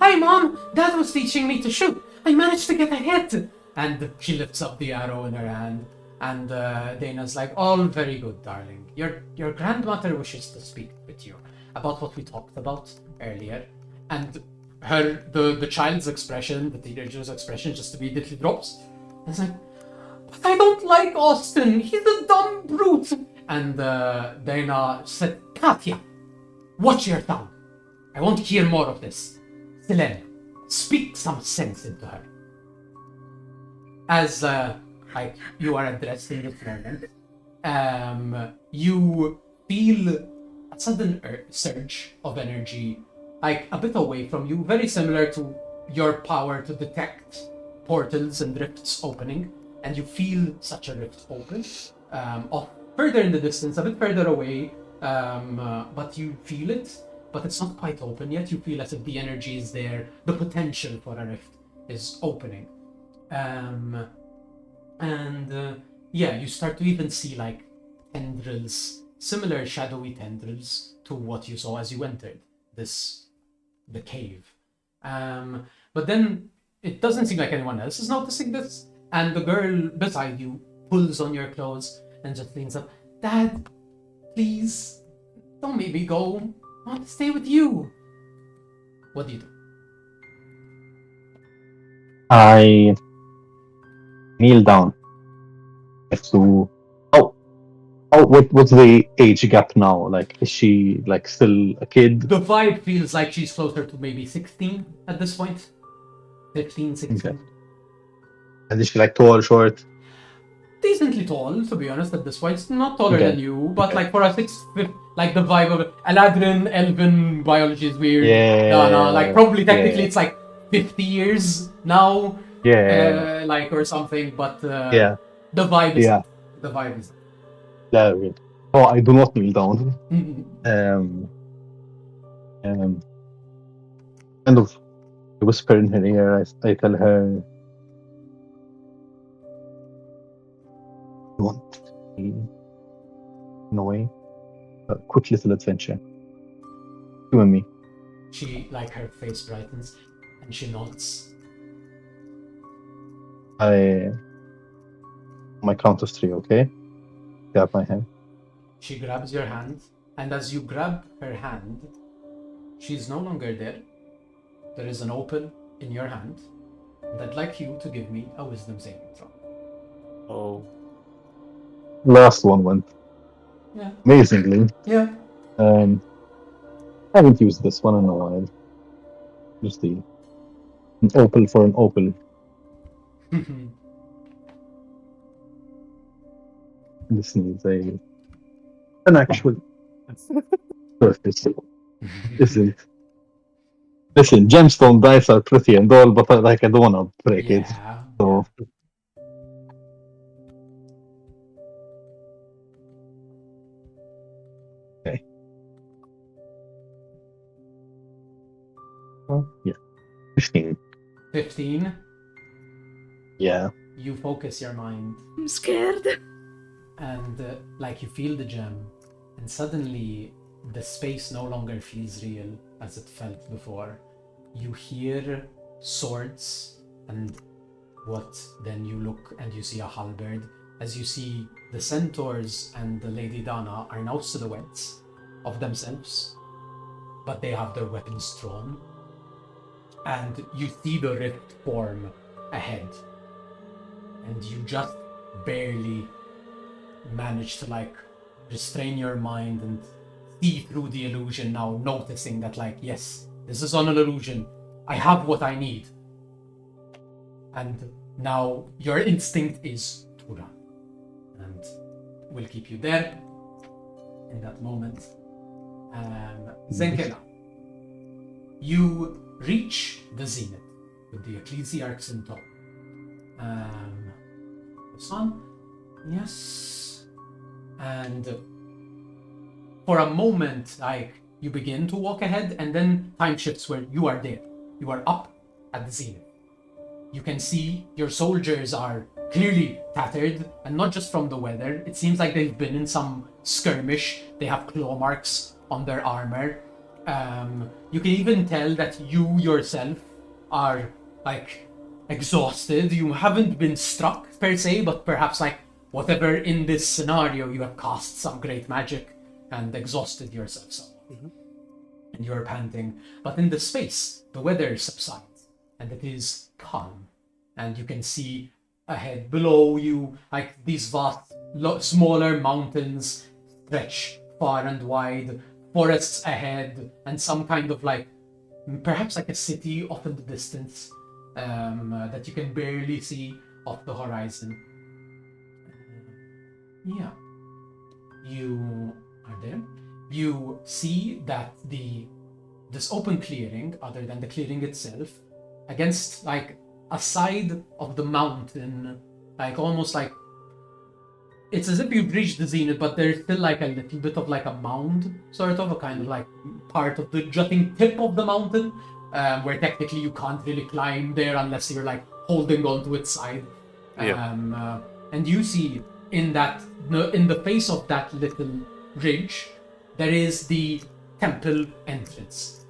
Hi, Mom! Dad was teaching me to shoot. I managed to get a hit. And she lifts up the arrow in her hand. And Dana's like, all very good, darling. Your grandmother wishes to speak with you about what we talked about earlier. And the child's expression, the teenager's expression, just immediately drops. And it's like, but I don't like Austin. He's a dumb brute. And Dana said, Katya, watch your tongue. I won't hear more of this. Selene, speak some sense into her. As like you are addressed in this moment, you feel a sudden surge of energy, like a bit away from you, very similar to your power to detect portals and rifts opening, and you feel such a rift open, off further in the distance, a bit further away, but you feel it, but it's not quite open yet. You feel as if the energy is there, the potential for a rift is opening. Yeah, you start to even see like tendrils, similar shadowy tendrils to what you saw as you entered the cave. But then it doesn't seem like anyone else is noticing this, and the girl beside you pulls on your clothes and just leans up. Dad, please, don't make me go. I want to stay with you. What do you do? I kneel down. What's the age gap now? Like, is she like still a kid? The vibe feels like she's closer to maybe 16 at this point. 15, 16. Okay. And is she like tall, short? Decently tall, to be honest, at this point. Not taller Okay. than you, but Okay. like for a 6', like the vibe of it. Eladrin, elven biology is weird. Yeah. No, like probably technically yeah. it's like 50 years now. Yeah. Like or something, but Yeah. the vibe is Yeah. the vibe is Yeah. Oh, I do not kneel down. Kind of whisper in her ear. I tell her, you want to be in a way a quick little adventure. You and me. She, like, her face brightens and she nods. My count of 3, okay? Grab my hand. She grabs your hand, and as you grab her hand, she's no longer there. There is an opal in your hand, and I'd like you to give me a wisdom saving throw. Oh. Last one went Yeah. amazingly. Yeah. I haven't used this one in a while. Just an opal for an opal. This needs an actual surface. Isn't. Listen, gemstone dice are pretty and all, but I don't want to break it. Yeah, So okay. Well, yeah. 15. 15. Yeah. You focus your mind, I'm scared. and like you feel the gem, and suddenly the space no longer feels real as it felt before. You hear swords, and then you look and you see a halberd. As you see, the centaurs and the Lady Dana are now silhouettes of themselves, but they have their weapons drawn. And you see the rift form ahead. And you just barely manage to like restrain your mind and see through the illusion now, noticing that like, yes, this is on an illusion. I have what I need. And now your instinct is to run. And we'll keep you there in that moment. Zenkela, you reach the zenith with the ecclesiarchs in tow. The sun, yes. And for a moment, like, you begin to walk ahead, and then time shifts where you are there. You are up at the zenith. You can see your soldiers are clearly tattered, and not just from the weather. It seems like they've been in some skirmish. They have claw marks on their armor. You can even tell that you yourself are like exhausted. You haven't been struck per se, but perhaps like whatever in this scenario, you have cast some great magic and exhausted yourself somewhat. And you're panting. But in the space, the weather subsides and it is calm. And you can see ahead below you, like these vast, smaller mountains stretch far and wide, forests ahead, and some kind of like, perhaps like a city off in the distance that you can barely see off the horizon. Yeah. You are there. You see that this open clearing, other than the clearing itself, against like a side of the mountain, like almost like it's as if you've reached the zenith, but there's still like a little bit of like a mound, sort of a kind of like part of the jutting tip of the mountain, where technically you can't really climb there unless you're like holding onto its side. And you see in the face of that little ridge, there is the temple entrance.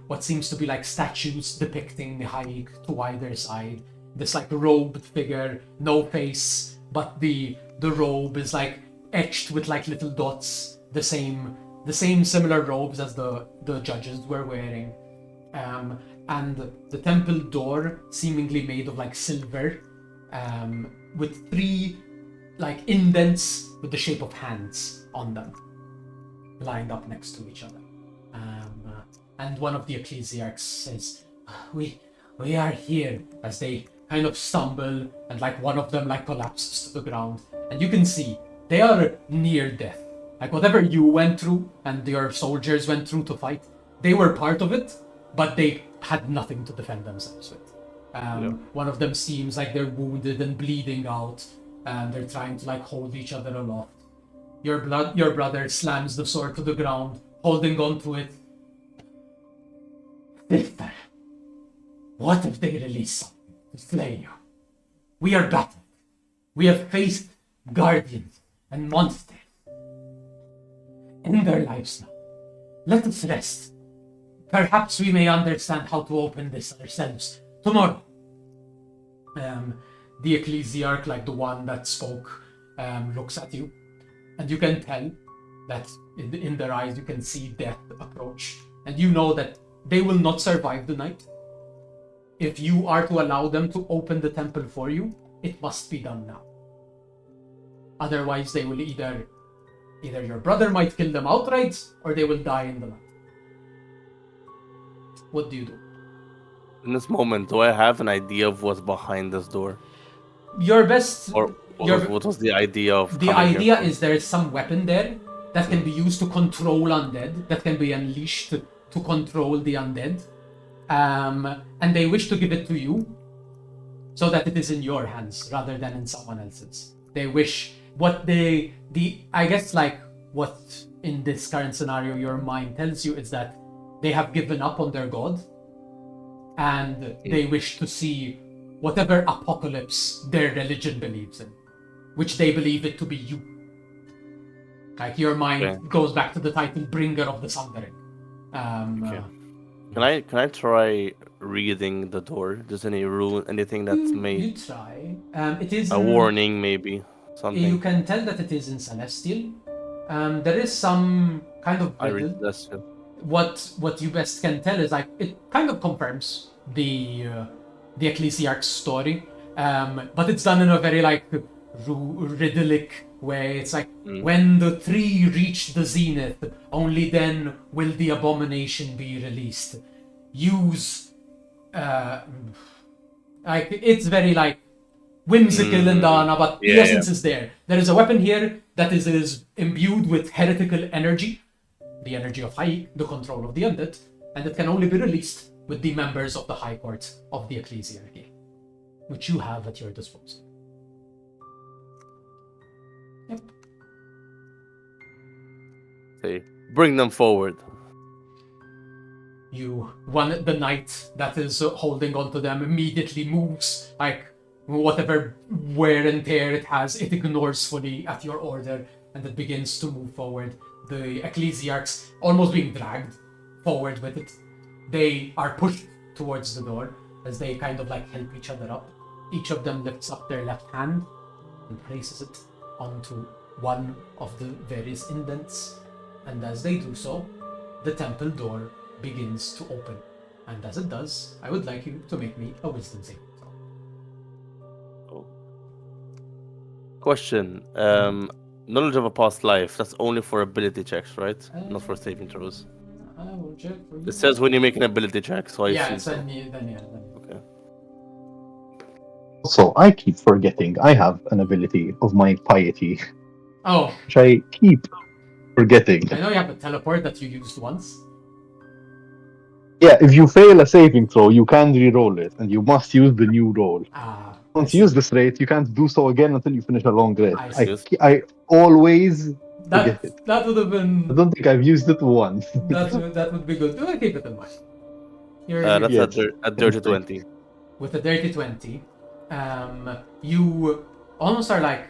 What seems to be like statues depicting the Hayik to either side. This like robed figure, no face, but the robe is like etched with like little dots, the same similar robes as the judges were wearing. And the temple door, seemingly made of like silver, with 3 like indents with the shape of hands on them, lined up next to each other. And one of the ecclesiarchs says, we are here, as they kind of stumble, and like one of them like collapses to the ground. And you can see they are near death. Like whatever you went through and your soldiers went through to fight, they were part of it, but they had nothing to defend themselves with. One of them seems like they're wounded and bleeding out, and they're trying to like hold each other aloft. Your brother slams the sword to the ground, holding on to it. Sister, what if they release something to slay you? We are battered. We have faced guardians and monsters in their lives now. Let us rest. Perhaps we may understand how to open this ourselves tomorrow. The ecclesiarch, like the one that spoke, looks at you, and you can tell that in their eyes you can see death approach, and you know that they will not survive the night. If you are to allow them to open the temple for you, it must be done now. Otherwise, they will either your brother might kill them outright, or they will die in the night. What do you do? In this moment, do I have an idea of what's behind this door? Your best... Or what was the idea of the coming idea here? is there is some weapon there that can be used to control undead, that can be unleashed to control the undead. And they wish to give it to you. so that it is in your hands rather than in someone else's. They wish what I guess like what in this current scenario your mind tells you is that they have given up on their god and they wish to see whatever apocalypse their religion believes in, which they believe it to be you. Like your mind goes back to the title Bringer of the Sundering. Can I try reading the door? Does any rule anything that's made? You try. It is a warning, maybe something. You can tell that it is in Celestial. There is some kind of riddle. I read Celestial. What you best can tell is like it kind of confirms the Ecclesiarch's story, but it's done in a very like riddleic way. It's like when the tree reached the zenith, only then will the abomination be released. Use like it's very like whimsical and Dana, but the essence is there. There is a weapon here that is imbued with heretical energy, the energy of Haik, the control of the undead, and it can only be released with the members of the High Court of the Ecclesiarchy, which you have at your disposal. Yep. Say, bring them forward. The knight that is holding onto them immediately moves, like whatever wear and tear it has, it ignores fully at your order, and it begins to move forward. The Ecclesiarchs almost being dragged forward with it. They are pushed towards the door as they kind of like help each other up. Each of them lifts up their left hand and places it onto one of the various indents, and as they do so, the temple door begins to open. And as it does, I would like you to make me a wisdom saving throw. Question. Knowledge of a past life, that's only for ability checks, right? Not for saving throws. I will check for you. It says when you make an ability check, so I yeah, assume then. Okay. So I keep forgetting I have an ability of my piety, Oh, which I keep forgetting. I know you have a teleport that you used once. Yeah, if you fail a saving throw, you can re-roll it, and you must use the new roll. Once you use this rate, you can't do so again until you finish a long rest. I always forget it. That would have been. I don't think I've used it once. that would be good. We'll keep it in mind. That's a dirty 20. With a dirty 20, you almost are like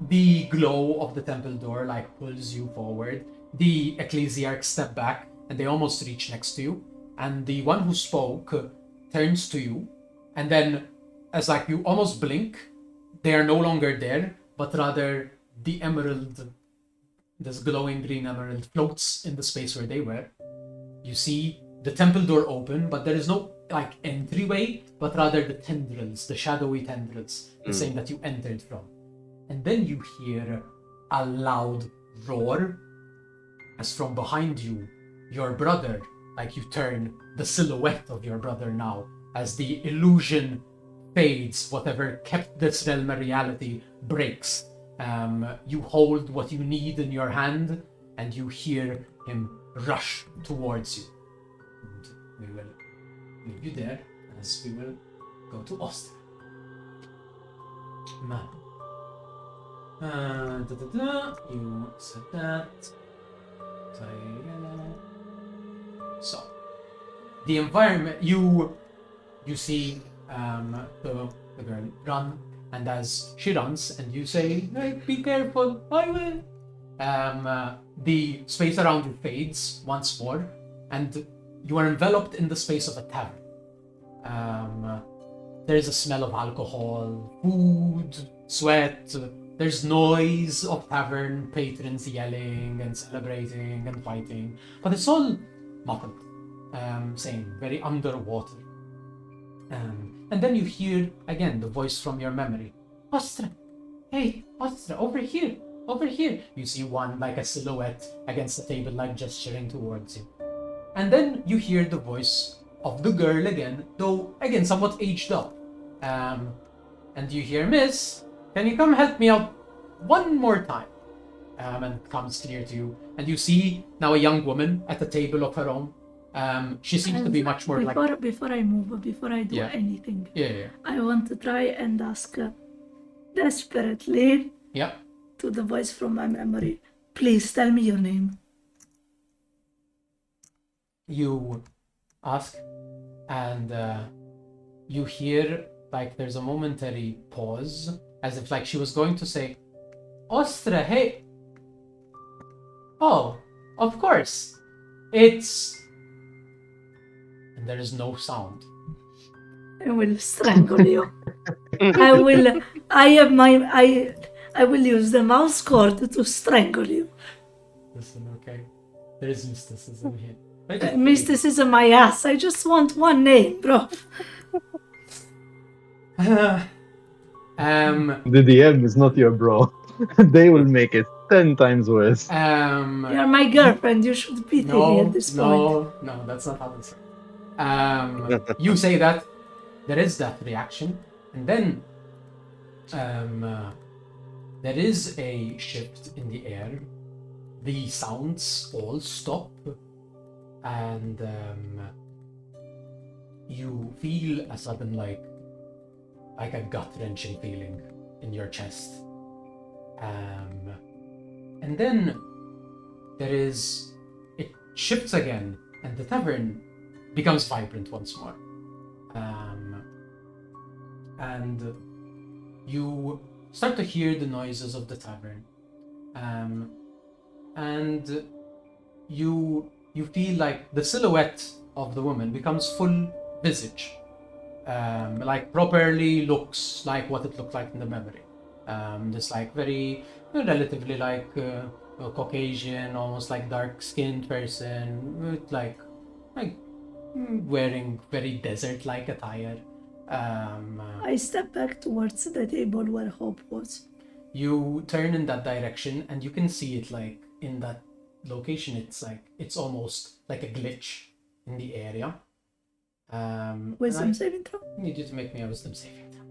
the glow of the temple door like pulls you forward. The ecclesiarchs step back and they almost reach next to you, and the one who spoke turns to you, and then as like you almost blink, they are no longer there, but rather the emerald, this glowing green emerald, floats in the space where they were. You see the temple door open, but there is no like entryway, but rather the tendrils, the shadowy tendrils, the same that you entered from. And then you hear a loud roar as from behind you, your brother, like you turn the silhouette of your brother now, as the illusion fades, whatever kept this realm a reality breaks. You hold what you need in your hand, and you hear him rush towards you. And we will leave you there, as we will go to Austin. Man. You said that. So, the environment, you see the girl run, and as she runs, and you say, hey, be careful, I will. The space around you fades once more, and you are enveloped in the space of a tavern. There is a smell of alcohol, food, sweat. There's noise of tavern patrons yelling and celebrating and fighting, but it's all muffled, saying very underwater. And then you hear again the voice from your memory. Ostra, hey, Ostra, over here, over here. You see one like a silhouette against the table, like gesturing towards you. And then you hear the voice of the girl again, though again somewhat aged up. And you hear, Miss, can you come help me out one more time? And it comes clear to you. And you see now a young woman at a table of her own. She seems to be much more like... Before I move, before I do Yeah. anything, Yeah. I want to try and ask desperately Yeah. to the voice from my memory, please tell me your name. You ask, and you hear like there's a momentary pause, as if like she was going to say, Ostra, hey. Oh, of course. It's... And there is no sound. I will strangle you. I will use the mouse cord to strangle you. Listen, okay. There is mysticism here. Mysticism my ass. I just want one name, bro. The DM is not your bro. They will make it 10 times worse. You're my girlfriend. You should pity me at this point. No, that's not how this works. You say that, there is that reaction, and then there is a shift in the air. The sounds all stop, and you feel a sudden like a gut-wrenching feeling in your chest. And then it shifts again, and the tavern becomes vibrant once more. And you start to hear the noises of the tavern. And you feel like the silhouette of the woman becomes full visage. Like properly looks like what it looked like in the memory. This like very relatively like Caucasian, almost like dark-skinned person with like wearing very desert-like attire. I step back towards the table where Hope was. You turn in that direction, and you can see it like in that location. It's almost like a glitch in the area. Wisdom saving throw? I need you to make me a wisdom saving throw.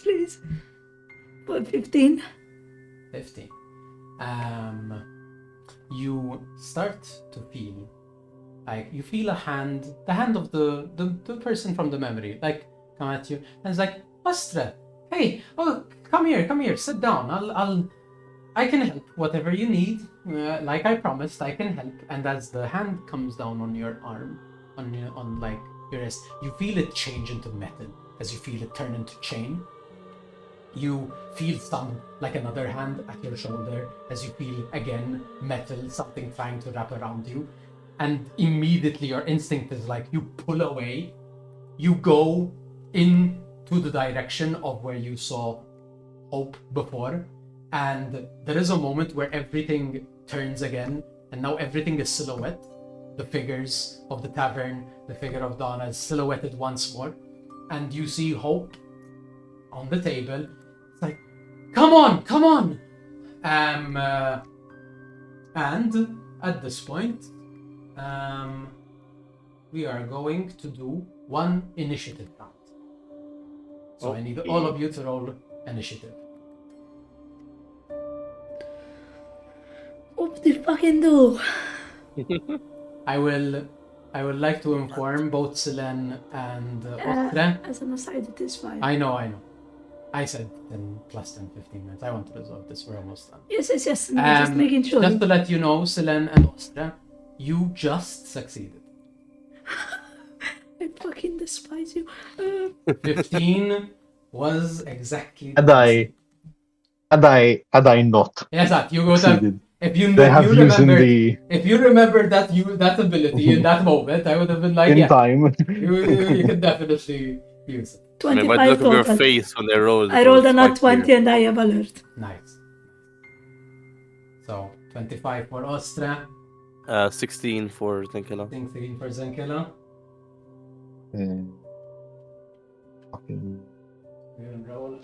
Please. What, 15? 15. You start to feel like you feel a hand, the hand of the person from the memory, like come at you, and it's like, Ostra, hey, oh, come here, sit down. I can help whatever you need. Like I promised, I can help. And as the hand comes down on your arm, on like your wrist, you feel it change into metal. As you feel it turn into chain, you feel like another hand at your shoulder. As you feel again metal, something trying to wrap around you, and immediately your instinct is like you pull away. You go into the direction of where you saw Hope before, and there is a moment where everything turns again, and now everything is silhouette. The figures of the tavern, the figure of Donna is silhouetted once more, and you see Hope on the table. It's like, come on! And at this point, we are going to do one initiative round. So I need all of you to roll initiative. What do you fucking do? I would like to inform both Selene and Ostra. As an aside, it is 5. I know. I said 10 plus 10, 15 minutes. I want to resolve this. We're almost done. Yes. No, just making sure. Just to let you know, Selene and Ostra, you just succeeded. I fucking despise you. 15 was exactly. Had I not Yes, that you go to. If you they have using the if you remember that ability in that moment, I would have been like, in yeah, time. you can definitely use it. 25 I might look total. at your face when they roll. I rolled a nat 20 and I have alert. Nice. So 25 for Ostra, 16 for Zinkela. 16 for Zenkela. Fucking. You can roll.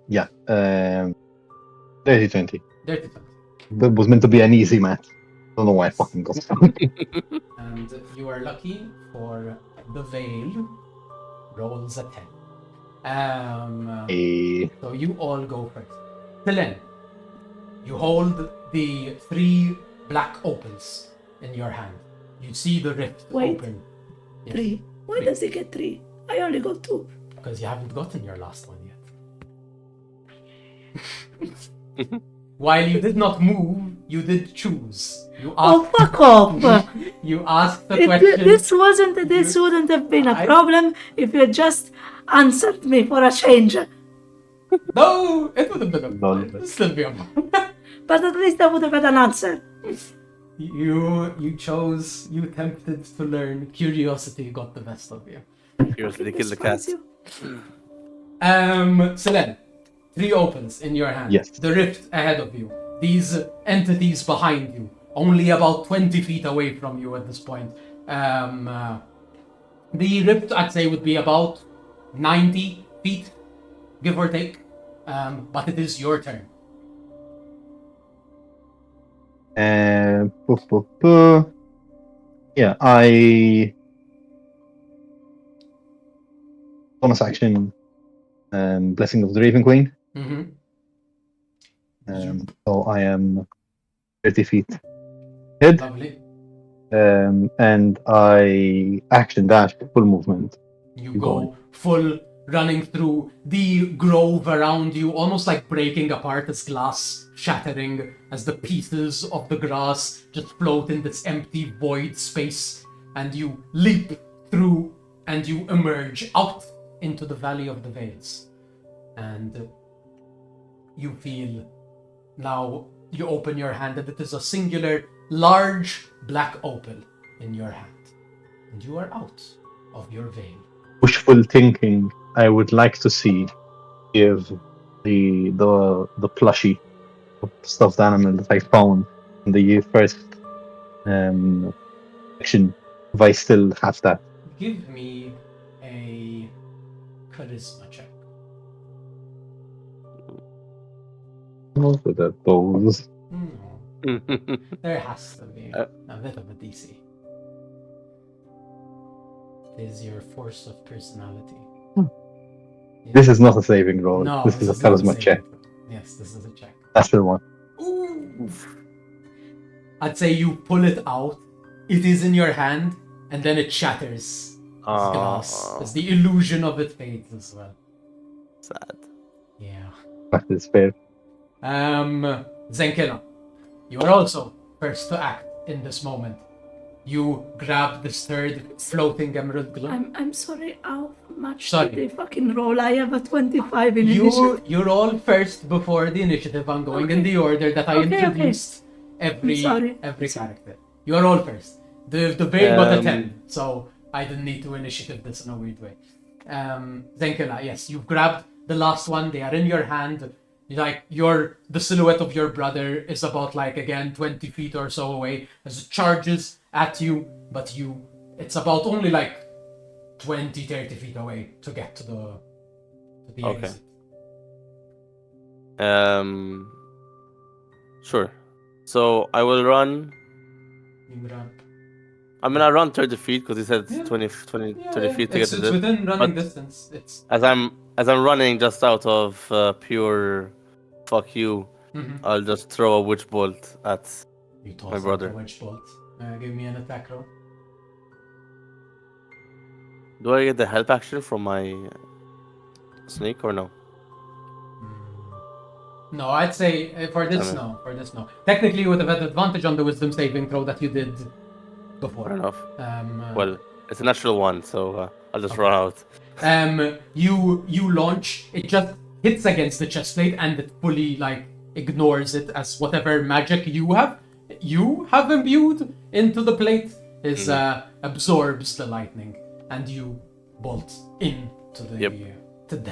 Yeah. 30-20. Dirty 20. That was meant to be an easy math. Don't know why I fucking got it. And you are lucky for the veil rolls a 10. A So you all go first. Telen, you hold the 3 black opals in your hand. You see the rift Wait. open. Yes. 3. Why 3. does he get 3? I only got 2. Because you haven't gotten your last one yet. While you did not move, you did choose. You Oh, asked. fuck off! You asked the question. This wouldn't have been a problem if you had just answered me for a change. No, it would have been a Lol. it would still be a But at least I would have had an answer. You chose. You tempted to learn. Curiosity got the best of you. Curiosity kill the cat. Despise you. Selen, 3 opens in your hand. Yes. The rift ahead of you. These entities behind you, only about 20 feet away from you at this point. The rift, I'd say, would be about 90 feet, give or take. But it is your turn. Yeah, I bonus action, Blessing of the Raven Queen. Mm-hmm. So I am 30 feet ahead, Lovely. and I action dash full movement. You Keep go going. full running through the grove around you, almost like breaking apart as glass shattering as the pieces of the grass just float in this empty void space, and you leap through and you emerge out into the Valley of the Veils. And you feel now you open your hand and it is a singular large black opal in your hand. And you are out of your veil. Wishful thinking. I would like to see if the plushie stuffed animal that I found in the first section, if I still have that. Give me a charisma check. Look at that, those. There has to be a bit of a DC. It is your force of personality. Yeah. This is not a saving roll. No, this is a not charisma saving check. throw. Yes, this is a check. That's the one. Ooh. I'd say you pull it out. It is in your hand, and then it shatters as glass. As the illusion of it fades as well. Sad. Yeah. That is fair. Zenkela, you are also first to act in this moment. You grab this third floating emerald globe. I'm sorry, how much Sorry. did they fucking roll? I have a 25 in initiative. You roll first before the initiative. I'm going in the order that I introduced every character. You are all first. The veil got a 10, so I didn't need to initiative this in a weird way. Zenkela, yes, you've grabbed the last one. They are in your hand. Like the silhouette of your brother is about again 20 feet or so away as it charges at you, but it's about only 20-30 feet away to get to the Okay. exit. Sure. So I will run. You grab. I'm gonna run 30 feet because he said Yeah. 30 feet to It's get to it. within running But- distance. It's As I'm running just out of pure fuck you, I'll just throw a witch bolt at. you toss My out brother. a wedge bolt. Give me an attack roll. Do I get the help action from my snake or no? No, I'd say for this Damn it. no. Technically, you would have had advantage on the wisdom saving throw that you did before. Fair enough. Well, Well, it's a natural one, so I'll just run out. you launch. It just hits against the chest plate, and it fully ignores it as whatever magic you have imbued into the plate is absorbs the lightning, and you bolt into the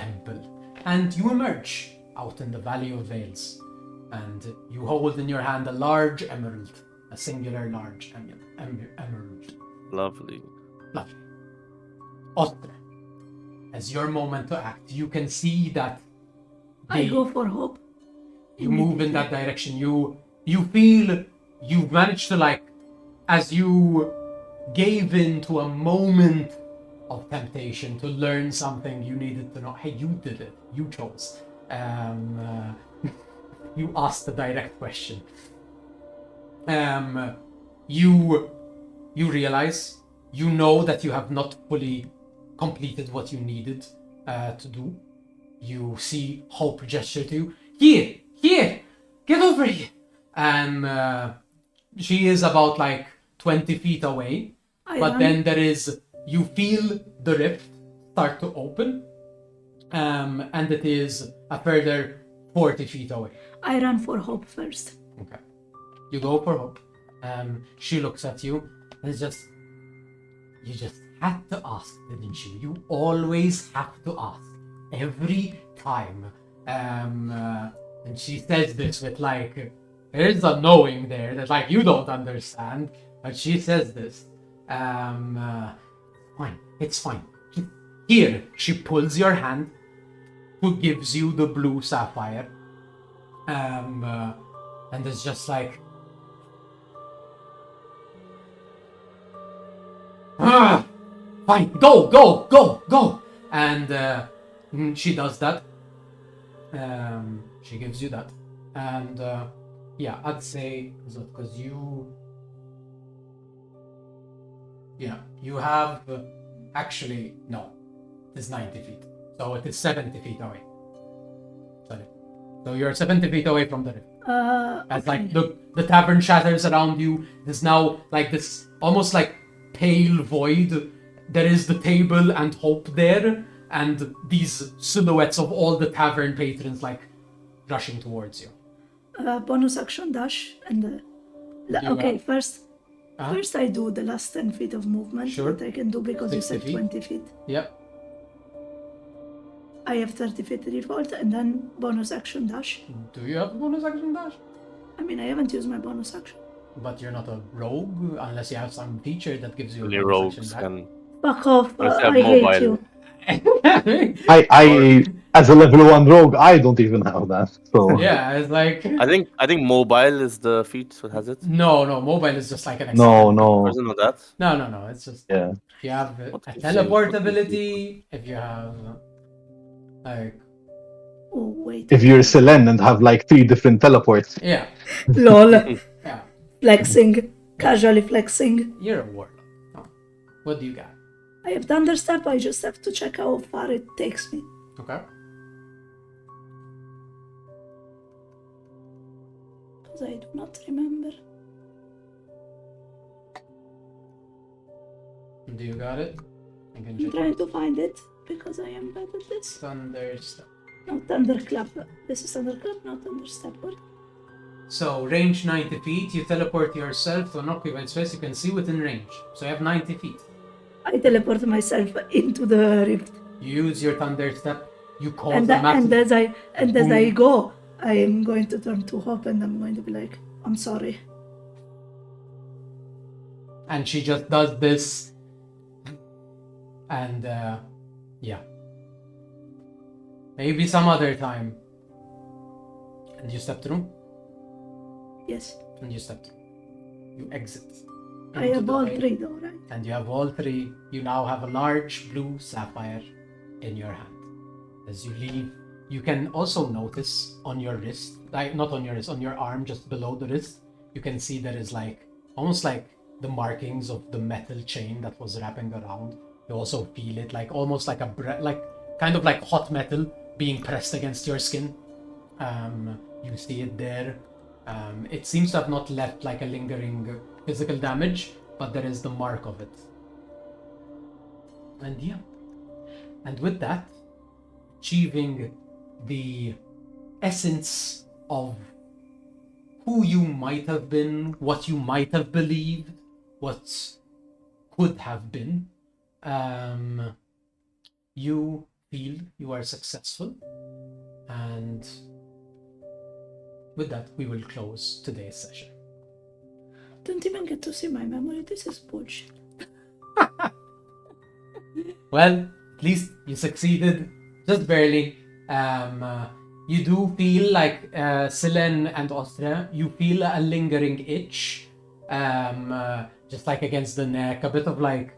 temple, and you emerge out in the Valley of Veils, and you hold in your hand a large emerald, a singular large emerald. Lovely. Lovely. Otter, as your moment to act, you can see that I go for hope. you move in that direction. You feel you've managed to as you gave in to a moment of temptation to learn something you needed to know. Hey, you did it. You chose. You asked the direct question. You realize, you know that you have not fully completed what you needed to do. You see Hope gesture to you. Here, get over here. She is about like 20 feet away, but then you feel the rift start to open, and it is a further 40 feet away. I run for Hope first. Okay. You go for Hope. She looks at you and it's just, you just had to ask, didn't you? You always have to ask. Every time. And she says this with like, there's a knowing there that like you don't understand, but she says this. Fine, it's fine. Here, she pulls your hand, who gives you the blue sapphire. And it's just like, fine, go. And she does that. She gives you that. And yeah, I'd say, because you have, actually, no, it is 90 feet. So it is 70 feet away. Sorry. So you're 70 feet away from the rift. As like the tavern shatters around you, there's now like this almost like pale void. There is the table and Hope there, and these silhouettes of all the tavern patrons like rushing towards you. Bonus action dash and first I do the last 10 feet of movement that I can do because you said 20 feet. Yep. I have 30 feet revolt and then bonus action dash. Do you have a bonus action dash? I mean, I haven't used my bonus action. But you're not a rogue unless you have some feature that gives you Only a bonus rogues action can. Fuck off! Unless they have I hate mobile. you. dash. I as a level 1 rogue, I don't even have that. So Yeah, it's like I think mobile is the feat that has it. no, mobile is just like an no. Doesn't know that. No, it's just Yeah. if you have What a is it? teleport What is it? ability, if you have like Oh wait. If you're Selene and have like 3 different teleports. yeah, Lol. yeah, Flexing. Casually flexing. you're a warlock. Oh. What do you got? I have Thunderstep, I just have to check how far it takes me. Okay. Because I do not remember. Do you got it? I can I'm check. trying to find it because I am bad at this. Thunderstep. No, Thunderclap. This is Thunderclap, not Thunderstep. What? So range 90 feet. You teleport yourself to an occupied space you can see within range. So you have 90 feet. I teleport myself into the rift. You use your thunder step. You call And, the and as I boom. go, I am going to turn to Hope and I'm going to be like, I'm sorry. And she just does this. And yeah. Maybe some other time. And you step through. Yes. And you step through. You exit. I into have the all veil. 3 though, right? And you have all 3. You now have a large blue sapphire in your hand. As you leave, you can also notice on your wrist, like not on your wrist, on your arm, just below the wrist, you can see there is like almost like the markings of the metal chain that was wrapping around. You also feel it like almost like like kind of like hot metal being pressed against your skin. You see it there. It seems to have not left like a lingering physical damage, but there is the mark of it. And yeah. And with that, achieving the essence of who you might have been, what you might have believed, what could have been, you feel you are successful. And with that, we will close today's session. Don't even get to see my memory. This is bullshit. Well, at least you succeeded, just barely. You do feel like Silen and Austria, you feel a lingering itch, just like against the neck, a bit of like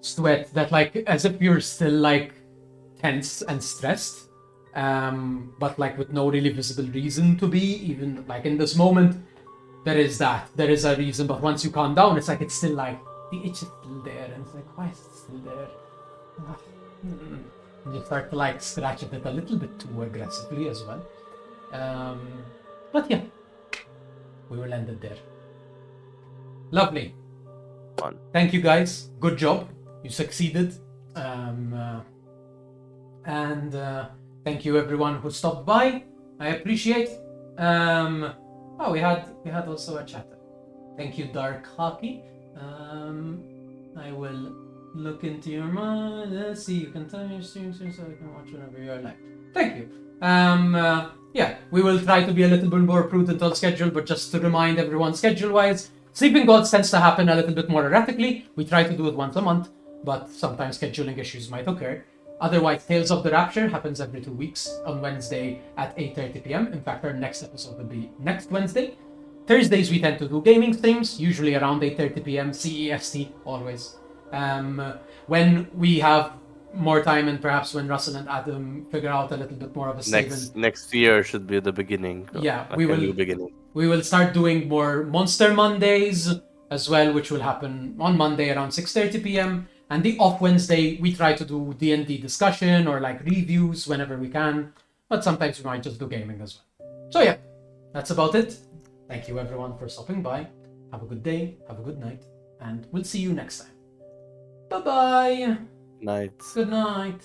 sweat that like as if you're still like tense and stressed, but like with no really visible reason to be. Even like in this moment, there is a reason, but once you calm down, it's like it's still like the itch is still there, and it's like, why is it still there? And you start to like scratch at it a little bit too aggressively as well. But yeah, we will end it there. Lovely. Fun. Thank you guys. Good job. You succeeded. And thank you everyone who stopped by. I appreciate. Oh, we had also a chatter. Thank you, Dark Hockey. I will look into your mind. Let's see. You can tell me your stream so I can watch whenever you're live. Thank you. Yeah, we will try to be a little bit more prudent on schedule, but just to remind everyone, schedule-wise, Sleeping Gods tends to happen a little bit more erratically. We try to do it once a month, but sometimes scheduling issues might occur. Otherwise, Tales of the Rapture happens every 2 weeks on Wednesday at 8:30 p.m. In fact, our next episode will be next Wednesday. Thursdays, we tend to do gaming streams, usually around 8:30 p.m. CEST, always. When we have more time and perhaps when Russell and Adam figure out a little bit more of a stable... Next year should be the beginning. Yeah, like a new beginning. We will start doing more Monster Mondays as well, which will happen on Monday around 6:30 p.m. And the off Wednesday, we try to do D&D discussion or like reviews whenever we can. But sometimes we might just do gaming as well. So yeah, that's about it. Thank you everyone for stopping by. Have a good day, have a good night, and we'll see you next time. Bye-bye. Night. Good night.